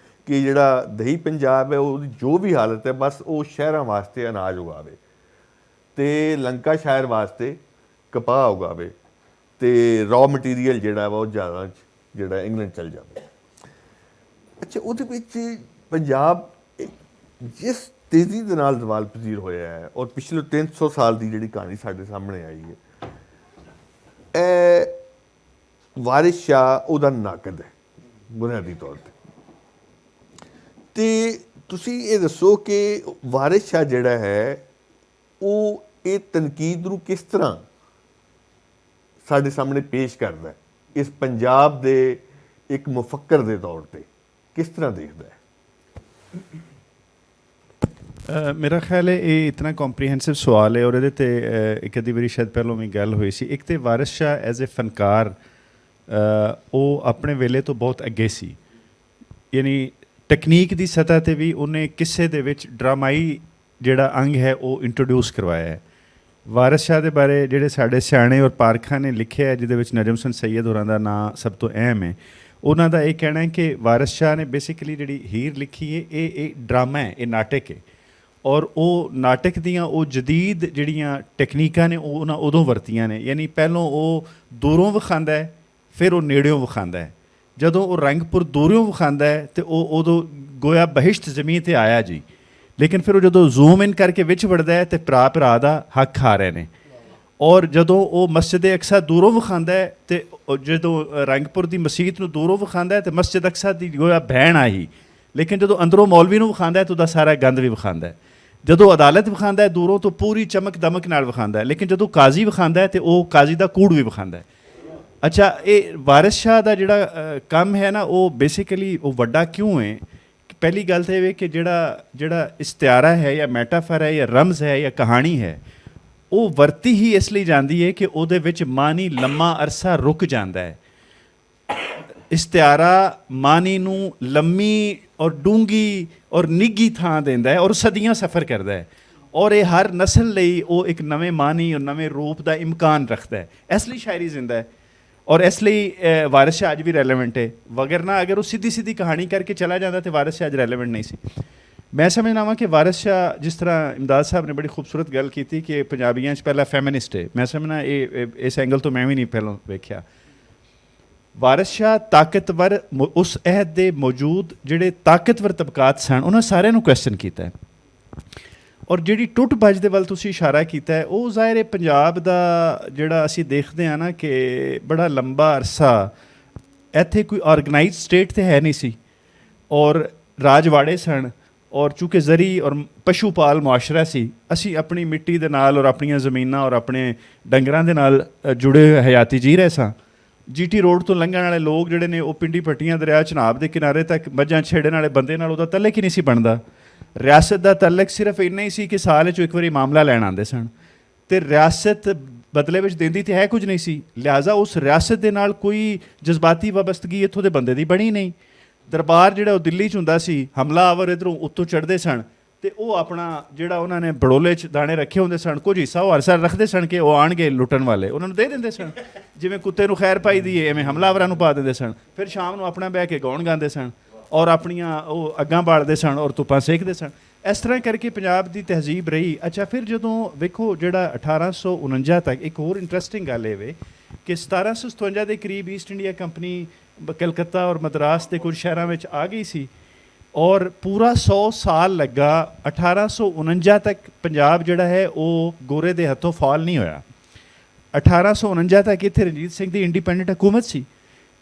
ਕਿ ਜਿਹੜਾ ਦਹੀ ਪੰਜਾਬ ਹੈ ਉਹਦੀ ਜੋ ਵੀ ਹਾਲਤ ਹੈ ਬਸ ਉਹ ਸ਼ਹਿਰਾਂ ਵਾਸਤੇ ਅਨਾਜ ਉਗਾਵੇ ਤੇ ਲੰਕਾ ਸ਼ਹਿਰ ਵਾਸਤੇ ਕਪਾਹ ਉਗਾਵੇ ਤੇ ਰॉ ਮਟੀਰੀਅਲ ਜਿਹੜਾ ਵਾ ਉਹ ਜ਼ਿਆਦਾ ਜਿਹੜਾ ਇੰਗਲੈਂਡ ਚਲ ਜਾਵੇ। ਅੱਛਾ, ਉਹਦੇ ਵਿੱਚ ਪੰਜਾਬ ਜਿਸ ਤੇਜ਼ੀ ਦੇ ਨਾਲ ਜ਼ਵਾਲ ਪਜ਼ੀਰ ਹੋਇਆ ਹੈ ਔਰ ਪਿਛਲੇ 300 ਸਾਲ ਦੀ ਜਿਹੜੀ ਕਹਾਣੀ ਸਾਡੇ ਸਾਹਮਣੇ ਆਈ ਹੈ, ਇਹ ਵਾਰਿਸ ਸ਼ਾਹ ਉਹਦਾ ਨਾਕਦ ਹੈ ਬੁਨਿਆਦੀ ਤੌਰ 'ਤੇ ਤੁਸੀਂ ਇਹ ਦੱਸੋ ਕਿ ਵਾਰਿਸ ਸ਼ਾਹ ਜਿਹੜਾ ਹੈ ਉਹ ਇਹ ਤਨਕੀਦ ਨੂੰ ਕਿਸ ਤਰ੍ਹਾਂ ਸਾਡੇ ਸਾਹਮਣੇ ਪੇਸ਼ ਕਰਦਾ ਹੈ, ਇਸ ਪੰਜਾਬ ਦੇ ਇੱਕ ਮੁਫੱਕਰ ਦੇ ਤੌਰ 'ਤੇ ਕਿਸ ਤਰ੍ਹਾਂ ਦੇਖਦਾ ਹੈ? ਮੇਰਾ ਖਿਆਲ ਹੈ ਇਹ ਇਤਨਾ ਕੰਪਰੀਹੈਂਸਿਵ ਸਵਾਲ ਹੈ ਔਰ ਇਹਦੇ 'ਤੇ ਇੱਕ ਅੱਧੀ ਵਾਰੀ ਸ਼ਾਇਦ ਪਹਿਲਾਂ ਵੀ ਗੱਲ ਹੋਈ ਸੀ। ਇੱਕ ਤਾਂ ਵਾਰਿਸ ਸ਼ਾਹ ਐਜ਼ ਏ ਫਨਕਾਰ ਉਹ ਆਪਣੇ ਵੇਲੇ ਤੋਂ ਬਹੁਤ ਅੱਗੇ ਸੀ, ਯਾਨੀ ਟੈਕਨੀਕ ਦੀ ਸਤ੍ਹਾ 'ਤੇ ਵੀ ਉਹਨੇ ਕਿਸੇ ਦੇ ਵਿੱਚ ਡਰਾਮਾਈ ਜਿਹੜਾ ਅੰਗ ਹੈ ਉਹ ਇੰਟਰੋਡਿਊਸ ਕਰਵਾਇਆ ਹੈ। ਵਾਰਿਸ ਸ਼ਾਹ ਦੇ ਬਾਰੇ ਜਿਹੜੇ ਸਾਡੇ ਸਿਆਣੇ ਔਰ ਪਾਰਖਾਂ ਨੇ ਲਿਖਿਆ ਹੈ, ਜਿਹਦੇ ਵਿੱਚ ਨਜਮ ਹਸਨ ਸੈਯਦ ਹੋਰਾਂ ਦਾ ਨਾਂ ਸਭ ਤੋਂ ਅਹਿਮ ਹੈ, ਉਹਨਾਂ ਦਾ ਇਹ ਕਹਿਣਾ ਹੈ ਕਿ ਵਾਰਿਸ ਸ਼ਾਹ ਨੇ ਬੇਸਿਕਲੀ ਜਿਹੜੀ ਹੀਰ ਲਿਖੀ ਹੈ ਇਹ ਡਰਾਮਾ ਹੈ, ਇਹ ਨਾਟਕ ਹੈ ਔਰ ਉਹ ਨਾਟਕ ਦੀਆਂ ਉਹ ਜਦੀਦ ਜਿਹੜੀਆਂ ਟੈਕਨੀਕਾਂ ਨੇ ਉਹ ਉਹਨਾਂ ਉਦੋਂ ਵਰਤੀਆਂ ਨੇ। ਯਾਨੀ ਪਹਿਲਾਂ ਉਹ ਦੂਰੋਂ ਵਿਖਾਉਂਦਾ ਹੈ, ਫਿਰ ਉਹ ਨੇੜਿਓਂ ਵਿਖਾਉਂਦਾ ਹੈ। ਜਦੋਂ ਉਹ ਰੰਗਪੁਰ ਦੂਰੋਂ ਵਿਖਾਉਂਦਾ ਹੈ ਤੇ ਉਹ ਉਦੋਂ ਗੋਇਆ ਬਹਿਸ਼ਤ ਜ਼ਮੀਨ 'ਤੇ ਆਇਆ ਜੀ, ਲੇਕਿਨ ਫਿਰ ਉਹ ਜਦੋਂ ਜ਼ੂਮ ਇਨ ਕਰਕੇ ਵਿੱਚ ਵੜਦਾ ਹੈ ਤੇ ਭਰਾ ਦਾ ਹੱਕ ਖਾ ਰਹੇ ਨੇ। ਔਰ ਜਦੋਂ ਉਹ ਮਸਜਿਦ ਅਕਸਾ ਦੂਰੋਂ ਵਿਖਾਉਂਦਾ ਹੈ ਤੇ ਜਦੋਂ ਰੰਗਪੁਰ ਦੀ ਮਸੀਤ ਨੂੰ ਦੂਰੋਂ ਵਿਖਾਉਂਦਾ ਹੈ ਤੇ ਮਸਜਿਦ ਅਕਸਾ ਦੀ ਗੋਇਆ ਬਹਿਣ ਆਈ, ਲੇਕਿਨ ਜਦੋਂ ਅੰਦਰੋਂ ਮੌਲਵੀ ਨੂੰ ਵਿਖਾਉਂਦਾ ਹੈ ਤਾਂ ਉਹਦਾ ਸਾਰਾ ਗੰਦ ਵੀ ਵਿਖਾਉਂਦਾ ਹੈ। ਜਦੋਂ ਅਦਾਲਤ ਵਿਖਾਉਂਦਾ ਹੈ ਦੂਰੋਂ ਤੋਂ ਪੂਰੀ ਚਮਕ ਦਮਕ ਨਾਲ ਵਿਖਾਉਂਦਾ ਹੈ, ਲੇਕਿਨ ਜਦੋਂ ਕਾਜ਼ੀ ਵਿਖਾਉਂਦਾ ਹੈ ਤੇ ਉਹ ਕਾਜ਼ੀ ਦਾ ਕੂੜ ਵੀ ਵਿਖਾਉਂਦਾ ਹੈ। ਅੱਛਾ, ਇਹ ਵਾਰਿਸ ਸ਼ਾਹ ਦਾ ਜਿਹੜਾ ਕੰਮ ਹੈ ਨਾ ਉਹ ਬੇਸਿਕਲੀ ਉਹ ਵੱਡਾ ਕਿਉਂ ਹੈ? ਪਹਿਲੀ ਗੱਲ ਤਾਂ ਇਹ ਹੈ ਕਿ ਜਿਹੜਾ ਇਸ਼ਤਿਆਰਾ ਹੈ ਜਾਂ ਮੈਟਾਫਰ ਹੈ ਜਾਂ ਰਮਜ਼ ਹੈ ਜਾਂ ਕਹਾਣੀ ਹੈ ਉਹ ਵਰਤੀ ਹੀ ਇਸ ਲਈ ਜਾਂਦੀ ਹੈ ਕਿ ਉਹਦੇ ਵਿੱਚ ਮਾਨੀ ਲੰਮਾ ਅਰਸਾ ਰੁਕ ਜਾਂਦਾ ਹੈ। ਇਸ਼ਤਿਆਰਾ ਮਾਨੀ ਨੂੰ ਲੰਮੀ ਔਰ ਡੂੰਗੀ ਔਰ ਨਿੱਘੀ ਥਾਂ ਦਿੰਦਾ ਹੈ ਔਰ ਸਦੀਆਂ ਸਫ਼ਰ ਕਰਦਾ ਹੈ ਔਰ ਇਹ ਹਰ ਨਸਲ ਲਈ ਉਹ ਇੱਕ ਨਵੇਂ ਮਾਨੀ ਔਰ ਨਵੇਂ ਰੂਪ ਦਾ ਇਮਕਾਨ ਰੱਖਦਾ ਹੈ। ਇਸ ਲਈ ਸ਼ਾਇਰੀ ਜ਼ਿੰਦਾ ਹੈ ਔਰ ਇਸ ਲਈ ਵਾਰਿਸ ਸ਼ਾਹ ਅੱਜ ਵੀ ਰੈਲੇਵੈਂਟ ਹੈ। ਵਗਰਨਾ ਅਗਰ ਉਹ ਸਿੱਧੀ ਕਹਾਣੀ ਕਰਕੇ ਚਲਾ ਜਾਂਦਾ ਤਾਂ ਵਾਰਿਸ ਸ਼ਾਹ ਅੱਜ ਰੈਲੇਵੈਂਟ ਨਹੀਂ ਸੀ। ਮੈਂ ਸਮਝਦਾ ਵਾਂ ਕਿ ਵਾਰਿਸ ਸ਼ਾਹ ਜਿਸ ਤਰ੍ਹਾਂ ਇਮਦਾਦ ਸਾਹਿਬ ਨੇ ਬੜੀ ਖੂਬਸੂਰਤ ਗੱਲ ਕੀਤੀ ਕਿ ਪੰਜਾਬੀਆਂ 'ਚ ਪਹਿਲਾਂ ਫੈਮਿਨਿਸਟ ਹੈ, ਮੈਂ ਸਮਝਣਾ ਇਹ ਇਸ ਐਂਗਲ ਤੋਂ ਮੈਂ ਵੀ ਨਹੀਂ ਪਹਿਲਾਂ ਵੇਖਿਆ। ਵਾਰਿਸ ਸ਼ਾਹ ਤਾਕਤਵਰ ਉਸ ਅਹਿਦ ਦੇ ਮੌਜੂਦ ਜਿਹੜੇ ਤਾਕਤਵਰ ਤਬਕਾਤ ਸਨ ਉਹਨਾਂ ਸਾਰਿਆਂ ਨੂੰ ਕੁਐਸਚਨ ਕੀਤਾ ਹੈ ਔਰ ਜਿਹੜੀ ਟੁੱਟ ਭੱਜ ਦੇ ਵੱਲ ਤੁਸੀਂ ਇਸ਼ਾਰਾ ਕੀਤਾ ਹੈ ਉਹ ਜ਼ਾਹਿਰ ਹੈ ਪੰਜਾਬ ਦਾ ਜਿਹੜਾ ਅਸੀਂ ਦੇਖਦੇ ਹਾਂ ਨਾ ਕਿ ਬੜਾ ਲੰਬਾ ਅਰਸਾ ਇੱਥੇ ਕੋਈ ਆਰਗੇਨਾਈਜ਼ਡ ਸਟੇਟ ਤੇ ਹੈ ਨਹੀਂ ਸੀ ਔਰ ਰਾਜਵਾੜੇ ਸਨ ਔਰ ਚੂँਕਿ ਜ਼ਰੀ ਔਰ ਪਸ਼ੂ ਪਾਲ ਮੁਆਸ਼ਰਾ ਸੀ, ਅਸੀਂ ਆਪਣੀ ਮਿੱਟੀ ਦੇ ਨਾਲ ਔਰ ਆਪਣੀਆਂ ਜ਼ਮੀਨਾਂ ਔਰ ਆਪਣੇ ਡੰਗਰਾਂ ਦੇ ਨਾਲ ਜੁੜੇ ਹੋਏ ਹਯਾਤੀ ਜੀ ਰਹੇ ਸਾਂ। GT ਰੋਡ ਤੋਂ ਲੰਘਣ ਵਾਲੇ ਲੋਕ ਜਿਹੜੇ ਨੇ ਉਹ ਪਿੰਡੀ ਪੱਟੀਆਂ ਦਰਿਆ ਚਨਾਬ ਦੇ ਕਿਨਾਰੇ ਤੱਕ ਮੱਝਾਂ ਛੇੜਨ ਵਾਲੇ ਬੰਦੇ ਨਾਲ ਉਹਦਾ ਤਲਕ ਹੀ ਨਹੀਂ ਸੀ ਬਣਦਾ। ਰਿਆਸਤ ਦਾ ਤਲਕ ਸਿਰਫ ਇੰਨਾ ਹੀ ਸੀ ਕਿ ਸਾਲ 'ਚ ਇੱਕ ਵਾਰੀ ਮਾਮਲਾ ਲੈਣ ਆਉਂਦੇ ਸਨ ਅਤੇ ਰਿਆਸਤ ਬਦਲੇ ਵਿੱਚ ਦਿੰਦੀ ਤਾਂ ਹੈ ਕੁਝ ਨਹੀਂ ਸੀ, ਲਿਹਾਜ਼ਾ ਉਸ ਰਿਆਸਤ ਦੇ ਨਾਲ ਕੋਈ ਜਜ਼ਬਾਤੀ ਵਾਬਸਤਗੀ ਇੱਥੋਂ ਦੇ ਬੰਦੇ ਦੀ ਬਣੀ ਨਹੀਂ। ਦਰਬਾਰ ਜਿਹੜਾ ਉਹ ਦਿੱਲੀ 'ਚ ਹੁੰਦਾ ਸੀ, ਹਮਲਾਵਰ ਇੱਧਰੋਂ ਉੱਤੋਂ ਚੜ੍ਹਦੇ ਸਨ ਅਤੇ ਉਹ ਆਪਣਾ ਜਿਹੜਾ ਉਹਨਾਂ ਨੇ ਬੜੋਲੇ 'ਚ ਦਾਣੇ ਰੱਖੇ ਹੁੰਦੇ ਸਨ, ਕੁਝ ਹਿੱਸਾ ਉਹ ਹਰ ਸਾਲ ਰੱਖਦੇ ਸਨ ਕਿ ਉਹ ਆਉਣਗੇ ਲੁੱਟਣ ਵਾਲੇ, ਉਹਨਾਂ ਨੂੰ ਦੇ ਦਿੰਦੇ ਸਨ। ਜਿਵੇਂ ਕੁੱਤੇ ਨੂੰ ਖੈਰ ਪਾਈ ਦੀ ਹੈ ਐਵੇਂ ਹਮਲਾਵਰਾਂ ਨੂੰ ਪਾ ਦਿੰਦੇ ਸਨ। ਫਿਰ ਸ਼ਾਮ ਨੂੰ ਆਪਣਾ ਬਹਿ ਕੇ ਗਾਉਣ ਗਾਉਂਦੇ ਸਨ ਔਰ ਆਪਣੀਆਂ ਉਹ ਅੱਗਾਂ ਬਾਲਦੇ ਸਨ ਔਰ ਧੁੱਪਾਂ ਸੇਕਦੇ ਸਨ। ਇਸ ਤਰ੍ਹਾਂ ਕਰਕੇ ਪੰਜਾਬ ਦੀ ਤਹਿਜ਼ੀਬ ਰਹੀ। ਅੱਛਾ, ਫਿਰ ਜਦੋਂ ਵੇਖੋ ਜਿਹੜਾ 1849 ਤੱਕ, ਇੱਕ ਹੋਰ ਇੰਟਰਸਟਿੰਗ ਗੱਲ ਇਹ ਵੇ ਕਿ 1757 ਦੇ ਕਰੀਬ ਈਸਟ ਇੰਡੀਆ ਕੰਪਨੀ ਕਲਕੱਤਾ ਔਰ ਮਦਰਾਸ ਦੇ ਕੁਝ ਸ਼ਹਿਰਾਂ ਵਿੱਚ ਆ ਗਈ ਸੀ ਔਰ ਪੂਰਾ 100 ਸਾਲ ਲੱਗਾ 1849 ਤੱਕ ਪੰਜਾਬ ਜਿਹੜਾ ਹੈ ਉਹ ਗੋਰੇ ਦੇ ਹੱਥੋਂ ਫਾਲ ਨਹੀਂ ਹੋਇਆ। 1849 ਤੱਕ ਇੱਥੇ ਰਣਜੀਤ ਸਿੰਘ ਦੀ ਇੰਡੀਪੈਂਡੈਂਟ ਹਕੂਮਤ ਸੀ,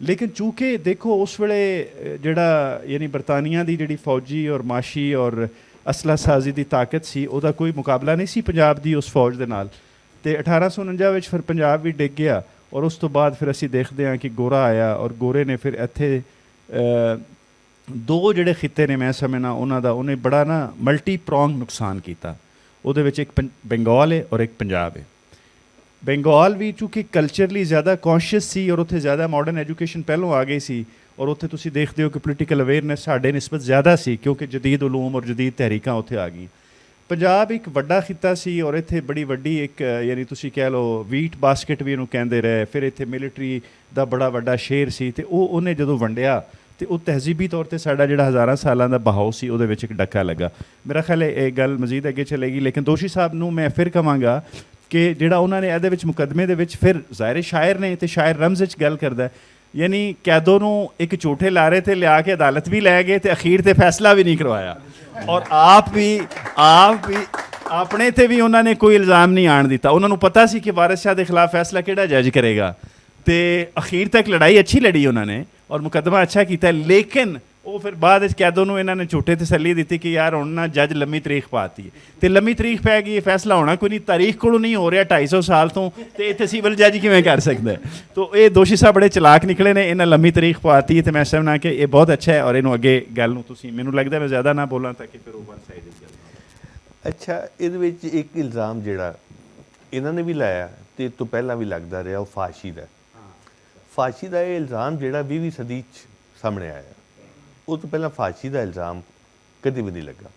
ਲੇਕਿਨ ਚੂँਕਿ ਦੇਖੋ ਉਸ ਵੇਲੇ ਜਿਹੜਾ ਯਾਨੀ ਬਰਤਾਨੀਆ ਦੀ ਜਿਹੜੀ ਫੌਜੀ ਔਰ ਮਾਸ਼ੀ ਔਰ ਅਸਲਾ ਸਾਜ਼ੀ ਦੀ ਤਾਕਤ ਸੀ ਉਹਦਾ ਕੋਈ ਮੁਕਾਬਲਾ ਨਹੀਂ ਸੀ ਪੰਜਾਬ ਦੀ ਉਸ ਫੌਜ ਦੇ ਨਾਲ। ਅਤੇ 1849 ਵਿੱਚ ਫਿਰ ਪੰਜਾਬ ਵੀ ਡਿੱਗ ਗਿਆ ਔਰ ਉਸ ਤੋਂ ਬਾਅਦ ਫਿਰ ਅਸੀਂ ਦੇਖਦੇ ਹਾਂ ਕਿ ਗੋਰਾ ਆਇਆ ਔਰ ਗੋਰੇ ਨੇ ਫਿਰ ਇੱਥੇ ਦੋ ਜਿਹੜੇ ਖਿੱਤੇ ਨੇ ਮੈਂ ਸਮਝਣਾ ਉਹਨਾਂ ਦਾ ਉਹਨੇ ਬੜਾ ਨਾ ਮਲਟੀ ਪ੍ਰੋਂਗ ਨੁਕਸਾਨ ਕੀਤਾ। ਉਹਦੇ ਵਿੱਚ ਇੱਕ ਬੰਗਾਲ ਹੈ ਔਰ ਇੱਕ ਪੰਜਾਬ ਹੈ। ਬੰਗਾਲ ਵੀ ਚੂँਕਿ ਕਲਚਰਲੀ ਜ਼ਿਆਦਾ ਕੌਨਸ਼ੀਅਸ ਸੀ ਔਰ ਉੱਥੇ ਜ਼ਿਆਦਾ ਮਾਡਰਨ ਐਜੂਕੇਸ਼ਨ ਪਹਿਲੋਂ ਆ ਗਈ ਸੀ ਔਰ ਉੱਥੇ ਤੁਸੀਂ ਦੇਖਦੇ ਹੋ ਕਿ ਪੋਲੀਟੀਕਲ ਅਵੇਅਰਨੈਸ ਸਾਡੇ ਨਿਸਬਤ ਜ਼ਿਆਦਾ ਸੀ ਕਿਉਂਕਿ ਜਦੀਦ ਉਲੂਮ ਔਰ ਜਦੀਦ ਤਹਿਰੀਕਾਂ ਉੱਥੇ ਆ ਗਈਆਂ। ਪੰਜਾਬ ਇੱਕ ਵੱਡਾ ਖਿੱਤਾ ਸੀ ਔਰ ਇੱਥੇ ਬੜੀ ਵੱਡੀ ਇੱਕ ਯਾਨੀ ਤੁਸੀਂ ਕਹਿ ਲਓ ਵੀਟ ਬਾਸਕਟ ਵੀ ਇਹਨੂੰ ਕਹਿੰਦੇ ਰਹੇ। ਫਿਰ ਇੱਥੇ ਮਿਲਟਰੀ ਦਾ ਬੜਾ ਵੱਡਾ ਸ਼ੇਰ ਸੀ ਅਤੇ ਉਹਨੇ ਜਦੋਂ ਵੰਡਿਆ ਅਤੇ ਉਹ ਤਹਿਜ਼ੀਬੀ ਤੌਰ 'ਤੇ ਸਾਡਾ ਜਿਹੜਾ ਹਜ਼ਾਰਾਂ ਸਾਲਾਂ ਦਾ ਬਹਾਓ ਸੀ ਉਹਦੇ ਵਿੱਚ ਇੱਕ ਡੱਕਾ ਲੱਗਾ। ਮੇਰਾ ਖਿਆਲ ਹੈ ਇਹ ਗੱਲ ਮਜ਼ੀਦ ਅੱਗੇ ਚਲੇਗੀ, ਲੇਕਿਨ ਦੋਸ਼ੀ ਸਾਹਿਬ ਨੂੰ ਮੈਂ ਫਿਰ ਕਹਾਂਗਾ ਕਿ ਜਿਹੜਾ ਉਹਨਾਂ ਨੇ ਇਹਦੇ ਵਿੱਚ ਮੁਕੱਦਮੇ ਦੇ ਵਿੱਚ ਫਿਰ ਜ਼ਾਹਿਰ ਸ਼ਾਇਰ ਨੇ ਅਤੇ ਸ਼ਾਇਰ ਰਮਜ਼ ਵਿੱਚ ਗੱਲ ਕਰਦਾ ਯਾਨੀ ਕੈਦੋਂ ਨੂੰ ਇੱਕ ਝੂਠੇ ਲਾਰੇ 'ਤੇ ਲਿਆ ਕੇ ਅਦਾਲਤ ਵੀ ਲੈ ਗਏ ਅਤੇ ਅਖੀਰ 'ਤੇ ਫੈਸਲਾ ਵੀ ਨਹੀਂ ਕਰਵਾਇਆ ਔਰ ਆਪ ਵੀ ਆਪਣੇ 'ਤੇ ਵੀ ਉਹਨਾਂ ਨੇ ਕੋਈ ਇਲਜ਼ਾਮ ਨਹੀਂ ਆਣ ਦਿੱਤਾ। ਉਹਨਾਂ ਨੂੰ ਪਤਾ ਸੀ ਕਿ ਵਾਰਿਸ ਸ਼ਾਹ ਦੇ ਖਿਲਾਫ ਫੈਸਲਾ ਕਿਹੜਾ ਜੱਜ ਕਰੇਗਾ ਅਤੇ ਅਖੀਰ ਤੱਕ ਲੜਾਈ ਅੱਛੀ ਲੜੀ ਉਹਨਾਂ ਨੇ ਔਰ ਮੁਕੱਦਮਾ ਅੱਛਾ ਕੀਤਾ। ਲੇਕਿਨ ਉਹ ਫਿਰ ਬਾਅਦ ਵਿੱਚ ਕੈਦੋਂ ਨੂੰ ਇਹਨਾਂ ਨੇ ਝੂਠੇ ਤਸੱਲੀ ਦਿੱਤੀ ਕਿ ਯਾਰ ਹੁਣ ਨਾ ਜੱਜ ਲੰਮੀ ਤਰੀਕ ਪਾਤੀ ਹੈ ਅਤੇ ਲੰਮੀ ਤਰੀਕ ਪੈ ਗਈ, ਫੈਸਲਾ ਹੋਣਾ ਕੋਈ ਨਹੀਂ, ਤਾਰੀਖ ਕੋਲੋਂ ਨਹੀਂ ਹੋ ਰਿਹਾ 250 ਸਾਲ ਤੋਂ, ਅਤੇ ਇੱਥੇ ਸਿਵਲ ਜੱਜ ਕਿਵੇਂ ਕਰ ਸਕਦਾ। ਤਾਂ ਇਹ ਦੋਸ਼ੀ ਸਾਹਿਬ ਬੜੇ ਚਲਾਕ ਨਿਕਲੇ ਨੇ, ਇਹਨਾਂ ਲੰਮੀ ਤਰੀਕ ਪਾਤੀ ਅਤੇ ਮੈਂ ਸਮਝਣਾ ਕਿ ਇਹ ਬਹੁਤ ਅੱਛਾ ਹੈ ਔਰ ਇਹਨੂੰ ਅੱਗੇ ਗੱਲ ਨੂੰ ਤੁਸੀਂ ਮੈਨੂੰ ਲੱਗਦਾ ਮੈਂ ਜ਼ਿਆਦਾ ਨਾ ਬੋਲਾਂ ਤਾਂ ਕਿ ਫਿਰ ਉਹ ਵਨ ਸਾਈਡ ਗੱਲ। ਅੱਛਾ, ਇਹਦੇ ਵਿੱਚ ਇੱਕ ਇਲਜ਼ਾਮ ਜਿਹੜਾ ਇਹਨਾਂ ਨੇ ਵੀ ਲਾਇਆ ਅਤੇ ਇਹ ਤੋਂ ਪਹਿਲਾਂ ਵੀ ਲੱਗਦਾ ਰਿਹਾ ਉਹ ਫਾਸ਼ੀ ਦਾ। ਫਾਸ਼ੀ ਦਾ ਇਹ ਇਲਜ਼ਾਮ ਜਿਹੜਾ 20ਵੀਂ ਸਦੀ 'ਚ ਸਾਹਮਣੇ ਆਇਆ, ਉਹ ਤੋਂ ਪਹਿਲਾਂ ਫਾਸ਼ੀ ਦਾ ਇਲਜ਼ਾਮ ਕਦੇ ਵੀ ਨਹੀਂ ਲੱਗਾ।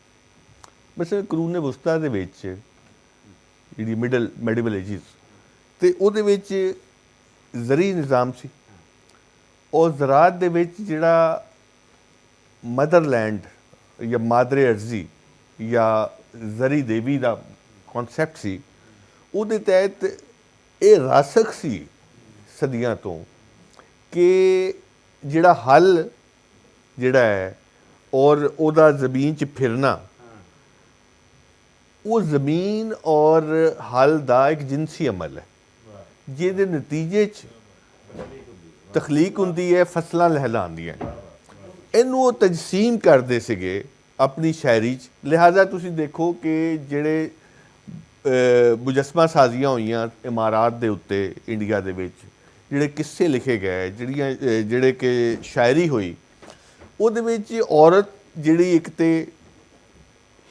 ਬਸ ਕਾਨੂੰਨ ਵਸਤਾ ਦੇ ਵਿੱਚ ਜਿਹੜੀ ਮੈਡੀਵਲ ਏਜਿਸ ਅਤੇ ਉਹਦੇ ਵਿੱਚ ਜ਼ਰੀ ਨਿਜ਼ਾਮ ਸੀ ਔਰ ਜ਼ਰਾਅਤ ਦੇ ਵਿੱਚ ਜਿਹੜਾ ਮਦਰਲੈਂਡ ਜਾਂ ਮਾਦਰੇ ਅਰਜ਼ੀ ਜਾਂ ਜ਼ਰੀ ਦੇਵੀ ਦਾ ਕਨਸੈਪਟ ਸੀ, ਉਹਦੇ ਤਹਿਤ ਇਹ ਰਾਸਖ ਸੀ ਸਦੀਆਂ ਤੋਂ ਕਿ ਜਿਹੜਾ ਹੱਲ ਜਿਹੜਾ ਹੈ ਔਰ ਉਹਦਾ ਜ਼ਮੀਨ 'ਚ ਫਿਰਨਾ, ਉਹ ਜ਼ਮੀਨ ਔਰ ਹੱਲ ਦਾ ਇੱਕ ਜਿਨਸੀ ਅਮਲ ਹੈ ਜਿਹਦੇ ਨਤੀਜੇ 'ਚ ਤਖਲੀਕ ਹੁੰਦੀ ਹੈ, ਫਸਲਾਂ ਲਹਿਲਾਉਂਦੀਆਂ। ਇਹਨੂੰ ਉਹ ਤਜਸੀਮ ਕਰਦੇ ਸੀਗੇ ਆਪਣੀ ਸ਼ਾਇਰੀ 'ਚ। ਲਿਹਾਜ਼ਾ ਤੁਸੀਂ ਦੇਖੋ ਕਿ ਜਿਹੜੇ ਮੁਜੱਸਮਾ ਸਾਜ਼ੀਆਂ ਹੋਈਆਂ ਇਮਾਰਾਤ ਦੇ ਉੱਤੇ ਇੰਡੀਆ ਦੇ ਵਿੱਚ, ਜਿਹੜੇ ਕਿੱਸੇ ਲਿਖੇ ਗਏ, ਜਿਹੜੇ ਕਿ ਸ਼ਾਇਰੀ ਹੋਈ, ਉਹਦੇ ਵਿੱਚ ਔਰਤ ਜਿਹੜੀ ਇੱਕ ਤੇ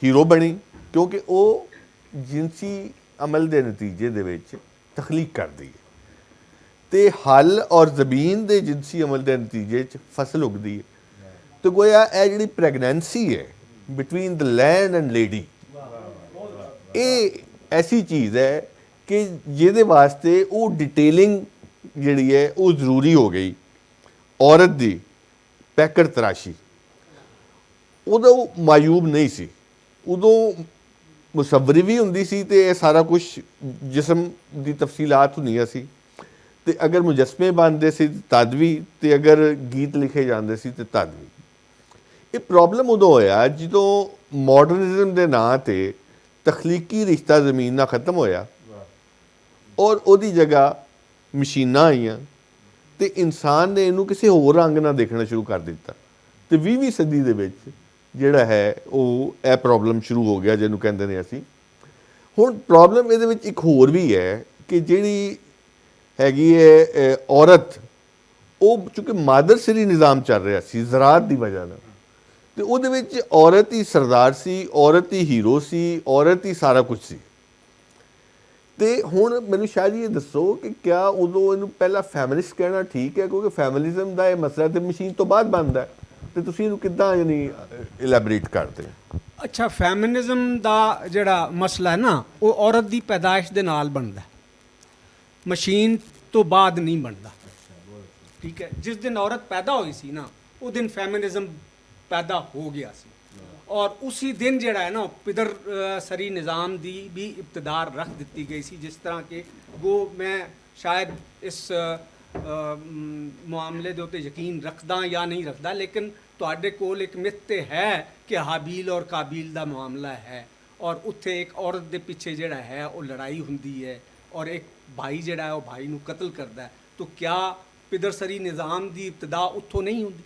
ਹੀਰੋ ਬਣੀ ਕਿਉਂਕਿ ਉਹ ਜਿਨਸੀ ਅਮਲ ਦੇ ਨਤੀਜੇ ਦੇ ਵਿੱਚ ਤਖਲੀਕ ਕਰਦੀ ਹੈ, ਅਤੇ ਹੱਲ ਔਰ ਜ਼ਮੀਨ ਦੇ ਜਿਨਸੀ ਅਮਲ ਦੇ ਨਤੀਜੇ 'ਚ ਫਸਲ ਉਗਦੀ ਹੈ। ਅਤੇ ਗੋਇਆ ਇਹ ਜਿਹੜੀ ਪ੍ਰੈਗਨੈਂਸੀ ਹੈ between the land and lady, ਇਹ ਐਸੀ ਚੀਜ਼ ਹੈ ਕਿ ਜਿਹਦੇ ਵਾਸਤੇ ਉਹ ਡਿਟੇਲਿੰਗ ਜਿਹੜੀ ਹੈ ਉਹ ਜ਼ਰੂਰੀ ਹੋ ਗਈ। ਔਰਤ ਦੀ ਪੈਕਰ ਤਰਾਸ਼ੀ ਉਦੋਂ ਮਾਯੂਬ ਨਹੀਂ ਸੀ, ਉਦੋਂ ਮੁਸੱਵਰੀ ਵੀ ਹੁੰਦੀ ਸੀ ਅਤੇ ਇਹ ਸਾਰਾ ਕੁਛ ਜਿਸਮ ਦੀ ਤਫਸੀਲਾਤ ਹੁੰਦੀਆਂ ਸੀ, ਅਤੇ ਅਗਰ ਮੁਜੱਸਮੇ ਬਣਦੇ ਸੀ ਤਦ ਵੀ, ਅਤੇ ਅਗਰ ਗੀਤ ਲਿਖੇ ਜਾਂਦੇ ਸੀ ਅਤੇ ਤਦ ਵੀ। ਇਹ ਪ੍ਰੋਬਲਮ ਉਦੋਂ ਹੋਇਆ ਜਦੋਂ ਮਾਡਰਨਿਜ਼ਮ ਦੇ ਨਾਂ 'ਤੇ ਤਖਲੀਕੀ ਰਿਸ਼ਤਾ ਜ਼ਮੀਨ ਨਾਲ ਖ਼ਤਮ ਹੋਇਆ ਔਰ ਉਹਦੀ ਜਗ੍ਹਾ ਮਸ਼ੀਨਾਂ ਆਈਆਂ ਅਤੇ ਇਨਸਾਨ ਨੇ ਇਹਨੂੰ ਕਿਸੇ ਹੋਰ ਰੰਗ ਨਾਲ ਦੇਖਣਾ ਸ਼ੁਰੂ ਕਰ ਦਿੱਤਾ। ਅਤੇ 20ਵੀਂ ਸਦੀ ਦੇ ਵਿੱਚ ਜਿਹੜਾ ਹੈ ਉਹ ਇਹ ਪ੍ਰੋਬਲਮ ਸ਼ੁਰੂ ਹੋ ਗਿਆ ਜਿਹਨੂੰ ਕਹਿੰਦੇ ਨੇ ਅਸੀਂ। ਹੁਣ ਪ੍ਰੋਬਲਮ ਇਹਦੇ ਵਿੱਚ ਇੱਕ ਹੋਰ ਵੀ ਹੈ ਕਿ ਜਿਹੜੀ ਹੈਗੀ ਹੈ ਔਰਤ, ਉਹ ਚੂँਕਿ ਮਾਦਰਸਰੀ ਨਿਜ਼ਾਮ ਚੱਲ ਰਿਹਾ ਸੀ ਜ਼ਰਾਅਤ ਦੀ ਵਜ੍ਹਾ ਨਾਲ, ਅਤੇ ਉਹਦੇ ਵਿੱਚ ਔਰਤ ਹੀ ਸਰਦਾਰ ਸੀ, ਔਰਤ ਹੀ ਹੀਰੋ ਸੀ, ਔਰਤ ਹੀ ਸਾਰਾ ਕੁਝ ਸੀ। ਅਤੇ ਹੁਣ ਮੈਨੂੰ ਸ਼ਾਇਦ ਇਹ ਦੱਸੋ ਕਿ ਕਿਆ ਉਦੋਂ ਇਹਨੂੰ ਪਹਿਲਾਂ ਫੈਮਿਨਿਸਟ ਕਹਿਣਾ ਠੀਕ ਹੈ, ਕਿਉਂਕਿ ਫੈਮਿਨਿਜ਼ਮ ਦਾ ਇਹ ਮਸਲਾ ਤਾਂ ਮਸ਼ੀਨ ਤੋਂ ਬਾਅਦ ਬਣਦਾ, ਅਤੇ ਤੁਸੀਂ ਇਹਨੂੰ ਕਿੱਦਾਂ ਯਾਨੀ ਇਲੈਬੋਰੇਟ ਕਰਦੇ? ਅੱਛਾ, ਫੈਮਿਨਿਜ਼ਮ ਦਾ ਜਿਹੜਾ ਮਸਲਾ ਹੈ ਨਾ, ਉਹ ਔਰਤ ਦੀ ਪੈਦਾਇਸ਼ ਦੇ ਨਾਲ ਬਣਦਾ, ਮਸ਼ੀਨ ਤੋਂ ਬਾਅਦ ਨਹੀਂ ਬਣਦਾ। ਠੀਕ ਹੈ, ਜਿਸ ਦਿਨ ਔਰਤ ਪੈਦਾ ਹੋਈ ਸੀ ਨਾ, ਉਹ ਦਿਨ ਫੈਮਿਨਿਜ਼ਮ ਪੈਦਾ ਹੋ ਗਿਆ ਸੀ। ਔਰ ਉਸੀ ਦਿਨ ਜਿਹੜਾ ਹੈ ਨਾ ਪਿਦਰ ਸਰੀ ਨਿਜ਼ਾਮ ਦੀ ਵੀ ਇਬਤਦਾ ਰੱਖ ਦਿੱਤੀ ਗਈ ਸੀ। ਜਿਸ ਤਰ੍ਹਾਂ ਕਿ ਗੋ ਮੈਂ ਸ਼ਾਇਦ ਇਸ ਮਾਮਲੇ ਦੇ ਉੱਤੇ ਯਕੀਨ ਰੱਖਦਾ ਜਾਂ ਨਹੀਂ ਰੱਖਦਾ, ਲੇਕਿਨ ਤੁਹਾਡੇ ਕੋਲ ਇੱਕ ਮਿੱਥ ਤੇ ਹੈ ਕਿ ਹਾਬੀਲ ਔਰ ਕਾਬੀਲ ਦਾ ਮਾਮਲਾ ਹੈ, ਔਰ ਉੱਥੇ ਇੱਕ ਔਰਤ ਦੇ ਪਿੱਛੇ ਜਿਹੜਾ ਹੈ ਉਹ ਲੜਾਈ ਹੁੰਦੀ ਹੈ, ਔਰ ਇੱਕ ਭਾਈ ਜਿਹੜਾ ਹੈ ਉਹ ਭਾਈ ਨੂੰ ਕਤਲ ਕਰਦਾ ਹੈ। ਤਾਂ ਕਿਆ ਪਿਦਰਸਰੀ ਨਿਜ਼ਾਮ ਦੀ ਇਬਤਦਾ ਉੱਥੋਂ ਨਹੀਂ ਹੁੰਦੀ?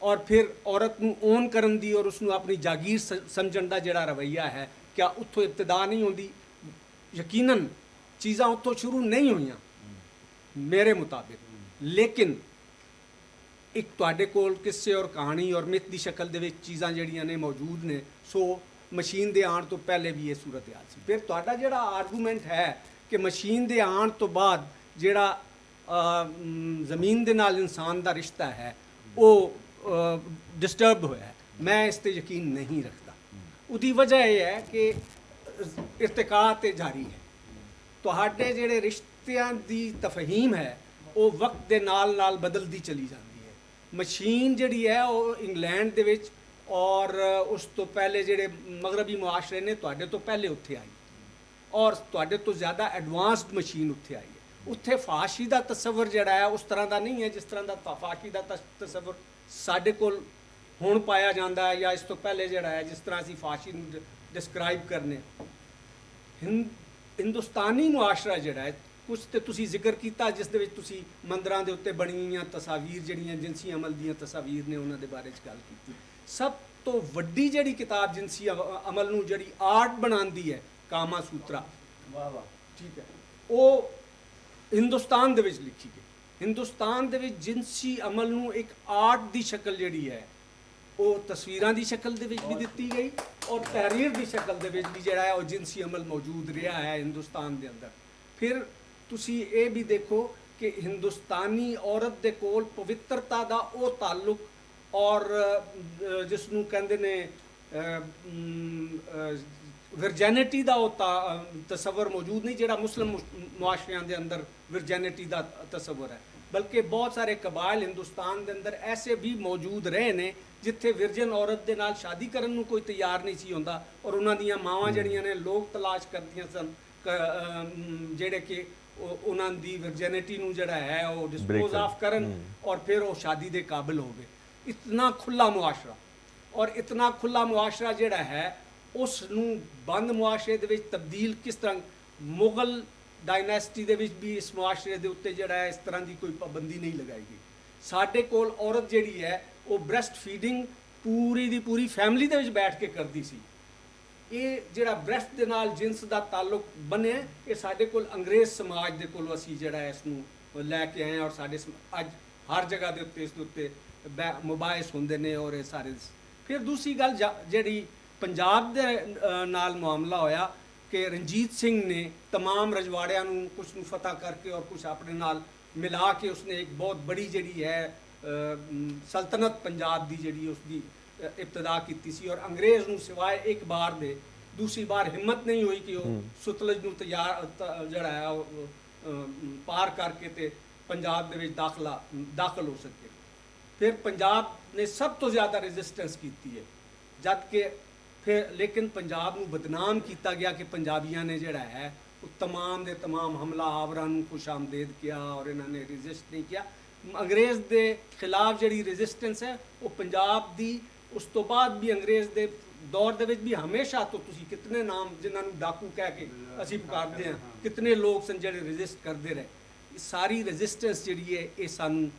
ਔਰ ਫਿਰ ਔਰਤ ਨੂੰ ਓਨ ਕਰਨ ਦੀ ਔਰ ਉਸ ਨੂੰ ਆਪਣੀ ਜਾਗੀਰ ਸਮਝਣ ਦਾ ਜਿਹੜਾ ਰਵੱਈਆ ਹੈ, ਕਿਆ ਉੱਥੋਂ ਇਬਤਦਾ ਨਹੀਂ ਹੁੰਦੀ? ਯਕੀਨਨ ਚੀਜ਼ਾਂ ਉੱਥੋਂ ਸ਼ੁਰੂ ਨਹੀਂ ਹੋਈਆਂ ਮੇਰੇ ਮੁਤਾਬਿਕ, ਲੇਕਿਨ ਇੱਕ ਤੁਹਾਡੇ ਕੋਲ ਕਿੱਸੇ ਔਰ ਕਹਾਣੀ ਔਰ ਮਿੱਥ ਦੀ ਸ਼ਕਲ ਦੇ ਵਿੱਚ ਚੀਜ਼ਾਂ ਜਿਹੜੀਆਂ ਨੇ ਮੌਜੂਦ ਨੇ। ਸੋ ਮਸ਼ੀਨ ਦੇ ਆਉਣ ਤੋਂ ਪਹਿਲੇ ਵੀ ਇਹ ਸੂਰਤ ਹਾਲ ਸੀ। ਫਿਰ ਤੁਹਾਡਾ ਜਿਹੜਾ ਆਰਗੂਮੈਂਟ ਹੈ ਕਿ ਮਸ਼ੀਨ ਦੇ ਆਉਣ ਤੋਂ ਬਾਅਦ ਜਿਹੜਾ ਜ਼ਮੀਨ ਦੇ ਨਾਲ ਇਨਸਾਨ ਦਾ ਰਿਸ਼ਤਾ ਹੈ ਉਹ ਡਿਸਟਰਬ ਹੋਇਆ ਹੈ, ਮੈਂ ਇਸ 'ਤੇ ਯਕੀਨ ਨਹੀਂ ਰੱਖਦਾ। ਉਹਦੀ ਵਜ੍ਹਾ ਇਹ ਹੈ ਕਿ ਇਰਤਕਾ ਤੇ ਜਾਰੀ ਹੈ। ਤੁਹਾਡੇ ਜਿਹੜੇ ਰਿਸ਼ਤਿਆਂ ਦੀ ਤਫਹੀਮ ਹੈ ਉਹ ਵਕਤ ਦੇ ਨਾਲ ਨਾਲ ਬਦਲਦੀ ਚਲੀ ਜਾਂਦੀ ਹੈ। ਮਸ਼ੀਨ ਜਿਹੜੀ ਹੈ ਉਹ ਇੰਗਲੈਂਡ ਦੇ ਵਿੱਚ ਔਰ ਉਸ ਤੋਂ ਪਹਿਲੇ ਜਿਹੜੇ ਮਗਰਬੀ ਮੁਆਸ਼ਰੇ ਨੇ ਤੁਹਾਡੇ ਤੋਂ ਪਹਿਲੇ ਉੱਥੇ ਆਈ, ਔਰ ਤੁਹਾਡੇ ਤੋਂ ਜ਼ਿਆਦਾ ਐਡਵਾਂਸਡ ਮਸ਼ੀਨ ਉੱਥੇ ਆਈ ਹੈ। ਉੱਥੇ ਫਾਸ਼ੀ ਦਾ ਤਸਵਰ ਜਿਹੜਾ ਹੈ ਉਸ ਤਰ੍ਹਾਂ ਦਾ ਨਹੀਂ ਹੈ ਜਿਸ ਤਰ੍ਹਾਂ ਦਾ ਫਾਸ਼ੀ ਦਾ ਤਸਵਰ ਸਾਡੇ ਕੋਲ ਹੁਣ ਪਾਇਆ ਜਾਂਦਾ ਹੈ, ਜਾਂ ਇਸ ਤੋਂ ਪਹਿਲੇ ਜਿਹੜਾ ਹੈ ਜਿਸ ਤਰ੍ਹਾਂ ਅਸੀਂ ਫਾਸ਼ੀ ਨੂੰ ਡਿਸਕ੍ਰਾਈਬ ਕਰਨੇ। ਹਿੰਦੁਸਤਾਨੀ ਮੁਆਸ਼ਰਾ ਜਿਹੜਾ ਹੈ, ਕੁਝ ਤੇ ਤੁਸੀਂ ਜ਼ਿਕਰ ਕੀਤਾ ਜਿਸ ਦੇ ਵਿੱਚ ਤੁਸੀਂ ਮੰਦਰਾਂ ਦੇ ਉੱਤੇ ਬਣੀ ਹੋਈਆਂ ਤਸਵੀਰ ਜਿਹੜੀਆਂ ਜਿਨਸੀ ਅਮਲ ਦੀਆਂ ਤਸਵੀਰ ਨੇ ਉਹਨਾਂ ਦੇ ਬਾਰੇ 'ਚ ਗੱਲ ਕੀਤੀ। ਸਭ ਤੋਂ ਵੱਡੀ ਜਿਹੜੀ ਕਿਤਾਬ ਜਿਨਸੀ ਅਮਲ ਨੂੰ ਜਿਹੜੀ ਆਰਟ ਬਣਾਉਂਦੀ ਹੈ, ਕਾਮਾ ਸੂਤਰਾ, ਠੀਕ ਹੈ, ਉਹ ਹਿੰਦੁਸਤਾਨ ਦੇ ਵਿੱਚ ਲਿਖੀ ਗਈ। ਹਿੰਦੁਸਤਾਨ ਦੇ ਵਿੱਚ ਜਿਨਸੀ ਅਮਲ ਨੂੰ ਇੱਕ ਆਰਟ ਦੀ ਸ਼ਕਲ ਜਿਹੜੀ ਹੈ ਉਹ ਤਸਵੀਰਾਂ ਦੀ ਸ਼ਕਲ ਦੇ ਵਿੱਚ ਵੀ ਦਿੱਤੀ ਗਈ, ਔਰ ਤਹਿਰੀਰ ਦੀ ਸ਼ਕਲ ਦੇ ਵਿੱਚ ਵੀ ਜਿਹੜਾ ਹੈ ਉਹ ਜਿਨਸੀ ਅਮਲ ਮੌਜੂਦ ਰਿਹਾ ਹੈ ਹਿੰਦੁਸਤਾਨ ਦੇ ਅੰਦਰ। ਫਿਰ ਤੁਸੀਂ ਇਹ ਵੀ ਦੇਖੋ ਕਿ ਹਿੰਦੁਸਤਾਨੀ ਔਰਤ ਦੇ ਕੋਲ ਪਵਿੱਤਰਤਾ ਦਾ ਉਹ ਤਾਲੁਕ ਔਰ ਜਿਸ ਨੂੰ ਕਹਿੰਦੇ ਨੇ ਵਿਰਜੈਨਿਟੀ ਦਾ ਉਹ ਤਸਵਰ ਮੌਜੂਦ ਨਹੀਂ ਜਿਹੜਾ ਮੁਸਲਿਮ ਮੁਆਸ਼ਰਿਆਂ ਦੇ ਅੰਦਰ ਵਿਰਜੈਨਿਟੀ ਦਾ ਤਸਵਰ ਹੈ, ਬਲਕਿ ਬਹੁਤ ਸਾਰੇ ਕਬਾਇਲ ਹਿੰਦੁਸਤਾਨ ਦੇ ਅੰਦਰ ਐਸੇ ਵੀ ਮੌਜੂਦ ਰਹੇ ਨੇ ਜਿੱਥੇ ਵਿਰਜਨ ਔਰਤ ਦੇ ਨਾਲ ਸ਼ਾਦੀ ਕਰਨ ਨੂੰ ਕੋਈ ਤਿਆਰ ਨਹੀਂ ਸੀ ਹੁੰਦਾ, ਔਰ ਉਹਨਾਂ ਦੀਆਂ ਮਾਵਾਂ ਜਿਹੜੀਆਂ ਨੇ ਲੋਕ ਤਲਾਸ਼ ਕਰਦੀਆਂ ਸਨ ਜਿਹੜੇ ਕਿ ਉਹਨਾਂ ਦੀ ਵਿਰਜੈਨਿਟੀ ਨੂੰ ਜਿਹੜਾ ਹੈ ਉਹ ਡਿਸਪੋਜ਼ ਆਫ ਕਰਨ ਔਰ ਫਿਰ ਉਹ ਸ਼ਾਦੀ ਦੇ ਕਾਬਿਲ ਹੋਵੇ। ਇਤਨਾ ਖੁੱਲਾ ਮੁਆਸ਼ਰਾ, ਔਰ ਇਤਨਾ ਖੁੱਲਾ ਮੁਆਸ਼ਰਾ ਜਿਹੜਾ ਹੈ ਉਸ ਨੂੰ ਬੰਦ ਮੁਆਸ਼ਰੇ ਦੇ ਵਿੱਚ ਤਬਦੀਲ ਕਿਸ ਤਰ੍ਹਾਂ? ਮੁਗਲ ਡਾਇਨੈਸਟੀ ਦੇ ਵਿੱਚ ਵੀ ਇਸ ਮੁਆਸ਼ਰੇ ਦੇ ਉੱਤੇ ਜਿਹੜਾ ਹੈ ਇਸ ਤਰ੍ਹਾਂ ਦੀ ਕੋਈ ਪਾਬੰਦੀ ਨਹੀਂ ਲਗਾਈ ਗਈ। ਸਾਡੇ ਕੋਲ ਔਰਤ ਜਿਹੜੀ ਹੈ ਉਹ ਬ੍ਰੈਸਟ ਫੀਡਿੰਗ ਪੂਰੀ ਦੀ ਪੂਰੀ ਫੈਮਿਲੀ ਦੇ ਵਿੱਚ ਬੈਠ ਕੇ ਕਰਦੀ ਸੀ। ਇਹ ਜਿਹੜਾ ਬ੍ਰੈਸਟ ਦੇ ਨਾਲ ਜਿਨਸ ਦਾ ਤਾਲੁਕ ਬਣਿਆ, ਇਹ ਸਾਡੇ ਕੋਲ ਅੰਗਰੇਜ਼ ਸਮਾਜ ਦੇ ਕੋਲ ਅਸੀਂ ਜਿਹੜਾ ਇਸ ਨੂੰ ਲੈ ਕੇ ਆਏ, ਔਰ ਸਾਡੇ ਅੱਜ ਹਰ ਜਗ੍ਹਾ ਦੇ ਉੱਤੇ ਇਸ ਦੇ ਉੱਤੇ ਮੁਬਾਹਿਸ ਹੁੰਦੇ ਨੇ ਔਰ ਇਹ ਸਾਰੇ। ਫਿਰ ਦੂਸਰੀ ਗੱਲ ਜਿਹੜੀ ਪੰਜਾਬ ਦੇ ਨਾਲ ਮਾਮਲਾ ਹੋਇਆ ਕਿ ਰਣਜੀਤ ਸਿੰਘ ਨੇ तमाम ਰਜਵਾੜਿਆਂ ਨੂੰ ਕੁਝ ਨੂੰ ਫਤਹ ਕਰਕੇ ਔਰ ਕੁਝ ਆਪਣੇ ਨਾਲ ਮਿਲਾ ਕੇ ਉਸਨੇ ਇੱਕ ਬਹੁਤ ਬੜੀ ਜਿਹੜੀ ਹੈ ਸਲਤਨਤ ਪੰਜਾਬ ਦੀ ਜਿਹੜੀ ਉਸਦੀ ਇਬਤਦਾ ਕੀਤੀ ਸੀ, ਔਰ ਅੰਗਰੇਜ਼ ਨੂੰ ਸਿਵਾਏ ਇੱਕ ਬਾਰ ਦੇ ਦੂਸਰੀ ਬਾਰ ਹਿੰਮਤ ਨਹੀਂ ਹੋਈ ਕਿ ਉਹ ਸਤਲੁਜ ਨੂੰ ਜਿਹੜਾ ਹੈ ਉਹ ਪਾਰ ਕਰਕੇ ਤੇ ਪੰਜਾਬ ਦੇ ਵਿੱਚ ਦਾਖਲ ਹੋ ਸਕੇ। ਫਿਰ ਪੰਜਾਬ ਨੇ ਸਭ ਤੋਂ ਜ਼ਿਆਦਾ ਰੈਜ਼ਿਸਟੈਂਸ ਕੀਤੀ ਹੈ, ਜਦ ਕਿ ਫਿਰ ਲੇਕਿਨ ਪੰਜਾਬ ਨੂੰ ਬਦਨਾਮ ਕੀਤਾ ਗਿਆ ਕਿ ਪੰਜਾਬੀਆਂ ਨੇ ਜਿਹੜਾ ਹੈ ਉਹ तमाम ਦੇ तमाम ਹਮਲਾਵਰਾਂ ਨੂੰ ਖੁਸ਼ਾਮਦੇਦ ਕਿਹਾ ਔਰ ਇਹਨਾਂ ਨੇ ਰੈਜ਼ਿਸਟ ਨਹੀਂ ਕਿਹਾ। ਅੰਗਰੇਜ਼ ਦੇ ਖਿਲਾਫ ਜਿਹੜੀ ਰੈਜ਼ਿਸਟੈਂਸ ਹੈ ਉਹ ਪੰਜਾਬ ਦੀ ਉਸ ਤੋਂ ਬਾਅਦ ਵੀ ਅੰਗਰੇਜ਼ ਦੇ ਦੌਰ ਦੇ ਵਿੱਚ ਵੀ ਹਮੇਸ਼ਾ ਤੋਂ ਤੁਸੀਂ ਕਿਤਨੇ ਨਾਮ ਜਿਨ੍ਹਾਂ ਨੂੰ ਡਾਕੂ ਕਹਿ ਕੇ ਅਸੀਂ ਪੁਕਾਰਦੇ ਹਾਂ, ਕਿਤਨੇ ਲੋਕ ਸਨ ਜਿਹੜੇ ਰੈਜ਼ਿਸਟ ਕਰਦੇ ਰਹੇ। ਇਹ ਸਾਰੀ ਰੈਜ਼ਿਸਟੈਂਸ ਜਿਹੜੀ ਹੈ ਇਹ ਸਾਨੂੰ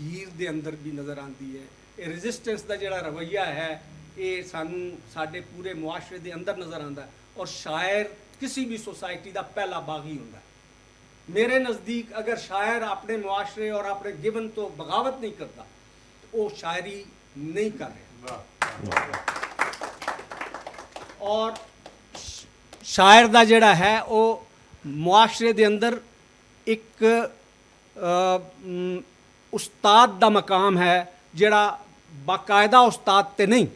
ਹੀਰ ਦੇ ਅੰਦਰ ਵੀ ਨਜ਼ਰ ਆਉਂਦੀ ਹੈ। ਇਹ ਰੈਜ਼ਿਸਟੈਂਸ ਦਾ ਜਿਹੜਾ ਰਵੱਈਆ ਹੈ ਇਹ ਸਾਨੂੰ ਸਾਡੇ ਪੂਰੇ ਮੁਆਸ਼ਰੇ ਦੇ ਅੰਦਰ ਨਜ਼ਰ ਆਉਂਦਾ ਹੈ, ਔਰ ਸ਼ਾਇਰ ਕਿਸੇ ਵੀ ਸੋਸਾਇਟੀ ਦਾ ਪਹਿਲਾ ਬਾਗੀ ਹੁੰਦਾ ਹੈ। ਮੇਰੇ ਨਜ਼ਦੀਕ ਅਗਰ ਸ਼ਾਇਰ ਆਪਣੇ ਮੁਆਸ਼ਰੇ ਔਰ ਆਪਣੇ ਗਿਵਨ ਤੋਂ ਬਗਾਵਤ ਨਹੀਂ ਕਰਦਾ ਉਹ ਸ਼ਾਇਰੀ ਨਹੀਂ ਕਰ ਰਿਹਾ। ਔਰ ਸ਼ਾਇਰ ਦਾ ਜਿਹੜਾ ਹੈ ਉਹ ਮੁਆਸ਼ਰੇ ਦੇ ਅੰਦਰ ਇੱਕ ਉਸਤਾਦ ਦਾ ਮਕਾਮ ਹੈ ਜਿਹੜਾ ਬਾਕਾਇਦਾ ਉਸਤਾਦ ਤੇ ਨਹੀਂ,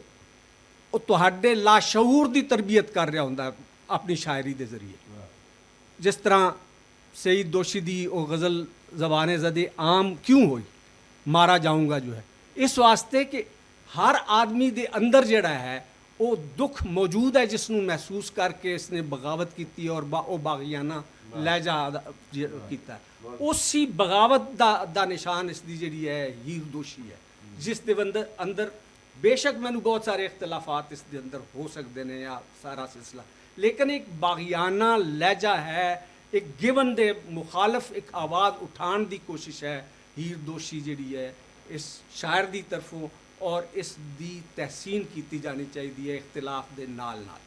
ਉਹ ਤੁਹਾਡੇ ਲਾਸ਼ਊਰ ਦੀ ਤਰਬੀਅਤ ਕਰ ਰਿਹਾ ਹੁੰਦਾ ਆਪਣੀ ਸ਼ਾਇਰੀ ਦੇ ਜ਼ਰੀਏ। ਜਿਸ ਤਰ੍ਹਾਂ ਸਈਦ ਦੋਸ਼ੀ ਦੀ ਉਹ ਗਜ਼ਲ ਜ਼ਬਾਨੇ ज़दे आम क्यों हुई मारा जाऊंगा जो है, इस वास्ते कि ਹਰ ਆਦਮੀ ਦੇ ਅੰਦਰ ਜਿਹੜਾ ਹੈ ਉਹ ਦੁੱਖ ਮੌਜੂਦ ਹੈ, ਜਿਸ ਨੂੰ ਮਹਿਸੂਸ ਕਰਕੇ ਇਸਨੇ ਬਗਾਵਤ ਕੀਤੀ ਔਰ ਉਹ ਬਾਗੀਆਨਾ ਲਹਿਜਾ ਕੀਤਾ। ਉਸੀ ਬਗਾਵਤ ਦਾ ਨਿਸ਼ਾਨ ਇਸ ਦੀ ਜਿਹੜੀ ਹੈ ਹੀਰ ਦੋਸ਼ੀ ਹੈ, ਜਿਸ ਦੇ ਅੰਦਰ ਬੇਸ਼ੱਕ ਮੈਨੂੰ ਬਹੁਤ ਸਾਰੇ ਇਖਤਲਾਫਾਤ ਇਸ ਦੇ ਅੰਦਰ ਹੋ ਸਕਦੇ ਨੇ ਜਾਂ ਸਾਰਾ ਸਿਲਸਿਲਾ, ਲੇਕਿਨ ਇੱਕ ਬਾਗੀਆਨਾ ਲਹਿਜਾ ਹੈ, ਇੱਕ ਗਿਵਨ ਦੇ ਮੁਖਾਲਫ ਇੱਕ ਆਵਾਜ਼ ਉਠਾਉਣ ਦੀ ਕੋਸ਼ਿਸ਼ ਹੈ ਹੀਰ ਦੋਸ਼ੀ ਜਿਹੜੀ ਹੈ ਇਸ ਸ਼ਾਇਰ ਦੀ ਤਰਫੋਂ, ਔਰ ਇਸ ਦੀ ਤਹਿਸੀਨ ਕੀਤੀ ਜਾਣੀ ਚਾਹੀਦੀ ਹੈ ਇਖਤਲਾਫ ਦੇ ਨਾਲ ਨਾਲ।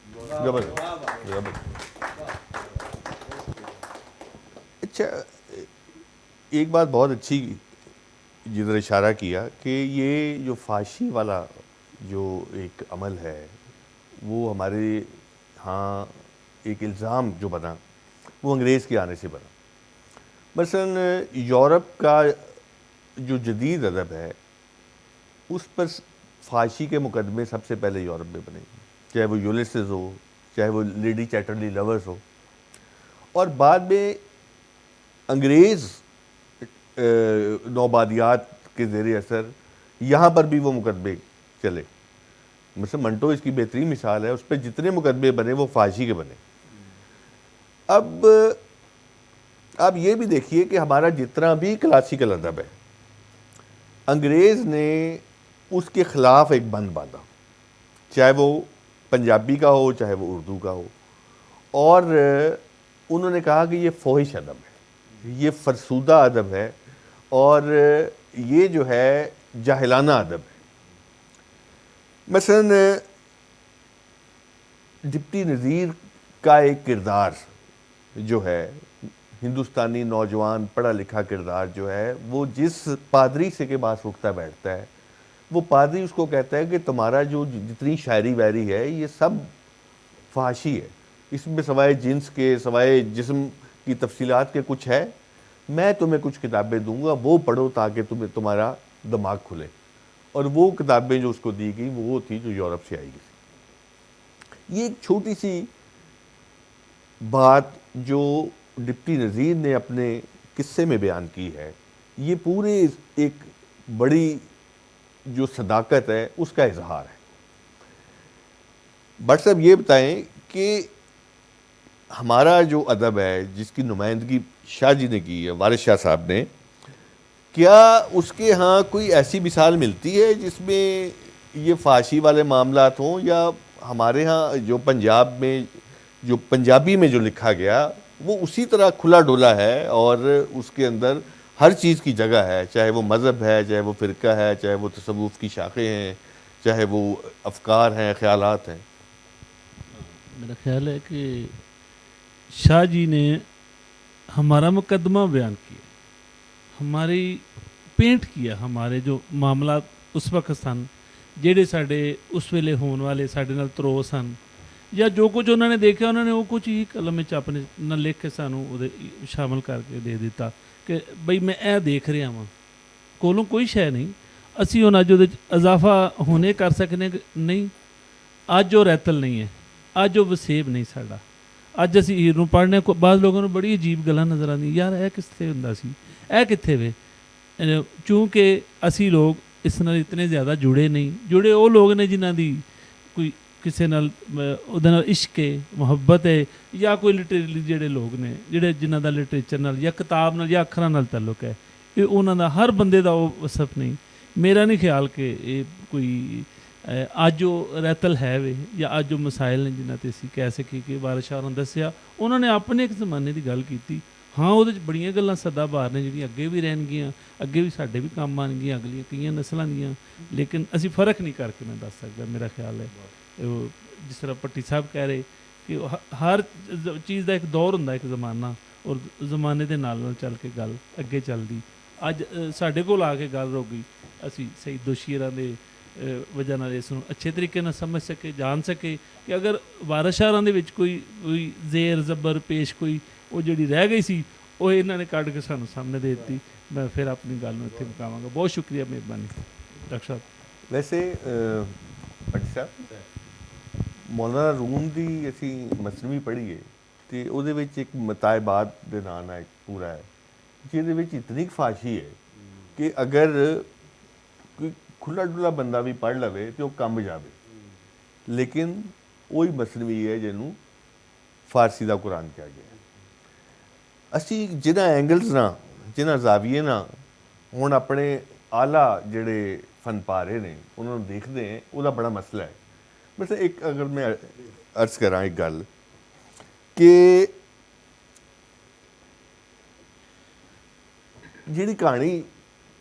अच्छा, एक बात बहुत अच्छी जिधर इशारा किया कि ये जो फाशी वाला जो एक अमल है वो हमारे यहाँ एक इल्ज़ाम जो बना वो अंग्रेज़ के आने से बना। मसलन यूरोप का जो जदीद अदब है उस पर फाशी के मुकदमे सबसे पहले यूरोप में बने, चाहे वो यूलिसेस हो, चाहे वो लेडी चैटरली लवर्स हो, और बाद में अंग्रेज़ नौबादियात के ज़ेर असर यहाँ पर भी वो मुकदमे चले। मतलब मंटो इसकी बेहतरीन मिसाल है, उस पर जितने मुकदमे बने वो फाशी के बने। अब आप ये भी देखिए कि हमारा जितना भी क्लासिकल अदब है, अंग्रेज़ ने उसके ख़िलाफ़ एक बंद बांधा, चाहे वो पंजाबी का हो चाहे वो उर्दू का हो, और उन्होंने कहा कि ये फ़ोहिश अदब है, ये फरसूदा अदब है, और ये जो है जाहिलाना अदब है। मसलन डिप्टी नज़ीर का एक किरदार जो है, हिंदुस्तानी नौजवान पढ़ा लिखा किरदार जो है, वो जिस पादरी से के पास उठता बैठता है, वो पादरी उसको कहता है कि तुम्हारा जो जितनी शायरी वायरी है ये सब फाशी है, इसमें सवाए जिन्स के, सवाए जिस्म की तफसीलात के कुछ है, मैं तुम्हें कुछ किताबें दूंगा, वो पढ़ो ताकि तुम्हारा दिमाग खुले। और वो किताबें जो उसको दी गई वो थी जो यूरोप से आई गई। ये एक छोटी सी बात जो डिप्टी नज़ीर ने अपने किस्से में बयान की है, ये पूरे एक बड़ी जो सदाकत है उसका इजहार है। बट साहब ये बताएं कि हमारा जो अदब है जिसकी नुमाइंदगी शाह जी ने की है, वारिस शाह साहब ने, क्या उसके यहाँ कोई ऐसी मिसाल मिलती है जिसमें ये फाशी वाले मामलात हों, या हमारे यहाँ जो पंजाब में जो पंजाबी में जो लिखा गया वो उसी तरह खुला डुला है और उसके अंदर हर चीज़ की जगह है, चाहे वो मज़हब है, चाहे वो फ़िरका है, चाहे वो तसव्वुफ़ की शाखें हैं, चाहे वो अफ़कार हैं, ख़यालात हैं? मेरा ख्याल है कि शाह जी ने हमारा मुकदमा बयान किया, हमारी पेंट किया, हमारे जो मामला उस वक्त सन, जेड़े साडे उस वेले होने वाले साडे नाल तरो सन, या जो कुछ उन्होंने देखा उन्होंने वो कुछ ही कलम च अपने न लिख के सानू उहदे शामिल करके दे दिता कि बई मैं ए देख रहा वां, कोलों कोई शै नहीं, असी हुण अज उहदे इजाफा होने कर सकने नहीं। अज वो रैतल नहीं है, अज वो वसेब नहीं साडा। अज असी हीर नूं पढ़ने को बाद लोगों को बड़ी अजीब गल्लां नज़र आती, यार ए कित्थे हुंदा सी, ए कित्थे वे। चूँकि असी लोग इस नाल इतने ज़्यादा जुड़े नहीं, जुड़े वो लोग ने जिन्हां दी कोई किसी नाल उहदे नाल इश्क है, मुहब्बत है, या कोई लिटरेरी जेड़े लोग ने जेड़े जिन्हां दा लिटरेचर नाल या किताब नाल या अखरां नाल ताल्लुक है, ये उन्हां दा हर बंदे दा वो वसफ नहीं। मेरा नहीं ख्याल कि ये कोई अज वो रैतल है वे या अज वो मसाइल ने जिन्हां ते असीं कह सकी कि वारिस शाह ने दस्सिया, उन्होंने अपने एक ज़माने की गल की। हाँ वो बड़ियां गल्लां सदाबहार ने जिहड़ियां अगे भी रहनगियां, अगे भी साडे भी काम आउणगियां अगलियां कई नस्लां दियां, लेकिन असीं फर्क नहीं करके मैं दस सकदा। मेरा ख्याल है वो जिस तरह भट्टी साहब कह रहे कि हर चीज़ का एक दौर हुंदा, एक ज़माना, और ज़माने के नाल चल के गल अगे चलदी। अज साडे कोल आके गल हो गई, असीं सही दोषीरां दे वजह नाल इस नूं अच्छे तरीके नाल समझ सके, जान सके कि अगर वारिस शाह दे विच कोई जेर जबर पेश कोई वो जिहड़ी रह गई सी वो इन्हां ने कढ के सानूं सामने दे दित्ती। मैं फिर अपनी गल नूं इत्थे मुकावांगा। बहुत शुक्रिया, मेहरबानी डॉक्टर साहब। वैसे भट्टी साहब, मौलाना रूम की असी मसनवी पढ़ी है तो ਉਹਦੇ ਵਿੱਚ एक मतायबात ਦੇ ਨਾਂ ਨਾਲ ਇੱਕ ਪੂਰਾ ਹੈ ਜਿਹਦੇ ਵਿੱਚ इतनी फाशी है कि अगर कोई ਖੁੱਲਾ ਡੁੱਲਾ ਬੰਦਾ ਵੀ ਪੜ੍ਹ ਲਵੇ ਤੇ ਉਹ ਕੰਮ ਜਾਵੇ, ਲੇਕਿਨ ਉਹੀ ਮਸਨਵੀ ਹੈ ਜਿਹਨੂੰ ਫਾਰਸੀ ਦਾ ਕੁਰਾਨ ਕਿਹਾ ਗਿਆ। ਅਸੀਂ ਜਿਨ੍ਹਾਂ ਐਂਗਲਸ ਨਾਲ, ਜਿਨ੍ਹਾਂ ਜ਼ਾਵੀਏ ਨਾਲ ਹੁਣ ਆਪਣੇ ਆਲਾ ਜਿਹੜੇ ਫਨਪਾਰੇ ਨੇ ਉਹਨਾਂ ਨੂੰ ਦੇਖਦੇ ਹਾਂ, ਉਹਦਾ ਬੜਾ ਮਸਲਾ ਹੈ। ਮਤਲਬ ਇੱਕ ਅਗਰ ਮੈਂ ਅਰਜ਼ ਕਰਾਂ ਇੱਕ ਗੱਲ ਕਿ ਜਿਹੜੀ ਕਹਾਣੀ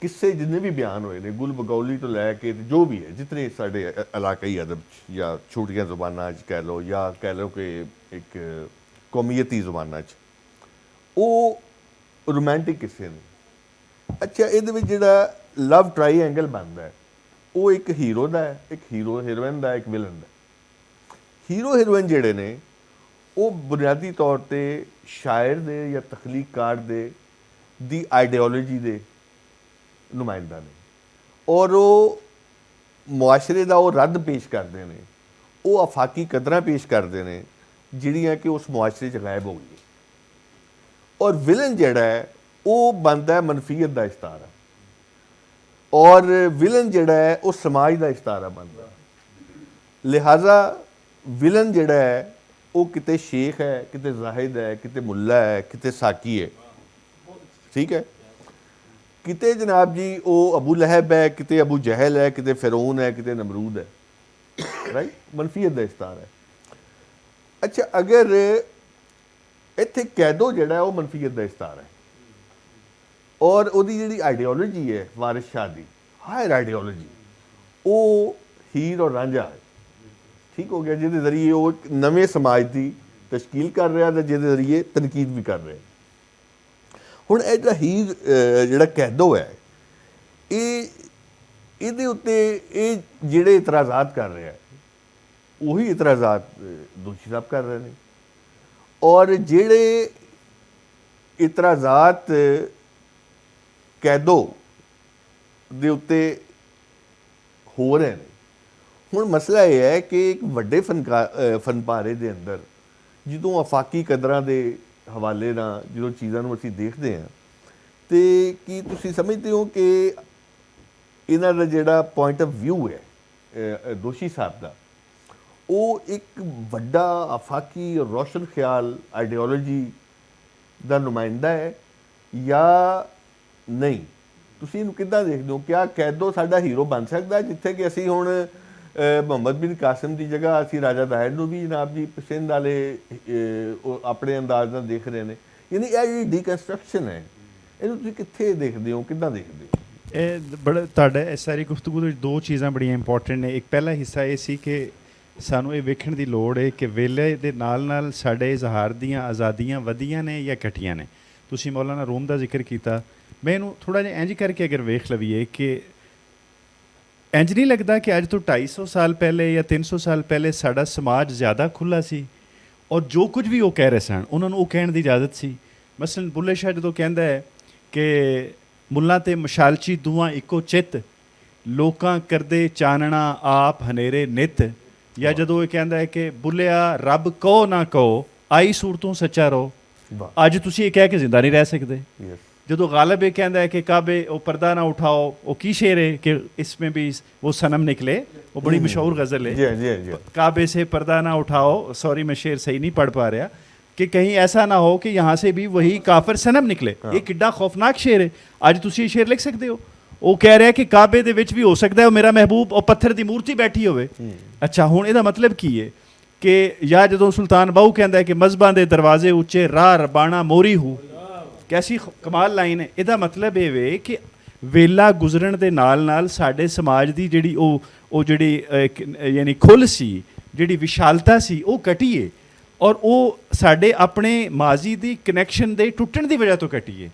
किस्से जितने भी बयान हुए ने, गुल बगौली तो लैके जो भी है, जितने साढ़े इलाकाई अदब या छोटियां जुबाना कह लो या कह लो कि एक कौमीयती जुबाना वो रोमांटिक किस्से ने। अच्छा, ये जिहड़ा लव ट्राईएंगल बनता है वो एक हीरो का है, एक हीरो हीरोइन का, एक विलन का। हीरो हीरोइन जिहड़े ने वो बुनियादी तौर पर शायर दे या तखलीककार दे दी आइडियोलॉजी दे नुमाइंदा ने और वो मुआशरे का वो रद्द पेश करते हैं, वो आफाकी कदरां पेश करते हैं जिहड़ियां कि उस मुआशरे च गायब हो गई। और विलन जिहड़ा है वो बनता है मनफीयत का इस्तारा, और विलन जिहड़ा है वो समाज का इस्तारा बनता है। लिहाजा विलन जिहड़ा है वो किते शेख है, किते जाहिद है, किते मुल्ला है, किते साकी है, ठीक है। किते जनाब जी वो अबू लहब है, किते अबू जहल है, किते फिरौन है, किते नमरूद है, राइट। मनफीयत का इस्तार है। अच्छा, अगर इत्थे कैदो जिहड़ा है वो मनफीयत का इस्तार है, और उहदी जिहड़ी आइडियोलॉजी है वारिस शाह दी हायर आइडियोलॉजी, वो हीर और रांझा है, ठीक हो गया, जिहदे जरिए वो एक नवे समाज की तश्कील कर रहा है, जिहदे जरिए तनकीद भी कर रहे हैं। ਹੁਣ ਇਹ ਜਿਹੜਾ ਹੀਰ ਜਿਹੜਾ ਕੈਦੋ ਹੈ ਇਹਦੇ ਉੱਤੇ ਇਹ ਜਿਹੜੇ ਇਤਰਾਜ਼ਾਤ ਕਰ ਰਿਹਾ ਉਹੀ ਇਤਰਾਜ਼ਾਤ ਦੋਸ਼ੀ ਸਾਹਿਬ ਕਰ ਰਹੇ ਨੇ, ਔਰ ਜਿਹੜੇ ਇਤਰਾਜ਼ਾਤ ਕੈਦੋ ਦੇ ਉੱਤੇ ਹੋ ਰਹੇ ਨੇ। ਹੁਣ ਮਸਲਾ ਇਹ ਹੈ ਕਿ ਇੱਕ ਵੱਡੇ ਫਨਪਾਰੇ ਦੇ ਅੰਦਰ ਜਦੋਂ ਆਫਾਕੀ ਕਦਰਾਂ ਦੇ ਹਵਾਲੇ ਨਾਲ ਜਦੋਂ ਚੀਜ਼ਾਂ ਨੂੰ ਅਸੀਂ ਦੇਖਦੇ ਹਾਂ ਤੇ ਕੀ ਤੁਸੀਂ ਸਮਝਦੇ ਹੋ ਕਿ ਇਹਨਾਂ ਦਾ ਜਿਹੜਾ ਪੁਆਇੰਟ ਆਫ ਵਿਊ ਹੈ ਦੋਸ਼ੀ ਸਾਹਿਬ ਦਾ, ਉਹ ਇੱਕ ਵੱਡਾ ਆਫਾਕੀ ਰੋਸ਼ਨ ਖਿਆਲ ਆਈਡੀਓਲੋਜੀ ਦਾ ਨੁਮਾਇੰਦਾ ਹੈ ਜਾਂ ਨਹੀਂ? ਤੁਸੀਂ ਇਹਨੂੰ ਕਿੱਦਾਂ ਦੇਖਦੇ ਹੋ? ਕਿਆ ਕੈਦੋ ਸਾਡਾ ਹੀਰੋ ਬਣ ਸਕਦਾ ਜਿੱਥੇ ਕਿ ਅਸੀਂ ਹੁਣ ਮੁਹੰਮਦ ਬਿਨ ਕਾਸਿਮ ਦੀ ਜਗ੍ਹਾ ਅਸੀਂ ਰਾਜਾ ਤਾਹਿਰ ਨੂੰ ਵੀ ਜਨਾਬ ਜੀ ਪਸੰਦ ਵਾਲੇ ਆਪਣੇ ਅੰਦਾਜ਼ ਨਾਲ ਦੇਖ ਰਹੇ ਨੇ? ਯਾਨੀ ਇਹ ਜਿਹੜੀ ਡੀਕਨਸਟਰਕਸ਼ਨ ਹੈ ਇਹਨੂੰ ਤੁਸੀਂ ਕਿੱਥੇ ਦੇਖਦੇ ਹੋ, ਕਿੱਦਾਂ ਦੇਖਦੇ ਹੋ? ਇਹ ਬੜਾ ਤੁਹਾਡਾ ਇਸ ਸਾਰੀ ਗੁਫ਼ਤਗੂ ਦੇ ਵਿੱਚ ਦੋ ਚੀਜ਼ਾਂ ਬੜੀਆਂ ਇੰਪੋਰਟੈਂਟ ਨੇ। ਇੱਕ ਪਹਿਲਾ ਹਿੱਸਾ ਇਹ ਸੀ ਕਿ ਸਾਨੂੰ ਇਹ ਵੇਖਣ ਦੀ ਲੋੜ ਹੈ ਕਿ ਵੇਲੇ ਦੇ ਨਾਲ ਨਾਲ ਸਾਡੇ ਇਜ਼ਹਾਰ ਦੀਆਂ ਆਜ਼ਾਦੀਆਂ ਵਧੀਆਂ ਨੇ ਜਾਂ ਘਟੀਆਂ ਨੇ। ਤੁਸੀਂ ਮੌਲਾਨਾ ਰੂਮ ਦਾ ਜ਼ਿਕਰ ਕੀਤਾ, ਮੈਂ ਇਹਨੂੰ ਥੋੜ੍ਹਾ ਜਿਹਾ ਇੰਝ ਕਰਕੇ ਅਗਰ ਵੇਖ ਲਵੀਏ ਕਿ ਇੰਝ ਨਹੀਂ ਲੱਗਦਾ ਕਿ ਅੱਜ ਤੋਂ 250 ਸਾਲ ਪਹਿਲੇ ਜਾਂ 300 ਸਾਲ ਪਹਿਲੇ ਸਾਡਾ ਸਮਾਜ ਜ਼ਿਆਦਾ ਖੁੱਲ੍ਹਾ ਸੀ ਔਰ ਜੋ ਕੁਝ ਵੀ ਉਹ ਕਹਿ ਰਹੇ ਸਨ ਉਹਨਾਂ ਨੂੰ ਉਹ ਕਹਿਣ ਦੀ ਇਜਾਜ਼ਤ ਸੀ। ਮਸਲਨ ਬੁੱਲੇ ਸ਼ਾਹ ਜਦੋਂ ਕਹਿੰਦਾ ਹੈ ਕਿ ਮੁੱਲਾਂ ਤੇ ਮਸ਼ਾਲਚੀ ਦੋਵਾਂ ਇੱਕੋ ਚਿੱਤ, ਲੋਕਾਂ ਕਰਦੇ ਚਾਨਣਾ ਆਪ ਹਨੇਰੇ ਨਿੱਤ, ਜਾਂ ਜਦੋਂ ਇਹ ਕਹਿੰਦਾ ਹੈ ਕਿ ਬੁੱਲਿਆ ਰੱਬ ਕਹੋ ਨਾ ਕਹੋ ਆਈ ਸੂਰਤੋਂ ਸੱਚਾ ਰਹੋ, ਅੱਜ ਤੁਸੀਂ ਇਹ ਕਹਿ ਕੇ ਜ਼ਿੰਦਾ ਨਹੀਂ ਰਹਿ ਸਕਦੇ। ਜਦੋਂ गालिब ये कहता है कि काबे वो पर्दा ना उठाओ, वो की शेर है कि इसमें भी वो सनम निकले, वो बड़ी मशहूर गज़ल है, काबे से पर्दा ना उठाओ, सॉरी मैं शेर सही नहीं पढ़ पा रहा, कि कहीं ऐसा ना हो कि यहाँ से भी वही काफिर सनम निकले। ये किड्डा खौफनाक शेर है। अज तुसी ये शेर लिख सकते हो? वो कह रहा है कि काबे दे विच भी हो सकता है मेरा महबूब और पत्थर की मूर्ति बैठी होवे। अच्छा, हुण इहदा मतलब की है कि या जदों सुल्तान बाहू कहता है कि मजहबां दे दरवाजे उच्चे राह रबाना मोरी हूँ, कैसी कमाल लाइन है। ਇਹਦਾ ਮਤਲਬ ਇਹ ਵੇ ਕਿ ਵੇਲਾ ਗੁਜ਼ਰਨ ਦੇ ਨਾਲ ਨਾਲ ਸਾਡੇ ਸਮਾਜ ਦੀ ਜਿਹੜੀ ਉਹ ਜਿਹੜੀ ਯਾਨੀ ਖੁੱਲ੍ਹ ਸੀ, ਜਿਹੜੀ ਵਿਸ਼ਾਲਤਾ ਸੀ, ਉਹ ਘਟੀ ਹੈ ਔਰ ਉਹ ਸਾਡੇ ਆਪਣੇ ਮਾਜ਼ੀ ਦੀ ਕਨੈਕਸ਼ਨ ਦੇ ਟੁੱਟਣ ਦੀ ਵਜ੍ਹਾ ਤੋਂ ਘਟੀ ਹੈ।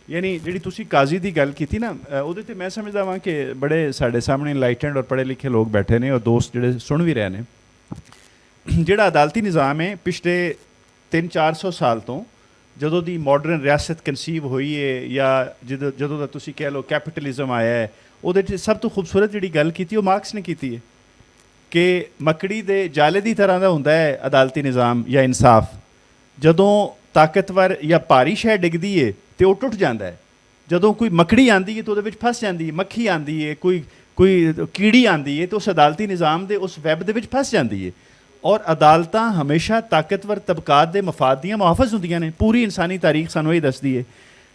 ਯਾਨੀ ਜਿਹੜੀ ਤੁਸੀਂ ਕਾਜ਼ੀ ਦੀ ਗੱਲ ਕੀਤੀ ਨਾ, ਉਹਦੇ 'ਤੇ ਮੈਂ ਸਮਝਦਾ ਵਾਂ ਕਿ ਬੜੇ ਸਾਡੇ ਸਾਹਮਣੇ ਇਨਲਾਈਟਨਡ ਔਰ ਪੜ੍ਹੇ ਲਿਖੇ ਲੋਕ ਬੈਠੇ ਨੇ ਔਰ ਦੋਸਤ ਜਿਹੜੇ ਸੁਣ ਵੀ ਰਹੇ ਨੇ। ਜਿਹੜਾ ਅਦਾਲਤੀ ਨਿਜ਼ਾਮ ਹੈ ਪਿਛਲੇ 300-400 ਸਾਲ ਤੋਂ ਜਦੋਂ ਦੀ ਮਾਡਰਨ ਰਿਆਸਤ ਕਨਸੀਵ ਹੋਈ ਹੈ ਜਾਂ ਜਦੋਂ ਦਾ ਤੁਸੀਂ ਕਹਿ ਲਓ ਕੈਪੀਟਲਿਜ਼ਮ ਆਇਆ ਹੈ, ਉਹਦੇ 'ਚ ਸਭ ਤੋਂ ਖੂਬਸੂਰਤ ਜਿਹੜੀ ਗੱਲ ਕੀਤੀ ਉਹ ਮਾਰਕਸ ਨੇ ਕੀਤੀ ਹੈ ਕਿ ਮੱਕੜੀ ਦੇ ਜਾਲੇ ਦੀ ਤਰ੍ਹਾਂ ਦਾ ਹੁੰਦਾ ਹੈ ਅਦਾਲਤੀ ਨਿਜ਼ਾਮ ਜਾਂ ਇਨਸਾਫ। ਜਦੋਂ ਤਾਕਤਵਰ ਜਾਂ ਭਾਰੀ ਸ਼ੈ ਡਿੱਗਦੀ ਹੈ ਤਾਂ ਉਹ ਟੁੱਟ ਜਾਂਦਾ ਹੈ। ਜਦੋਂ ਕੋਈ ਮੱਕੜੀ ਆਉਂਦੀ ਹੈ ਤਾਂ ਉਹਦੇ ਵਿੱਚ ਫਸ ਜਾਂਦੀ ਹੈ, ਮੱਖੀ ਆਉਂਦੀ ਹੈ, ਕੋਈ ਕੋਈ ਕੀੜੀ ਆਂਦੀ ਹੈ ਤਾਂ ਉਸ ਅਦਾਲਤੀ ਨਿਜ਼ਾਮ ਦੇ ਉਸ ਵੈਬ ਦੇ ਵਿੱਚ ਫਸ ਜਾਂਦੀ ਹੈ। ਔਰ ਅਦਾਲਤਾਂ ਹਮੇਸ਼ਾ ਤਾਕਤਵਰ ਤਬਕਾਤ ਦੇ ਮਫਾਦ ਦੀਆਂ ਮੁਹਾਫਿਜ਼ ਹੁੰਦੀਆਂ ਨੇ। ਪੂਰੀ ਇਨਸਾਨੀ ਤਾਰੀਖ ਸਾਨੂੰ ਇਹ ਦੱਸਦੀ ਹੈ।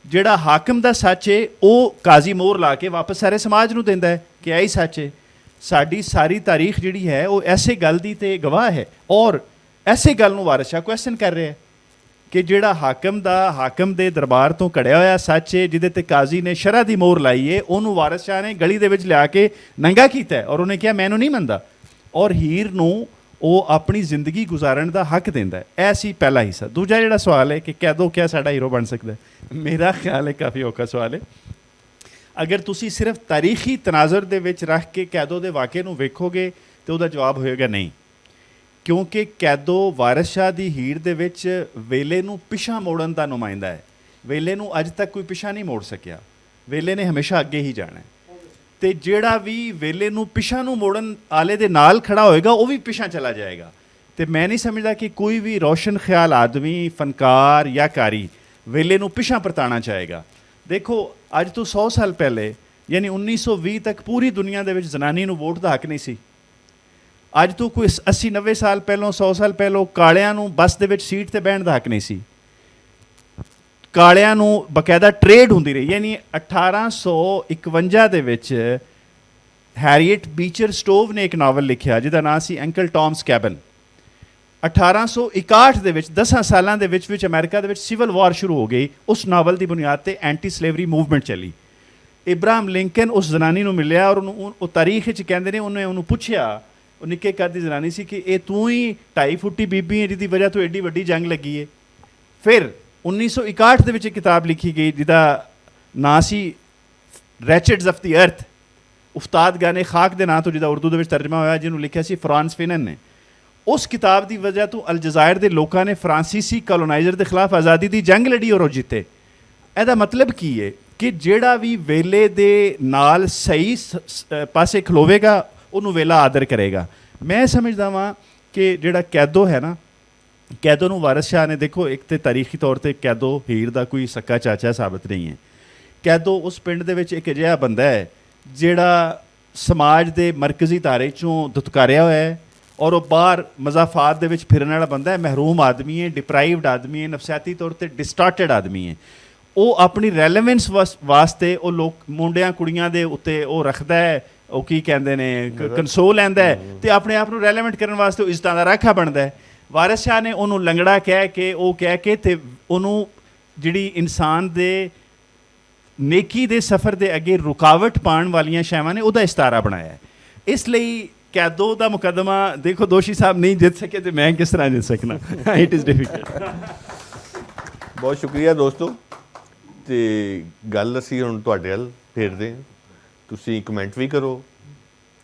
ਜਿਹੜਾ ਹਾਕਮ ਦਾ ਸੱਚ ਹੈ ਉਹ ਕਾਜ਼ੀ ਮੋਹਰ ਲਾ ਕੇ ਵਾਪਸ ਸਾਰੇ ਸਮਾਜ ਨੂੰ ਦਿੰਦਾ ਹੈ ਕਿ ਇਹ ਹੀ ਸੱਚ ਹੈ। ਸਾਡੀ ਸਾਰੀ ਤਾਰੀਖ ਜਿਹੜੀ ਹੈ ਉਹ ਐਸੇ ਗੱਲ ਦੀ ਤੇ ਗਵਾਹ ਹੈ। ਔਰ ਐਸੇ ਗੱਲ ਨੂੰ ਵਾਰਿਸ ਸ਼ਾਹ ਕੁਐਸਚਨ ਕਰ ਰਿਹਾ ਹੈ ਕਿ ਜਿਹੜਾ ਹਾਕਮ ਦੇ ਦਰਬਾਰ ਤੋਂ ਕੜਿਆ ਹੋਇਆ ਸੱਚ ਹੈ, ਜਿਹਦੇ ਤੇ ਕਾਜ਼ੀ ਨੇ ਸ਼ਰ੍ਹਾ ਦੀ ਮੋਹਰ ਲਾਈ ਹੈ, ਉਹਨੂੰ ਵਾਰਿਸ ਸ਼ਾਹ ਨੇ ਗਲੀ ਦੇ ਵਿੱਚ ਲਿਆ ਕੇ ਨੰਗਾ ਕੀਤਾ ਹੈ। ਔਰ ਉਹਨੇ ਕਿਹਾ ਮੈਨੂੰ ਨਹੀਂ ਮੰਨਦਾ। ਔਰ ਹੀਰ ਨੂੰ ਉਹ ਆਪਣੀ ਜ਼ਿੰਦਗੀ ਗੁਜ਼ਾਰਨ ਦਾ ਹੱਕ ਦਿੰਦਾ ਹੈ। ਇਹ ਸੀ ਪਹਿਲਾ ਹਿੱਸਾ। ਦੂਜਾ ਜਿਹੜਾ ਸਵਾਲ ਹੈ ਕਿ ਕੈਦੋ ਕਿਆ ਸਾਡਾ ਹੀਰੋ ਬਣ ਸਕਦਾ ਹੈ, ਮੇਰਾ ਖਿਆਲ ਹੈ ਕਾਫੀ ਔਖਾ ਸਵਾਲ ਹੈ। ਅਗਰ ਤੁਸੀਂ ਸਿਰਫ ਤਾਰੀਖੀ ਤਨਾਜ਼ਰ ਦੇ ਵਿੱਚ ਰੱਖ ਕੇ ਕੈਦੋ ਦੇ ਵਾਕਿਏ ਨੂੰ ਵੇਖੋਗੇ ਤਾਂ ਉਹਦਾ ਜਵਾਬ ਹੋਏਗਾ ਨਹੀਂ, ਕਿਉਂਕਿ ਕੈਦੋ ਵਾਰਿਸ ਸ਼ਾਹ ਦੀ ਹੀਰ ਦੇ ਵਿੱਚ ਵੇਲੇ ਨੂੰ ਪਿਛਾਂ ਮੋੜਨ ਦਾ ਨੁਮਾਇੰਦਾ ਹੈ। ਵੇਲੇ ਨੂੰ ਅੱਜ ਤੱਕ ਕੋਈ ਪਿਛਾਂ ਨਹੀਂ ਮੋੜ ਸਕਿਆ। ਵੇਲੇ ਨੇ ਹਮੇਸ਼ਾ ਅੱਗੇ ਹੀ ਜਾਣਾ ਹੈ। ਤੇ ਜਿਹੜਾ ਵੀ ਵੇਲੇ ਨੂੰ ਪਿਛਾਂ ਨੂੰ ਮੋੜਨ ਆਲੇ ਦੇ ਨਾਲ ਖੜਾ ਹੋਏਗਾ ਉਹ ਵੀ ਪਿਛਾਂ ਚਲਾ ਜਾਏਗਾ। ਤੇ ਮੈਂ ਨਹੀਂ ਸਮਝਦਾ ਕਿ ਕੋਈ ਵੀ ਰੋਸ਼ਨ ਖਿਆਲ ਆਦਮੀ, ਫਨਕਾਰ ਜਾਂ ਕਾਰੀ ਵੇਲੇ ਨੂੰ ਪਿਛਾਂ ਪਰਤਾਣਾ ਚਾਹੇਗਾ। ਦੇਖੋ ਅੱਜ ਤੋਂ 100 ਸਾਲ ਪਹਿਲੇ ਯਾਨੀ 1920 ਤੱਕ ਪੂਰੀ ਦੁਨੀਆ ਦੇ ਵਿੱਚ ਜ਼ਨਾਨੀ ਨੂੰ ਵੋਟ ਦਾ ਹੱਕ ਨਹੀਂ ਸੀ। ਅੱਜ ਤੋਂ ਕੋਈ 80-90 ਸਾਲ ਪਹਿਲੋਂ, 100 ਸਾਲ ਪਹਿਲੋਂ ਕਾਲਿਆਂ ਨੂੰ ਬੱਸ ਦੇ ਵਿੱਚ ਸੀਟ ਤੇ ਬਹਿਣ ਦਾ ਹੱਕ ਨਹੀਂ ਸੀ। ਕਾਲਿਆਂ ਨੂੰ ਬਕਾਇਦਾ ਟਰੇਡ ਹੁੰਦੀ ਰਹੀ। ਯਾਨੀ 1851 ਦੇ ਵਿੱਚ ਹੈਰੀਅਟ ਬੀਚਰ ਸਟੋਵ ਨੇ ਇੱਕ ਨਾਵਲ ਲਿਖਿਆ ਜਿਹਦਾ ਨਾਂ ਸੀ ਅੰਕਲ ਟੌਮਸ ਕੈਬਨ। 1861 ਦੇ ਵਿੱਚ 10 ਸਾਲਾਂ ਦੇ ਵਿੱਚ ਅਮਰੀਕਾ ਦੇ ਵਿੱਚ ਸਿਵਲ ਵਾਰ ਸ਼ੁਰੂ ਹੋ ਗਈ। ਉਸ ਨਾਵਲ ਦੀ ਬੁਨਿਆਦ ਤੇ ਐਂਟੀ ਸਲੇਵਰੀ ਮੂਵਮੈਂਟ ਚੱਲੀ। ਇਬਰਾਹਿਮ ਲਿੰਕਨ ਉਸ ਜ਼ਨਾਨੀ ਨੂੰ ਮਿਲਿਆ ਔਰ ਉਹਨੂੰ ਉਹ ਤਾਰੀਖ ਵਿੱਚ ਕਹਿੰਦੇ ਨੇ ਉਹਨੂੰ ਪੁੱਛਿਆ, ਉਹ ਨਿੱਕੇ ਕੱਦ ਦੀ ਜ਼ਨਾਨੀ ਸੀ, ਕਿ ਇਹ ਤੂੰ ਹੀ 2.5 ਫੁੱਟੀ ਬੀਬੀ ਹੈ ਜਿਹਦੀ ਵਜ੍ਹਾ ਤੋਂ ਐਡੀ ਵੱਡੀ ਜੰਗ ਲੱਗੀ ਹੈ। ਫਿਰ 1961 ਦੇ ਵਿੱਚ ਇੱਕ ਕਿਤਾਬ ਲਿਖੀ ਗਈ ਜਿਹਦਾ ਨਾਂ ਸੀ ਰੈਚਿਡਸ ਆਫ ਦੀ ਅਰਥ, ਉਸਤਾਦ ਗਾਨੇ ਖਾਕ ਦੇ ਨਾਂ ਤੋਂ, ਜਿਹਦਾ ਉਰਦੂ ਦੇ ਵਿੱਚ ਤਰਜਮਾ ਹੋਇਆ, ਜਿਹਨੂੰ ਲਿਖਿਆ ਸੀ ਫਰਾਂਸ ਫਿਨਨ ਨੇ। ਉਸ ਕਿਤਾਬ ਦੀ ਵਜ੍ਹਾ ਤੋਂ ਅਲਜਜ਼ਾਇਰ ਦੇ ਲੋਕਾਂ ਨੇ ਫਰਾਂਸੀਸੀ ਕਲੋਨਾਈਜ਼ਰ ਦੇ ਖਿਲਾਫ ਆਜ਼ਾਦੀ ਦੀ ਜੰਗ ਲੜੀ ਔਰ ਉਹ ਜਿੱਤੇ। ਇਹਦਾ ਮਤਲਬ ਕੀ ਹੈ ਕਿ ਜਿਹੜਾ ਵੀ ਵੇਲੇ ਦੇ ਨਾਲ ਸਹੀ ਪਾਸੇ ਖਲੋਵੇਗਾ ਉਹਨੂੰ ਵੇਲਾ ਆਦਰ ਕਰੇਗਾ। ਮੈਂ ਸਮਝਦਾ ਵਾਂ ਕਿ ਜਿਹੜਾ ਕੈਦੋ ਹੈ ਨਾ, ਕੈਦੋ ਨੂੰ ਵਾਰਿਸ ਸ਼ਾਹ ਨੇ, ਦੇਖੋ ਇੱਕ ਤੇ ਤਾਰੀਖੀ ਤੌਰ ਤੇ ਕੈਦੋ ਹੀਰ ਦਾ ਕੋਈ ਸਕਾ ਚਾਚਾ ਸਾਬਤ ਨਹੀਂ ਹੈ। ਕੈਦੋ ਉਸ ਪਿੰਡ ਦੇ ਵਿੱਚ ਇੱਕ ਅਜਿਹਾ ਬੰਦਾ ਹੈ ਜਿਹੜਾ ਸਮਾਜ ਦੇ ਮਰਕਜ਼ੀ ਧਾਰੇ 'ਚੋਂ ਦੁਤਕਾਰਿਆ ਹੋਇਆ ਹੈ ਔਰ ਉਹ ਬਾਹਰ ਮਜ਼ਾਫਾਤ ਦੇ ਵਿੱਚ ਫਿਰਨ ਵਾਲਾ ਬੰਦਾ ਹੈ। ਮਹਿਰੂਮ ਆਦਮੀ ਹੈ, ਡਿਪਰਾਈਵਡ ਆਦਮੀ ਹੈ, ਨਫਸਿਆਤੀ ਤੌਰ ਤੇ ਡਿਸਟਾਰਟਡ ਆਦਮੀ ਹੈ। ਉਹ ਆਪਣੀ ਰੈਲੇਵੈਂਸ ਵਾਸਤੇ ਉਹ ਲੋਕ ਮੁੰਡਿਆਂ ਕੁੜੀਆਂ ਦੇ ਉੱਤੇ ਉਹ ਰੱਖਦਾ ਹੈ, ਉਹ ਕੀ ਕਹਿੰਦੇ ਨੇ, ਕੰਸੋਲ ਲੈਂਦਾ ਹੈ ਤੇ ਆਪਣੇ ਆਪ ਨੂੰ ਰੈਲੇਵੈਂਟ ਕਰਨ ਵਾਸਤੇ ਉਹ ਇੱਜ਼ਤਾਂ ਦਾ ਰਾਖਾ ਬਣਦਾ ਹੈ। ਵਾਰਿਸ ਸ਼ਾਹ ਨੇ ਉਹਨੂੰ ਲੰਗੜਾ ਕਹਿ ਕੇ ਤੇ ਉਹਨੂੰ ਜਿਹੜੀ ਇਨਸਾਨ ਦੇ ਨੇਕੀ ਦੇ ਸਫ਼ਰ ਦੇ ਅੱਗੇ ਰੁਕਾਵਟ ਪਾਉਣ ਵਾਲੀਆਂ ਸ਼ੈਵਾਂ ਨੇ ਉਹਦਾ ਇਸਤਾਰਾ ਬਣਾਇਆ ਹੈ। ਇਸ ਲਈ ਕੈਦੋ ਦਾ ਮੁਕੱਦਮਾ ਦੇਖੋ ਦੋਸ਼ੀ ਸਾਹਿਬ ਨਹੀਂ ਜਿੱਤ ਸਕੇ ਤੇ ਮੈਂ ਕਿਸ ਤਰ੍ਹਾਂ ਜਿੱਤ ਸਕਣਾ। It is difficult. ਬਹੁਤ ਸ਼ੁਕਰੀਆ ਦੋਸਤੋ। ਤੇ ਗੱਲ ਅਸੀਂ ਹੁਣ ਤੁਹਾਡੇ ਵੱਲ ਫੇਰਦੇ ਹਾਂ। ਤੁਸੀਂ ਕਮੈਂਟ ਵੀ ਕਰੋ,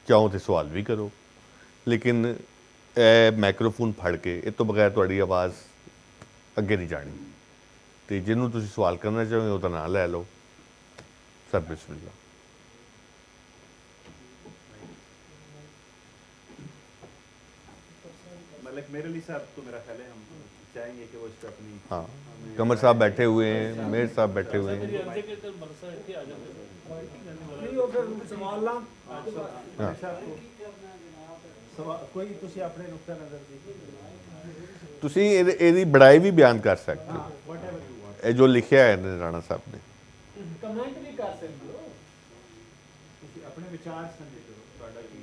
ਚਾਹੋ ਤੇ ਸਵਾਲ ਵੀ ਕਰੋ, ਲੇਕਿਨ ਇਹ ਮਾਈਕਰੋਫੋਨ ਫੜ ਕੇ ਇਹ ਤੋਂ ਬਗੈਰ ਤੁਹਾਡੀ ਆਵਾਜ਼ ਅੱਗੇ ਨਹੀਂ ਜਾਣੀ। ਤੇ ਜਿਹਨੂੰ ਤੁਸੀਂ ਸਵਾਲ ਕਰਨਾ ਚਾਹੋ ਉਹਦਾ ਨਾਂ ਲੈ ਲਓ। ਸਰ ਬਿਸਮਿਲ੍ਲਾ। मलिक मेरली साहब तो मेरा ख्याल है हम चाहेंगे कि वो इस पर अपनी, हाँ, कमर साहब बैठे हुए हैं, मेयर साहब बैठे हुए हैं। कोई ਤੁਸੀਂ ਆਪਣੇ ਨੁਕਤਾ ਨਜ਼ਰ ਦੀ ਤੁਸੀਂ ਇਹਦੀ ਬੜਾਈ ਵੀ ਬਿਆਨ ਕਰ ਸਕਦੇ ਹੋ। ਇਹ ਜੋ ਲਿਖਿਆ ਹੈ ਨੇ ਰਾਣਾ ਸਾਹਿਬ ਨੇ। ਕਮੈਂਟ ਵੀ ਕਰ ਸਕਦੇ ਹੋ, ਤੁਸੀਂ ਆਪਣੇ ਵਿਚਾਰ ਸਾਂਝੇ ਕਰੋ। ਤੁਹਾਡਾ ਕੀ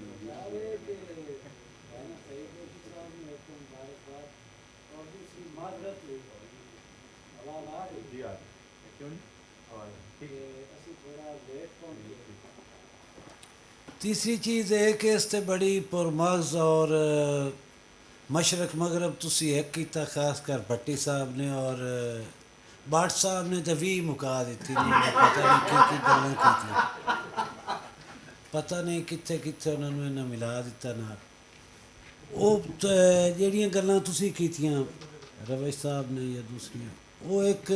तीसरी चीज़ है कि इससे बड़ी पुरमग़ज़ और मशरक मगरब तुसी एक कीता खास कर भट्टी साहब ने और भाट साहब ने तो भी मुका दी थी। पता नहीं की गल्लां कीतियां, पता नहीं कित्थे कित्थे उन्होंने इन्हें मिला दिता ना। वो ਜਿਹੜੀਆਂ ਗੱਲਾਂ ਤੁਸੀਂ ਕੀਤੀਆਂ रवेश साहब ने या दूसरियां, वो एक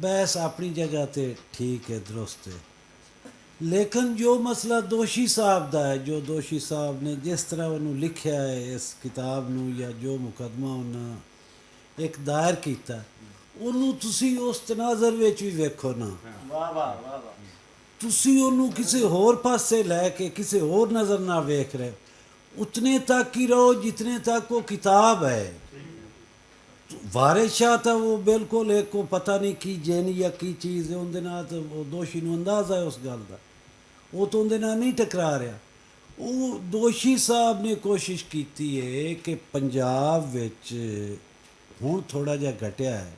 बहस अपनी जगह ते ठीक है, दुरुस्त है। लेकिन जो मसला दोषी साहब ਦਾ ਹੈ, ਜੋ ਦੋਸ਼ੀ ਸਾਹਿਬ ਨੇ ਜਿਸ ਤਰ੍ਹਾਂ ਉਹਨੂੰ ਲਿਖਿਆ ਹੈ ਇਸ ਕਿਤਾਬ ਨੂੰ ਜਾਂ ਜੋ ਮੁਕੱਦਮਾ ਉਹਨਾਂ ਇੱਕ ਦਾਇਰ ਕੀਤਾ, ਉਹਨੂੰ ਤੁਸੀਂ ਉਸ ਤਨਾਜ਼ਰ ਵਿੱਚ ਵੀ ਵੇਖੋ ਨਾ। ਵਾਹ ਵਾਹ ਵਾਹ ਵਾਹ। ਤੁਸੀਂ ਉਹਨੂੰ ਕਿਸੇ ਹੋਰ ਪਾਸੇ ਲੈ ਕੇ ਕਿਸੇ ਹੋਰ ਨਜ਼ਰ ਨਾਲ ਵੇਖ ਰਹੇ ਹੋ। ਉਤਨੇ ਤੱਕ ਹੀ ਰਹੋ ਜਿਤਨੇ ਤੱਕ ਉਹ ਕਿਤਾਬ ਹੈ। ਵਾਰਿਸ ਸ਼ਾਹ ਤਾਂ ਉਹ ਬਿਲਕੁਲ ਇੱਕ ਉਹ ਪਤਾ ਨਹੀਂ ਕੀ ਜਿੰਨ ਜਾਂ ਕੀ ਚੀਜ਼ ਹੈ, ਉਹਦੇ ਨਾਲ ਤਾਂ ਉਹ ਦੋਸ਼ੀ ਨੂੰ ਅੰਦਾਜ਼ਾ ਹੈ ਉਸ ਗੱਲ ਦਾ, ਉਹ ਤਾਂ ਉਹਦੇ ਨਾਲ ਨਹੀਂ ਟਕਰਾ ਰਿਹਾ। ਉਹ ਦੋਸ਼ੀ ਸਾਹਿਬ ਨੇ ਕੋਸ਼ਿਸ਼ ਕੀਤੀ ਹੈ ਕਿ ਪੰਜਾਬ ਵਿੱਚ ਹੁਣ ਥੋੜ੍ਹਾ ਜਿਹਾ ਘਟਿਆ ਹੈ,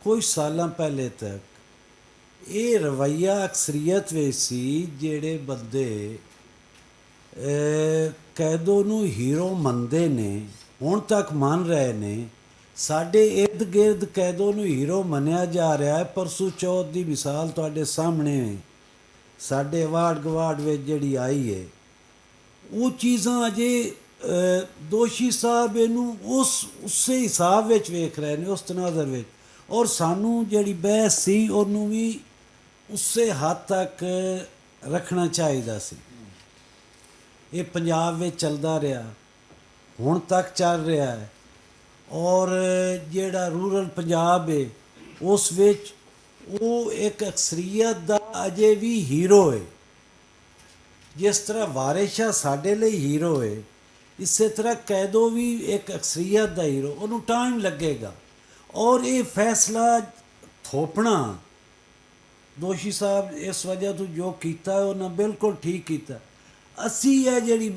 ਕੁਝ ਸਾਲਾਂ ਪਹਿਲੇ ਤੱਕ ਇਹ ਰਵੱਈਆ ਅਕਸਰੀਅਤ ਵਿੱਚ ਸੀ, ਜਿਹੜੇ ਬੰਦੇ ਕੈਦੋ ਨੂੰ ਹੀਰੋ ਮੰਨਦੇ ਨੇ ਹੁਣ ਤੱਕ ਮੰਨ ਰਹੇ ਨੇ। ਸਾਡੇ ਇਰਦ ਗਿਰਦ ਕੈਦੋ ਨੂੰ ਹੀਰੋ ਮੰਨਿਆ ਜਾ ਰਿਹਾ ਹੈ। ਪਰਸੋਂ ਚੌਥ ਦੀ ਮਿਸਾਲ ਤੁਹਾਡੇ ਸਾਹਮਣੇ ਸਾਡੇ ਵਾਰਡ ਗਵਾਰਡ ਵਿੱਚ ਜਿਹੜੀ ਆਈ ਹੈ, ਉਹ ਚੀਜ਼ਾਂ ਅਜੇ ਦੋਸ਼ੀ ਸਾਹਿਬ ਇਹਨੂੰ ਉਸੇ ਹਿਸਾਬ ਵਿੱਚ ਵੇਖ ਰਹੇ ਨੇ, ਉਸ ਤਨਾਜ਼ਰ ਵਿੱਚ। ਔਰ ਸਾਨੂੰ ਜਿਹੜੀ ਬਹਿਸ ਸੀ ਉਹਨੂੰ ਵੀ ਉਸੇ ਹੱਦ ਤੱਕ ਰੱਖਣਾ ਚਾਹੀਦਾ ਸੀ। ਇਹ ਪੰਜਾਬ ਵਿੱਚ ਚੱਲਦਾ ਰਿਹਾ, ਹੁਣ ਤੱਕ ਚੱਲ ਰਿਹਾ ਹੈ। ਔਰ ਜਿਹੜਾ ਰੂਰਲ ਪੰਜਾਬ ਹੈ ਉਸ ਵਿੱਚ ਉਹ ਇੱਕ ਅਕਸਰੀਅਤ ਦਾ ਅਜੇ ਵੀ ਹੀਰੋ ਹੈ। ਜਿਸ ਤਰ੍ਹਾਂ ਵਾਰਿਸ ਸ਼ਾਹ ਸਾਡੇ ਲਈ ਹੀਰੋ ਹੈ, ਇਸੇ ਤਰ੍ਹਾਂ ਕੈਦੋ ਵੀ ਇੱਕ ਅਕਸਰੀਅਤ ਦਾ ਹੀਰੋ। ਉਹਨੂੰ ਟਾਈਮ ਲੱਗੇਗਾ। ਔਰ ਇਹ ਫੈਸਲਾ ਥੋਪਣਾ ਦੋਸ਼ੀ ਸਾਹਿਬ ਇਸ ਵਜ੍ਹਾ ਤੋਂ ਜੋ ਕੀਤਾ ਉਹਨਾਂ ਬਿਲਕੁਲ ਠੀਕ ਕੀਤਾ। ਅਸੀਂ ਇਹ ਜਿਹੜੀ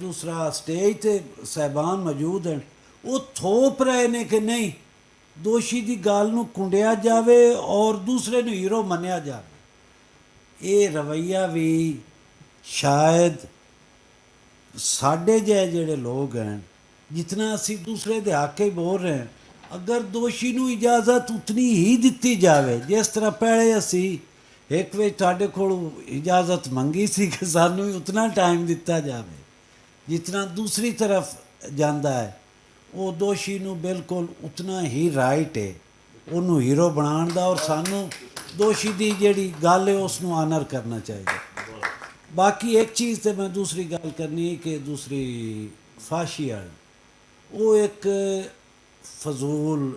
ਦੂਸਰਾ ਸਟੇਜ 'ਤੇ ਸਾਹਿਬਾਨ ਮੌਜੂਦ ਹਨ, ਉਹ ਥੋਪ ਰਹੇ ਨੇ ਕਿ ਨਹੀਂ ਦੋਸ਼ੀ ਦੀ ਗੱਲ ਨੂੰ ਕੁੰਡਿਆ ਜਾਵੇ ਔਰ ਦੂਸਰੇ ਨੂੰ ਹੀਰੋ ਮੰਨਿਆ ਜਾਵੇ। ਇਹ ਰਵੱਈਆ ਵੀ ਸ਼ਾਇਦ ਸਾਡੇ ਜਿਹੇ ਜਿਹੜੇ ਲੋਕ ਹਨ, ਜਿਤਨਾ ਅਸੀਂ ਦੂਸਰੇ ਦੇ ਹੱਕ ਹੀ ਬੋਲ ਰਹੇ ਹਾਂ, ਅਗਰ ਦੋਸ਼ੀ ਨੂੰ ਇਜਾਜ਼ਤ ਉਤਨੀ ਹੀ ਦਿੱਤੀ ਜਾਵੇ ਜਿਸ ਤਰ੍ਹਾਂ ਪਹਿਲੇ ਅਸੀਂ ਇੱਕ ਵਿੱਚ ਤੁਹਾਡੇ ਕੋਲ ਇਜਾਜ਼ਤ ਮੰਗੀ ਸੀ ਕਿ ਸਾਨੂੰ ਵੀ ਉਤਨਾ ਟਾਈਮ ਦਿੱਤਾ ਜਾਵੇ ਜਿਤਨਾ ਦੂਸਰੀ ਤਰਫ ਜਾਂਦਾ ਹੈ, ਉਹ ਦੋਸ਼ੀ ਨੂੰ ਬਿਲਕੁਲ ਉਤਨਾ ਹੀ ਰਾਈਟ ਹੈ ਉਹਨੂੰ ਹੀਰੋ ਬਣਾਉਣ ਦਾ। ਔਰ ਸਾਨੂੰ ਦੋਸ਼ੀ ਦੀ ਜਿਹੜੀ ਗੱਲ ਹੈ ਉਸ ਨੂੰ ਆਨਰ ਕਰਨਾ ਚਾਹੀਦਾ। ਬਾਕੀ ਇੱਕ ਚੀਜ਼ ਤੇ ਮੈਂ ਦੂਸਰੀ ਗੱਲ ਕਰਨੀ ਕਿ ਦੂਸਰੀ ਫਾਸ਼ੀ ਵਾਲੀ, ਉਹ ਇੱਕ ਫਜ਼ੂਲ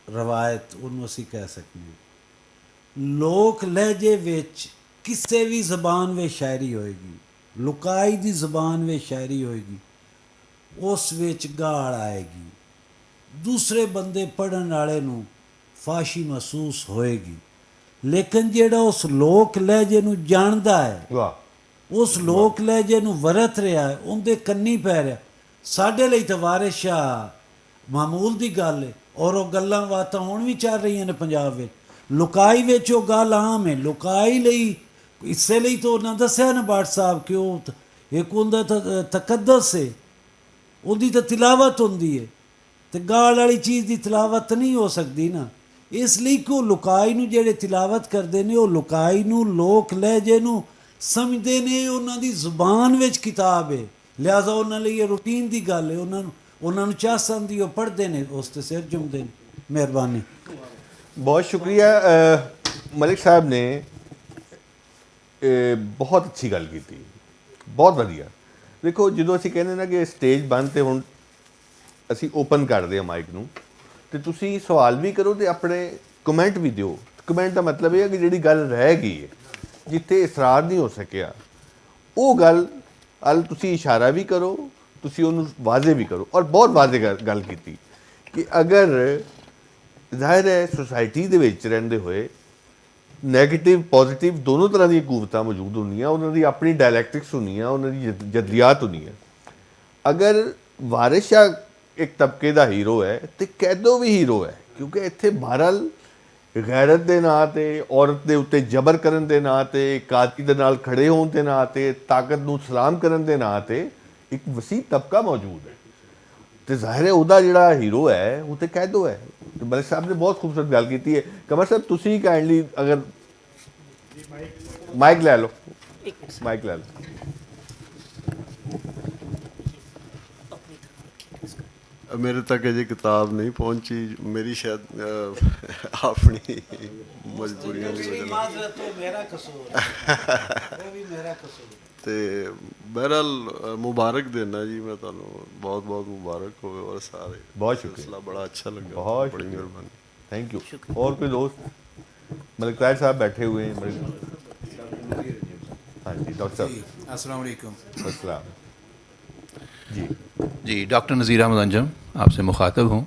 ਰਵਾਇਤ ਉਹਨੂੰ ਅਸੀਂ ਕਹਿ ਸਕਦੇ ਹਾਂ। ਲੋਕ ਲਹਿਜੇ ਵਿੱਚ ਕਿਸੇ ਵੀ ਜ਼ਬਾਨ ਵਿੱਚ ਸ਼ਾਇਰੀ ਹੋਏਗੀ, ਲੁਕਾਈ ਦੀ ਜ਼ਬਾਨ ਵਿੱਚ ਸ਼ਾਇਰੀ ਹੋਏਗੀ, ਉਸ ਵਿੱਚ ਗਾਲ ਆਏਗੀ, ਦੂਸਰੇ ਬੰਦੇ ਪੜ੍ਹਨ ਵਾਲੇ ਨੂੰ ਫਾਸ਼ੀ ਮਹਿਸੂਸ ਹੋਏਗੀ। ਲੇਕਿਨ ਜਿਹੜਾ ਉਸ ਲੋਕ ਲਹਿਜੇ ਨੂੰ ਜਾਣਦਾ ਹੈ, ਵਾਹ, ਉਸ ਲੋਕ ਲਹਿਜੇ ਨੂੰ ਵਰਤ ਰਿਹਾ ਹੈ, ਉਹਦੇ ਕੰਨੀ ਪੈ ਰਿਹਾ। ਸਾਡੇ ਲਈ ਤਾਂ ਵਾਰਿਸ ਸ਼ਾਹ ਮਾਮੂਲ ਦੀ ਗੱਲ ਹੈ। ਔਰ ਉਹ ਗੱਲਾਂ ਬਾਤਾਂ ਹੁਣ ਵੀ ਚੱਲ ਰਹੀਆਂ ਨੇ ਪੰਜਾਬ ਵਿੱਚ। ਲੁਕਾਈ ਵਿੱਚ ਉਹ ਗੱਲ ਆਮ ਹੈ। ਲੁਕਾਈ ਲਈ ਇਸੇ ਲਈ ਤਾਂ ਉਹਨਾਂ ਦੱਸਿਆ ਨਾ ਬਾਟ ਸਾਹਿਬ ਕਿ ਉਹ ਇੱਕ ਉਹਦਾ ਤਕੱਦਸ ਹੈ, ਉਹਦੀ ਤਾਂ ਤਿਲਾਵਤ ਹੁੰਦੀ ਹੈ, ਅਤੇ ਗਾਲ ਵਾਲੀ ਚੀਜ਼ ਦੀ ਤਿਲਾਵਤ ਨਹੀਂ ਹੋ ਸਕਦੀ ਨਾ। ਇਸ ਲਈ ਕਿ ਉਹ ਲੁਕਾਈ ਨੂੰ ਜਿਹੜੇ ਤਿਲਾਵਤ ਕਰਦੇ ਨੇ, ਉਹ ਲੁਕਾਈ ਨੂੰ ਲੋਕ ਲਹਿਜੇ ਨੂੰ ਸਮਝਦੇ ਨੇ, ਉਹਨਾਂ ਦੀ ਜ਼ੁਬਾਨ ਵਿੱਚ ਕਿਤਾਬ ਹੈ, ਲਿਹਾਜ਼ਾ ਉਹਨਾਂ ਲਈ ਇਹ ਰੂਟੀਨ ਦੀ ਗੱਲ ਹੈ। ਉਹਨਾਂ ਨੂੰ ਚਾਹ ਆਉਂਦੀ, ਉਹ ਪੜ੍ਹਦੇ ਨੇ, ਉਸ 'ਤੇ ਸਿਰ ਜੁਮਦੇ ਨੇ। ਮਿਹਰਬਾਨੀ। ਬਹੁਤ ਸ਼ੁਕਰੀਆ। ਮਲਿਕ ਸਾਹਿਬ ਨੇ ਬਹੁਤ ਅੱਛੀ ਗੱਲ ਕੀਤੀ, ਬਹੁਤ ਵਧੀਆ। ਦੇਖੋ, ਜਦੋਂ ਅਸੀਂ ਕਹਿੰਦੇ ਨਾ ਕਿ ਸਟੇਜ ਬੰਦ ਤੇ ਹੁਣ ਅਸੀਂ ਓਪਨ ਕਰਦੇ ਹਾਂ ਮਾਈਕ ਨੂੰ, ਤੇ ਤੁਸੀਂ ਸਵਾਲ ਵੀ ਕਰੋ ਤੇ ਆਪਣੇ ਕਮੈਂਟ ਵੀ ਦਿਓ। ਕਮੈਂਟ ਦਾ ਮਤਲਬ ਇਹ ਹੈ ਕਿ ਜਿਹੜੀ ਗੱਲ ਰਹਿ ਗਈ ਹੈ, ਜਿੱਥੇ ਇਸਰਾਰ ਨਹੀਂ ਹੋ ਸਕਿਆ, ਉਹ ਗੱਲ ਵੱਲ ਤੁਸੀਂ ਇਸ਼ਾਰਾ ਵੀ ਕਰੋ, ਤੁਸੀਂ ਉਹਨੂੰ ਵਾਜ਼ੇ ਵੀ ਕਰੋ। ਔਰ ਬਹੁਤ ਵਾਜ਼ੇ ਗੱਲ ਕੀਤੀ ਕਿ ਅਗਰ ਜ਼ਾਹਿਰ ਹੈ ਸੋਸਾਇਟੀ ਦੇ ਵਿੱਚ ਰਹਿੰਦੇ ਹੋਏ ਨੈਗੇਟਿਵ ਪੋਜ਼ੀਟਿਵ ਦੋਨੋਂ ਤਰ੍ਹਾਂ ਦੀਆਂ ਕੂਵਤਾਂ ਮੌਜੂਦ ਹੁੰਦੀਆਂ, ਉਹਨਾਂ ਦੀ ਆਪਣੀ ਡਾਇਲੈਕਟਿਕਸ ਹੁੰਦੀਆਂ, ਉਹਨਾਂ ਦੀ ਜਦਲੀਆਤ ਹੁੰਦੀਆਂ। ਅਗਰ ਵਾਰਿਸ ਸ਼ਾਹ ਇੱਕ ਤਬਕੇ ਦਾ ਹੀਰੋ ਹੈ ਤੇ ਕੈਦੋ ਵੀ ਹੀਰੋ ਹੈ, ਕਿਉਂਕਿ ਇੱਥੇ ਬਹਰਹਾਲ ਗੈਰਤ ਦੇ ਨਾਂ 'ਤੇ, ਔਰਤ ਦੇ ਉੱਤੇ ਜ਼ਬਰ ਕਰਨ ਦੇ ਨਾਂ 'ਤੇ, ਕਾਤੀ ਦੇ ਨਾਲ ਖੜੇ ਹੋਣ ਦੇ ਨਾਂ 'ਤੇ, ਤਾਕਤ ਨੂੰ ਸਲਾਮ ਕਰਨ ਦੇ ਨਾਂ 'ਤੇ ਇੱਕ ਵਸੀਹ ਤਬਕਾ ਮੌਜੂਦ ਹੈ। ਤੇ ਜ਼ਾਹਿਰ ਹੈ ਉਹਦਾ ਜਿਹੜਾ ਹੀਰੋ ਹੈ ਉਹ ਤੇ ਕੈਦੋ ਹੈ। ਤੇ ਮਲਿਕ ਸਾਹਿਬ ਨੇ ਬਹੁਤ ਖੂਬਸੂਰਤ ਗੱਲ ਕੀਤੀ ਹੈ। ਕਮਰ ਸਾਹਿਬ ਤੁਸੀਂ ਕਾਈਂਡਲੀ ਅਗਰ ਮਾਈਕ ਲੈ ਲਓ, ਮਾਈਕ ਲੈ ਲਓ। मेरे तक अजय किताब नहीं पहुंची, मेरी शायद अपनी मजबूरियां की वजह ਤੇ ਬਹਰਹਾਲ ਮੁਬਾਰਕ ਦੇਣਾ ਜੀ ਮੈਂ ਤੁਹਾਨੂੰ, ਬਹੁਤ ਬਹੁਤ ਮੁਬਾਰਕ ਹੋਵੇ। ਔਰ ਸਾਰੇ ਬਹੁਤ ਸ਼ੁਕਰੀਆ, ਸਿਲਸਿਲਾ ਬੜਾ ਅੱਛਾ ਲੱਗਾ, ਬਹੁਤ ਬੜੀ ਮਿਹਰਬਾਨੀ, थैंक यू। और कोई दोस्त? मलिक ताहिर साहब बैठे हुए हैं। ہاں جی ڈاکٹر صاحب السلام علیکم. السلام. جی جی ڈاکٹر نذیر احمد انجم آپ سے مخاطب ہوں.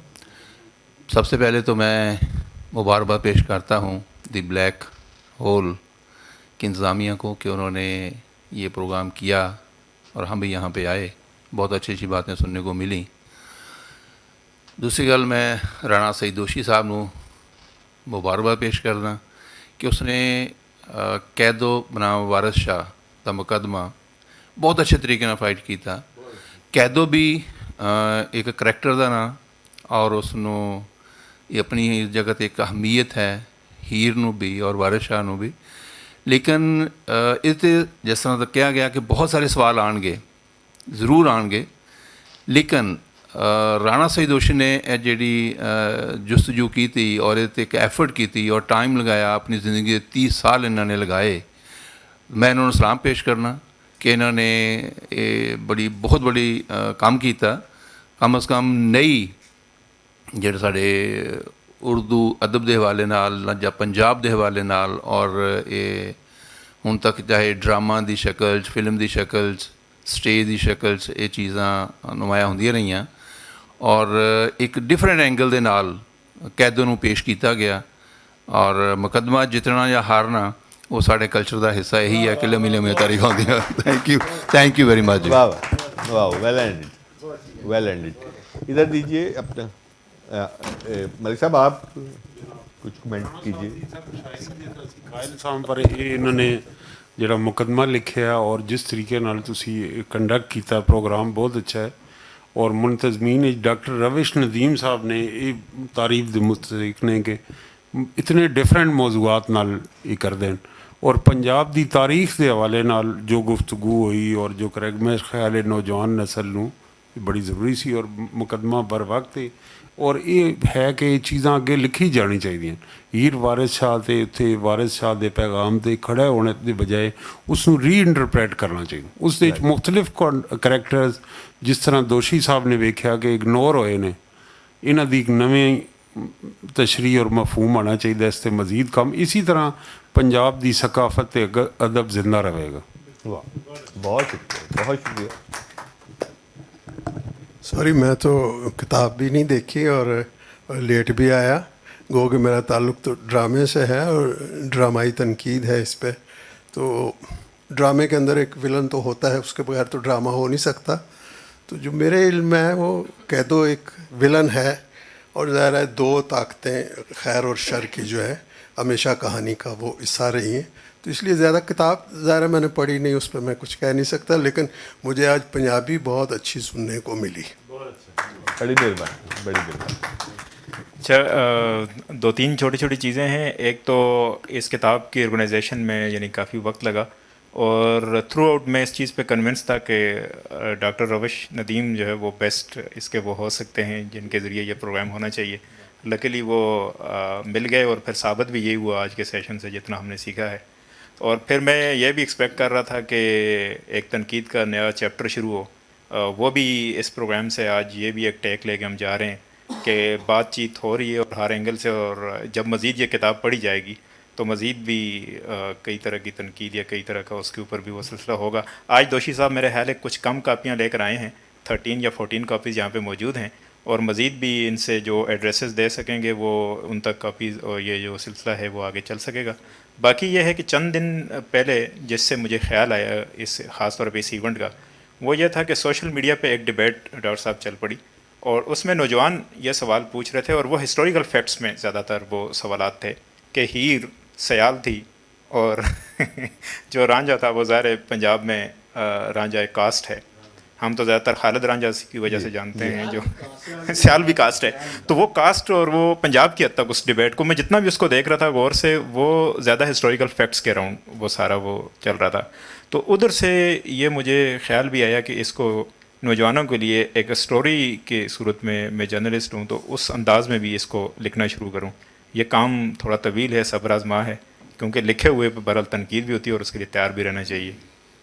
سب سے پہلے تو میں مبارکباد پیش کرتا ہوں دی بلیک ہول کی انتظامیہ کو کہ انہوں نے یہ پروگرام کیا اور ہم بھی یہاں پہ آئے. بہت اچھی اچھی باتیں سننے کو ملیں. دوسری گل میں رانا سعید دوشی صاحب نو مبارکباد پیش کرنا کہ اس نے قید و بنام وارث شاہ دا مقدمہ بہت اچھے طریقے نال فائٹ کیتا. قیدو بھی ایک کریکٹر دا نا اور اس نو یہ اپنی جگہ تے ایک اہمیت ہے, ہیر نو بھی اور وارث شاہ نو بھی. لیکن اس جس طرح کہا گیا کہ بہت سارے سوال آن گے, ضرور آن گے, لیکن رانا سعید دوشی نے جیڑی جستجو کی تھی اور ایک ایفرٹ کی تھی اور ٹائم لگایا, اپنی زندگی 30 سال انہوں نے لگائے. میں انہوں نے سلام پیش کرنا کہ انہوں نے بہت بڑی کام کیتا. کم از کم نئی جڑے ساڑے اردو ادب دے حوالے نال یا پنجاب دے حوالے نال اور یہ ہن تک چاہے ڈرامہ دی شکل فلم دی شکل سٹیج دی شکل یہ چیزاں نمایاں ہوندیاں رہیاں اور ایک ڈفرینٹ اینگل دے نال قیدوں نو پیش کیتا گیا. اور مقدمہ جتنا یا ہارنا وہ سارے کلچر دا حصہ یہی ہے کہ لمبی لمبی تاریخ ہوتی ہے. Thank you very much. واہ واہ ویل اینڈڈ ویل اینڈڈ. ادھر دیجیے اپنا ملک صاحب آپ کچھ کمنٹ کیجیے. قائل صاحب پر انہوں نے جڑا مقدمہ لکھیا اور جس طریقے نال تسی کنڈکٹ کیتا پروگرام بہت اچھا ہے. اور منتظمین ڈاکٹر روش ندیم صاحب نے یہ تعریف دے مستحق نے کہ اتنے ڈفرینٹ موضوعات نال یہ کر دین اور پنجاب دی تاریخ دے حوالے نال جو گفتگو ہوئی اور جو کریکٹ میں خیال نوجوان نسل نو بڑی ضروری سی اور مقدمہ بر وقت ہے. اور یہ ہے کہ یہ چیزاں اگے لکھی جانی چاہیے. ہیر وارث شاہ تے اتنے وارث شاہ دے پیغام تے کھڑے ہونے دے بجائے اس نو ری انٹرپریٹ کرنا چاہیے. اس دے مختلف کریکٹرز جس طرح دوشی صاحب نے ویکھیا کہ اگنور ہوئے نے, انہاں دی ایک نویں تشریح اور مفہوم آنا چاہیے. اس سے مزید کم اسی طرح پنجاب دی ثقافت تے ادب زندہ رہے گا. بہت شکریہ بہت شکریہ. سوری میں تو کتاب بھی نہیں دیکھی اور لیٹ بھی آیا. گو کہ میرا تعلق تو ڈرامے سے ہے اور ڈرامائی تنقید ہے اس پہ. تو ڈرامے کے اندر ایک ولن تو ہوتا ہے, اس کے بغیر تو ڈرامہ ہو نہیں سکتا. تو جو میرے علم میں ہے وہ قیدو ایک ولن ہے اور ظاہر ہے دو طاقتیں خیر اور شر کی جو ہے ہمیشہ کہانی کا وہ حصہ رہی ہیں. تو اس لیے زیادہ کتاب ظاہر ہے میں نے پڑھی نہیں, اس پہ میں کچھ کہہ نہیں سکتا. لیکن مجھے آج پنجابی بہت اچھی سننے کو ملی. بڑی دیر بعد بڑی دیر بعد. اچھا, دو تین چھوٹی چھوٹی چیزیں ہیں. ایک تو اس کتاب کی آرگنائزیشن میں یعنی کافی وقت لگا اور تھرو آؤٹ میں اس چیز پہ کنونس تھا کہ ڈاکٹر روش ندیم جو ہے وہ بیسٹ اس کے وہ ہو سکتے ہیں جن کے ذریعے یہ پروگرام ہونا چاہیے. لکیلی وہ مل گئے اور پھر ثابت بھی یہی ہوا آج کے سیشن سے جتنا ہم نے سیکھا ہے. اور پھر میں یہ بھی ایکسپیکٹ کر رہا تھا کہ ایک تنقید کا نیا چیپٹر شروع ہو, وہ بھی اس پروگرام سے آج یہ بھی ایک ٹیک لے کے ہم جا رہے ہیں کہ بات چیت ہو رہی ہے اور ہر اینگل سے, اور جب مزید یہ کتاب پڑھی جائے گی تو مزید بھی کئی طرح کی تنقید یا کئی طرح کا اس کے اوپر بھی وہ سلسلہ ہوگا. آج دوشی صاحب میرے خیال ہے کچھ کم کاپیاں لے کر آئے ہیں, 13 یا 14 کاپیز یہاں پہ موجود ہیں, اور مزید بھی ان سے جو ایڈریسز دے سکیں گے وہ ان تک کاپیز اور یہ جو سلسلہ ہے وہ آگے چل سکے گا. باقی یہ ہے کہ چند دن پہلے جس سے مجھے خیال آیا اس خاص طور پہ اس ایونٹ کا, وہ یہ تھا کہ سوشل میڈیا پہ ایک ڈیبیٹ ڈاکٹر صاحب چل پڑی اور اس میں نوجوان یہ سوال پوچھ رہے تھے اور وہ ہسٹوریکل فیکٹس میں زیادہ تر وہ سوالات تھے کہ ہیر سیال تھی اور جو رانجھا تھا وہ ظاہر پنجاب میں رانجھا ایک کاسٹ ہے. ہم تو زیادہ تر خالد رانجھا کی وجہ سے جانتے ہیں جو سیال بھی کاسٹ ہے. تو وہ کاسٹ اور وہ پنجاب کی حد تک اس ڈیبیٹ کو میں جتنا بھی اس کو دیکھ رہا تھا غور سے, وہ زیادہ ہسٹوریکل فیکٹس کے اراؤنڈ وہ سارا وہ چل رہا تھا. تو ادھر سے یہ مجھے خیال بھی آیا کہ اس کو نوجوانوں کے لیے ایک اسٹوری کی صورت میں جرنلسٹ ہوں تو اس انداز میں بھی اس کو لکھنا شروع کروں. یہ کام تھوڑا طویل ہے, صبر آزما ہے, کیونکہ لکھے ہوئے پہ بہرحال تنقید بھی ہوتی ہے اور اس کے لیے تیار بھی رہنا چاہیے.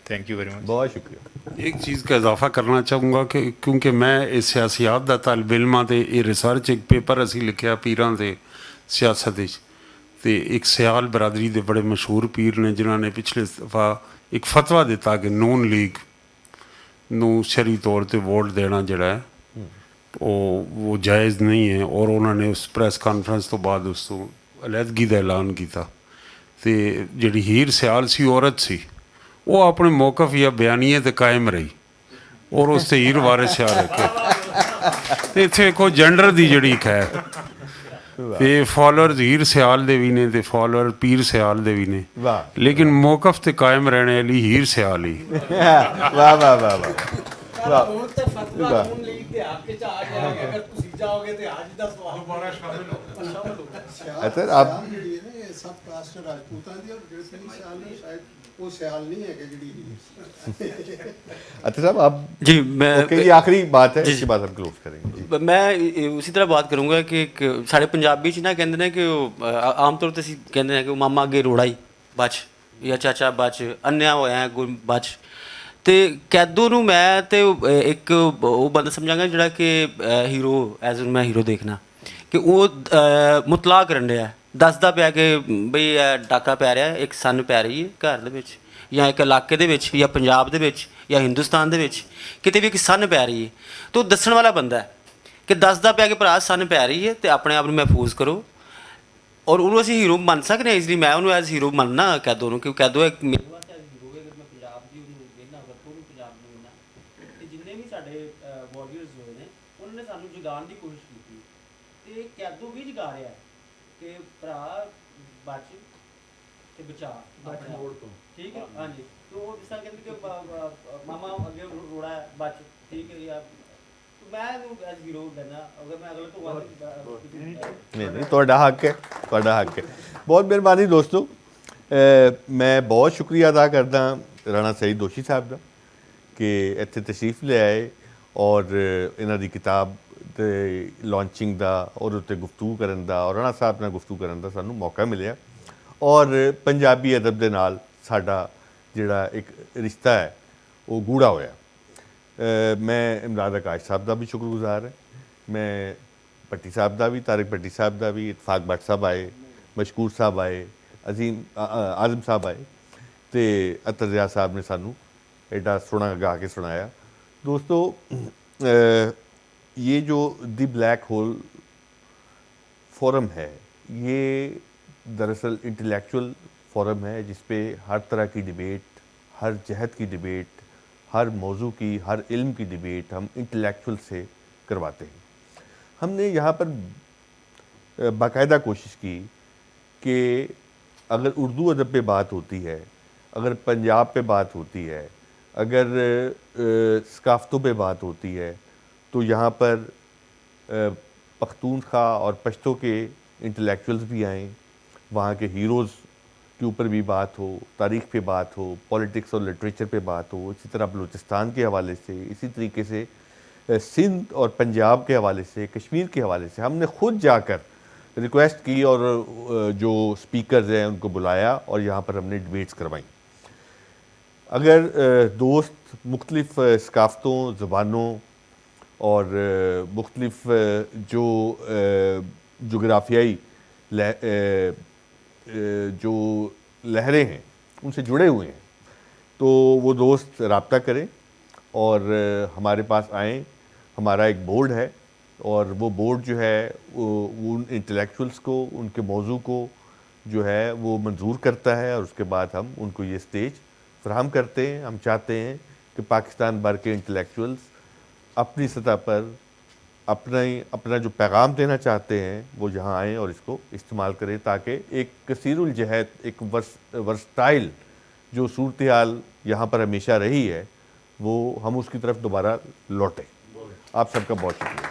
Thank you very much. بہت شکریہ. ایک چیز کا اضافہ کرنا چاہوں گا کہ کیونکہ میں سیاسیات دا طالب علم ہاں تے یہ ریسرچ ایک پیپر اسی لکھیا پیراں تے سیاست وچ ਤੇ ਇੱਕ ਸਿਆਲ ਬਰਾਦਰੀ ਦੇ ਬੜੇ ਮਸ਼ਹੂਰ ਪੀਰ ਨੇ ਜਿਨ੍ਹਾਂ ਨੇ ਪਿਛਲੇ ਦਫਾ ਇੱਕ ਫਤਵਾ ਦਿੱਤਾ ਕਿ ਨੂਨ ਲੀਗ ਨੂੰ ਸ਼ਰ੍ਹੀ ਤੌਰ ਤੇ ਵੋਟ ਦੇਣਾ ਜਿਹੜਾ ਹੈ ਉਹ ਜਾਇਜ਼ ਨਹੀਂ ਹੈ, ਔਰ ਉਹਨਾਂ ਨੇ ਉਸ ਪ੍ਰੈਸ ਕਾਨਫਰੰਸ ਤੋਂ ਬਾਅਦ ਉਸ ਤੋਂ ਅਲੱਗਗੀ ਦਾ ਐਲਾਨ ਕੀਤਾ। ਤੇ ਜਿਹੜੀ ਹੀਰ ਸਿਆਲ ਸੀ ਔਰਤ ਸੀ, ਉਹ ਆਪਣੇ ਮੌਕਫ ਜਾਂ ਬਿਆਨੀਏ ਤੇ ਕਾਇਮ ਰਹੀ ਔਰ ਉਸ ਤੇ ਹੀਰ ਵਾਰਿਸ ਸ਼ਾਹ ਰੱਖੇ। ਤੇ ਇੱਥੇ ਦੇਖੋ ਜੈਂਡਰ ਦੀ ਜਿਹੜੀ ਖੈਰ ਤੇ ਫਾਲੋਅਰ ਹੀਰ ਸਿਆਲ ਦੇ ਵੀ ਨੇ ਤੇ ਫਾਲੋਅਰ ਪੀਰ ਸਿਆਲ ਦੇ ਵੀ ਨੇ, ਲੇਕਿਨ ਮੌਕਫ ਤੇ ਕਾਇਮ ਰਹਿਣੇ ਵਾਲੀ ਹੀਰ ਸਿਆਲ ਹੀ। ਵਾਹ ਵਾਹ ਵਾਹ ਵਾਹ ਹੁਣ ਤੇ ਫਤਵਾ ਨੂਨ ਲੀਗ ਦੇ ਹੱਕ ਚ ਆ ਗਿਆ ਕਿ ਅਗਰ ਤੁਸੀਂ ਜਾਓਗੇ ਤੇ ਅੱਜ ਦਾ ਸਵਾਲ ਦੁਬਾਰਾ ਸ਼ਾਮਿਲ ਹੋ। ਅੱਛਾ ਆਪ ਜਿਹੜੀ ਹੈ ਨਾ ਇਹ ਸਭ ਕਾਸਟ ਰਾਜਪੂਤਾਂ ਦੀ, ਔਰ ਜਿਹੜੇ ਸਿਆਲ ਨੇ ਸ਼ਾਇਦ वो सियाल नहीं है कि जी। अच्छा साहब आप जी मैं ये आखिरी बात है, इसके बाद हम क्लोज करेंगे जी। मैं उसी तरह बात करूँगा कि साढ़े पंजाबी च ना कहते हैं कि आम तौर पर कहते हैं कि मामा अगे रोड़ा ही बच या चाचा बच अन्या होया कोई बच। तो कैदो नूं मैं तो एक वो बंदा समझांगा जिहड़ा कि हीरो एज मैं हीरो देखना कि वो मुतला करन रहा है, ਦੱਸਦਾ ਪਿਆ ਕਿ ਬਈ ਡਾਕਾ ਪੈ ਰਿਹਾ, ਇੱਕ ਸੰਨ ਪੈ ਰਹੀ ਹੈ ਘਰ ਦੇ ਵਿੱਚ ਜਾਂ ਇੱਕ ਇਲਾਕੇ ਦੇ ਵਿੱਚ ਜਾਂ ਪੰਜਾਬ ਦੇ ਵਿੱਚ ਜਾਂ ਹਿੰਦੁਸਤਾਨ ਦੇ ਵਿੱਚ ਕਿਤੇ ਵੀ ਇੱਕ ਸੰਨ ਪੈ ਰਹੀ ਹੈ। ਤਾਂ ਉਹ ਦੱਸਣ ਵਾਲਾ ਬੰਦਾ ਹੈ ਕਿ ਦੱਸਦਾ ਪਿਆ ਕਿ ਭਰਾ ਸੰਨ ਪੈ ਰਹੀ ਹੈ ਅਤੇ ਆਪਣੇ ਆਪ ਨੂੰ ਮਹਿਫੂਜ਼ ਕਰੋ, ਔਰ ਉਹਨੂੰ ਅਸੀਂ ਹੀਰੋ ਮੰਨ ਸਕਦੇ ਹਾਂ। ਇਸ ਲਈ ਮੈਂ ਉਹਨੂੰ ਐਜ਼ ਹੀਰੋ ਮੰਨਣਾ ਕੈਦੋ ਨੂੰ, ਕਿਉਂਕਿ ਕੈਦੋ ਇੱਕ ਮੇਰੇ ਵਾਸਤੇ ਐਜ਼ ਹੀਰੋ ਹੈ। ਅਗਰ ਮੈਂ ਪੰਜਾਬ ਦੀ ਉਹਨੂੰ ਵੇਖਣਾ, ਅਗਰ ਉਹਨੂੰ ਪੰਜਾਬ ਨੂੰ ਵੇਖਣਾ, ਅਤੇ ਜਿੰਨੇ ਵੀ ਸਾਡੇ ਵਾਰੀਅਰਸ ਹੋਏ ਨੇ ਉਹਨਾਂ ਨੇ ਸਾਨੂੰ ਜਗਾਉਣ ਦੀ ਕੋਸ਼ਿਸ਼ ਕੀਤੀ ਅਤੇ ਕੈਦੋ ਵੀ ਜਗਾ ਰਿਹਾ ਕਿ ਭਰਾ ਬਚ ਤੇ ਬਚਾ ਆਪਣੇ ਮੋੜ ਤੋਂ, ਠੀਕ ਹੈ। ਹਾਂਜੀ, ਤੇ ਉਹ ਜਿਸ ਤਰ੍ਹਾਂ ਕਹਿੰਦੇ ਕਿ ਮਾਮਾ ਅੱਗੇ ਰੋੜਾ ਬਚ, ਠੀਕ ਹੈ ਯਾਰ, ਮੈਂ ਇਹਨੂੰ ਐਜ਼ ਹੀਰੋ ਲੈਣਾ। ਅਗਰ ਮੈਂ ਅਗਲੇ ਤੋਂ नहीं ਤੁਹਾਡਾ ਹੱਕ ਹੈ, ਤੁਹਾਡਾ ਹੱਕ ਹੈ। ਬਹੁਤ ਮਿਹਰਬਾਨੀ ਦੋਸਤੋ, ਮੈਂ ਬਹੁਤ ਸ਼ੁਕਰੀਆ ਅਦਾ ਕਰਦਾ ਰਾਣਾ ਸਈਦ ਦੋਸ਼ੀ ਸਾਹਿਬ ਦਾ ਕਿ ਇੱਥੇ ਤਸ਼ਰੀਫ ਲੈ ਆਏ ਔਰ ਇਹਨਾਂ ਦੀ ਕਿਤਾਬ ਤੇ ਲਾਂਚਿੰਗ ਦਾ ਔਰ ਉੱਤੇ ਗੁਫ਼ਤਗੂ ਕਰਨ ਦਾ ਔਰ ਰਾਣਾ ਸਾਹਿਬ ਨਾਲ ਗੁਫ਼ਤਗੂ ਕਰਨ ਦਾ ਸਾਨੂੰ ਮੌਕਾ ਮਿਲਿਆ। ਔਰ ਪੰਜਾਬੀ ਅਦਬ ਦੇ ਨਾਲ ਸਾਡਾ ਜਿਹੜਾ ਇੱਕ ਰਿਸ਼ਤਾ ਹੈ ਉਹ ਗੂੜਾ ਹੋਇਆ। ਮੈਂ ਇਮਰਾਨ ਆਕਾਸ਼ ਸਾਹਿਬ ਦਾ ਵੀ ਸ਼ੁਕਰਗੁਜ਼ਾਰ ਹਾਂ। ਮੈਂ ਭੱਟੀ ਸਾਹਿਬ ਦਾ ਵੀ, ਤਾਰਿਕ ਭੱਟੀ ਸਾਹਿਬ ਦਾ ਵੀ, ਇਤਫਾਕ ਭੱਟ ਸਾਹਿਬ ਆਏ, ਮਸ਼ਕੂਰ ਸਾਹਿਬ ਆਏ, ਆਜ਼ਮ ਸਾਹਿਬ ਆਏ ਅਤੇ ਅਤਰ ਰਿਆਜ਼ ਸਾਹਿਬ ਨੇ ਸਾਨੂੰ ਐਡਾ ਸੋਹਣਾ ਗਾ ਕੇ ਸੁਣਾਇਆ। ਦੋਸਤੋ ये जो दी ब्लैक होल फोरम है ये दरअसल इंटेलेक्चुअल फोरम है जिस पे हर तरह की डिबेट, हर जहत की डिबेट, हर मौजू की, हर इल्म की डिबेट हम इंटेलेक्चुअल से करवाते हैं। हमने यहाँ पर बाकायदा कोशिश की कि अगर उर्दू अदब पे बात होती है, अगर पंजाब पे बात होती है, अगर सकाफ़तों पे बात होती है, तो यहाँ पर पख्तूनख्वा और पश्तो के इंटेलेक्चुअल्स भी आएँ, वहाँ के हीरोज़ के ऊपर भी बात हो, तारीख़ पे बात हो, पॉलिटिक्स और लिटरेचर पे बात हो। इसी तरह बलूचिस्तान के हवाले से, इसी तरीके से सिंध और पंजाब के हवाले से, कश्मीर के हवाले से हमने ख़ुद जाकर रिक्वेस्ट की और जो स्पीकर्स हैं उनको बुलाया और यहाँ पर हमने डिबेट्स करवाई। अगर दोस्त मुख्तलिफ़ सकाफ़तों, ज़बानों और मुख्तलिफ़ जो जोग्राफियाई जो लहरें हैं उनसे जुड़े हुए हैं तो वो दोस्त रब्ता करें और हमारे पास आएँ। हमारा एक बोर्ड है और वो बोर्ड जो है वो उन इंटेलेक्चुअल्स को, उनके मौजू को जो है वो मंजूर करता है और उसके बाद हम उनको ये स्टेज फराहम करते हैं। हम चाहते हैं कि पाकिस्तान भर के इंटेलेक्चुअल्स अपनी सतह पर अपना जो पैगाम देना चाहते हैं वो यहाँ आएँ और इसको इस्तेमाल करें ताकि एक कसीरुल जहत, एक वर्सटाइल जो सूरत हाल यहाँ पर हमेशा रही है वो हम उसकी तरफ दोबारा लौटें। आप सबका बहुत शुक्रिया।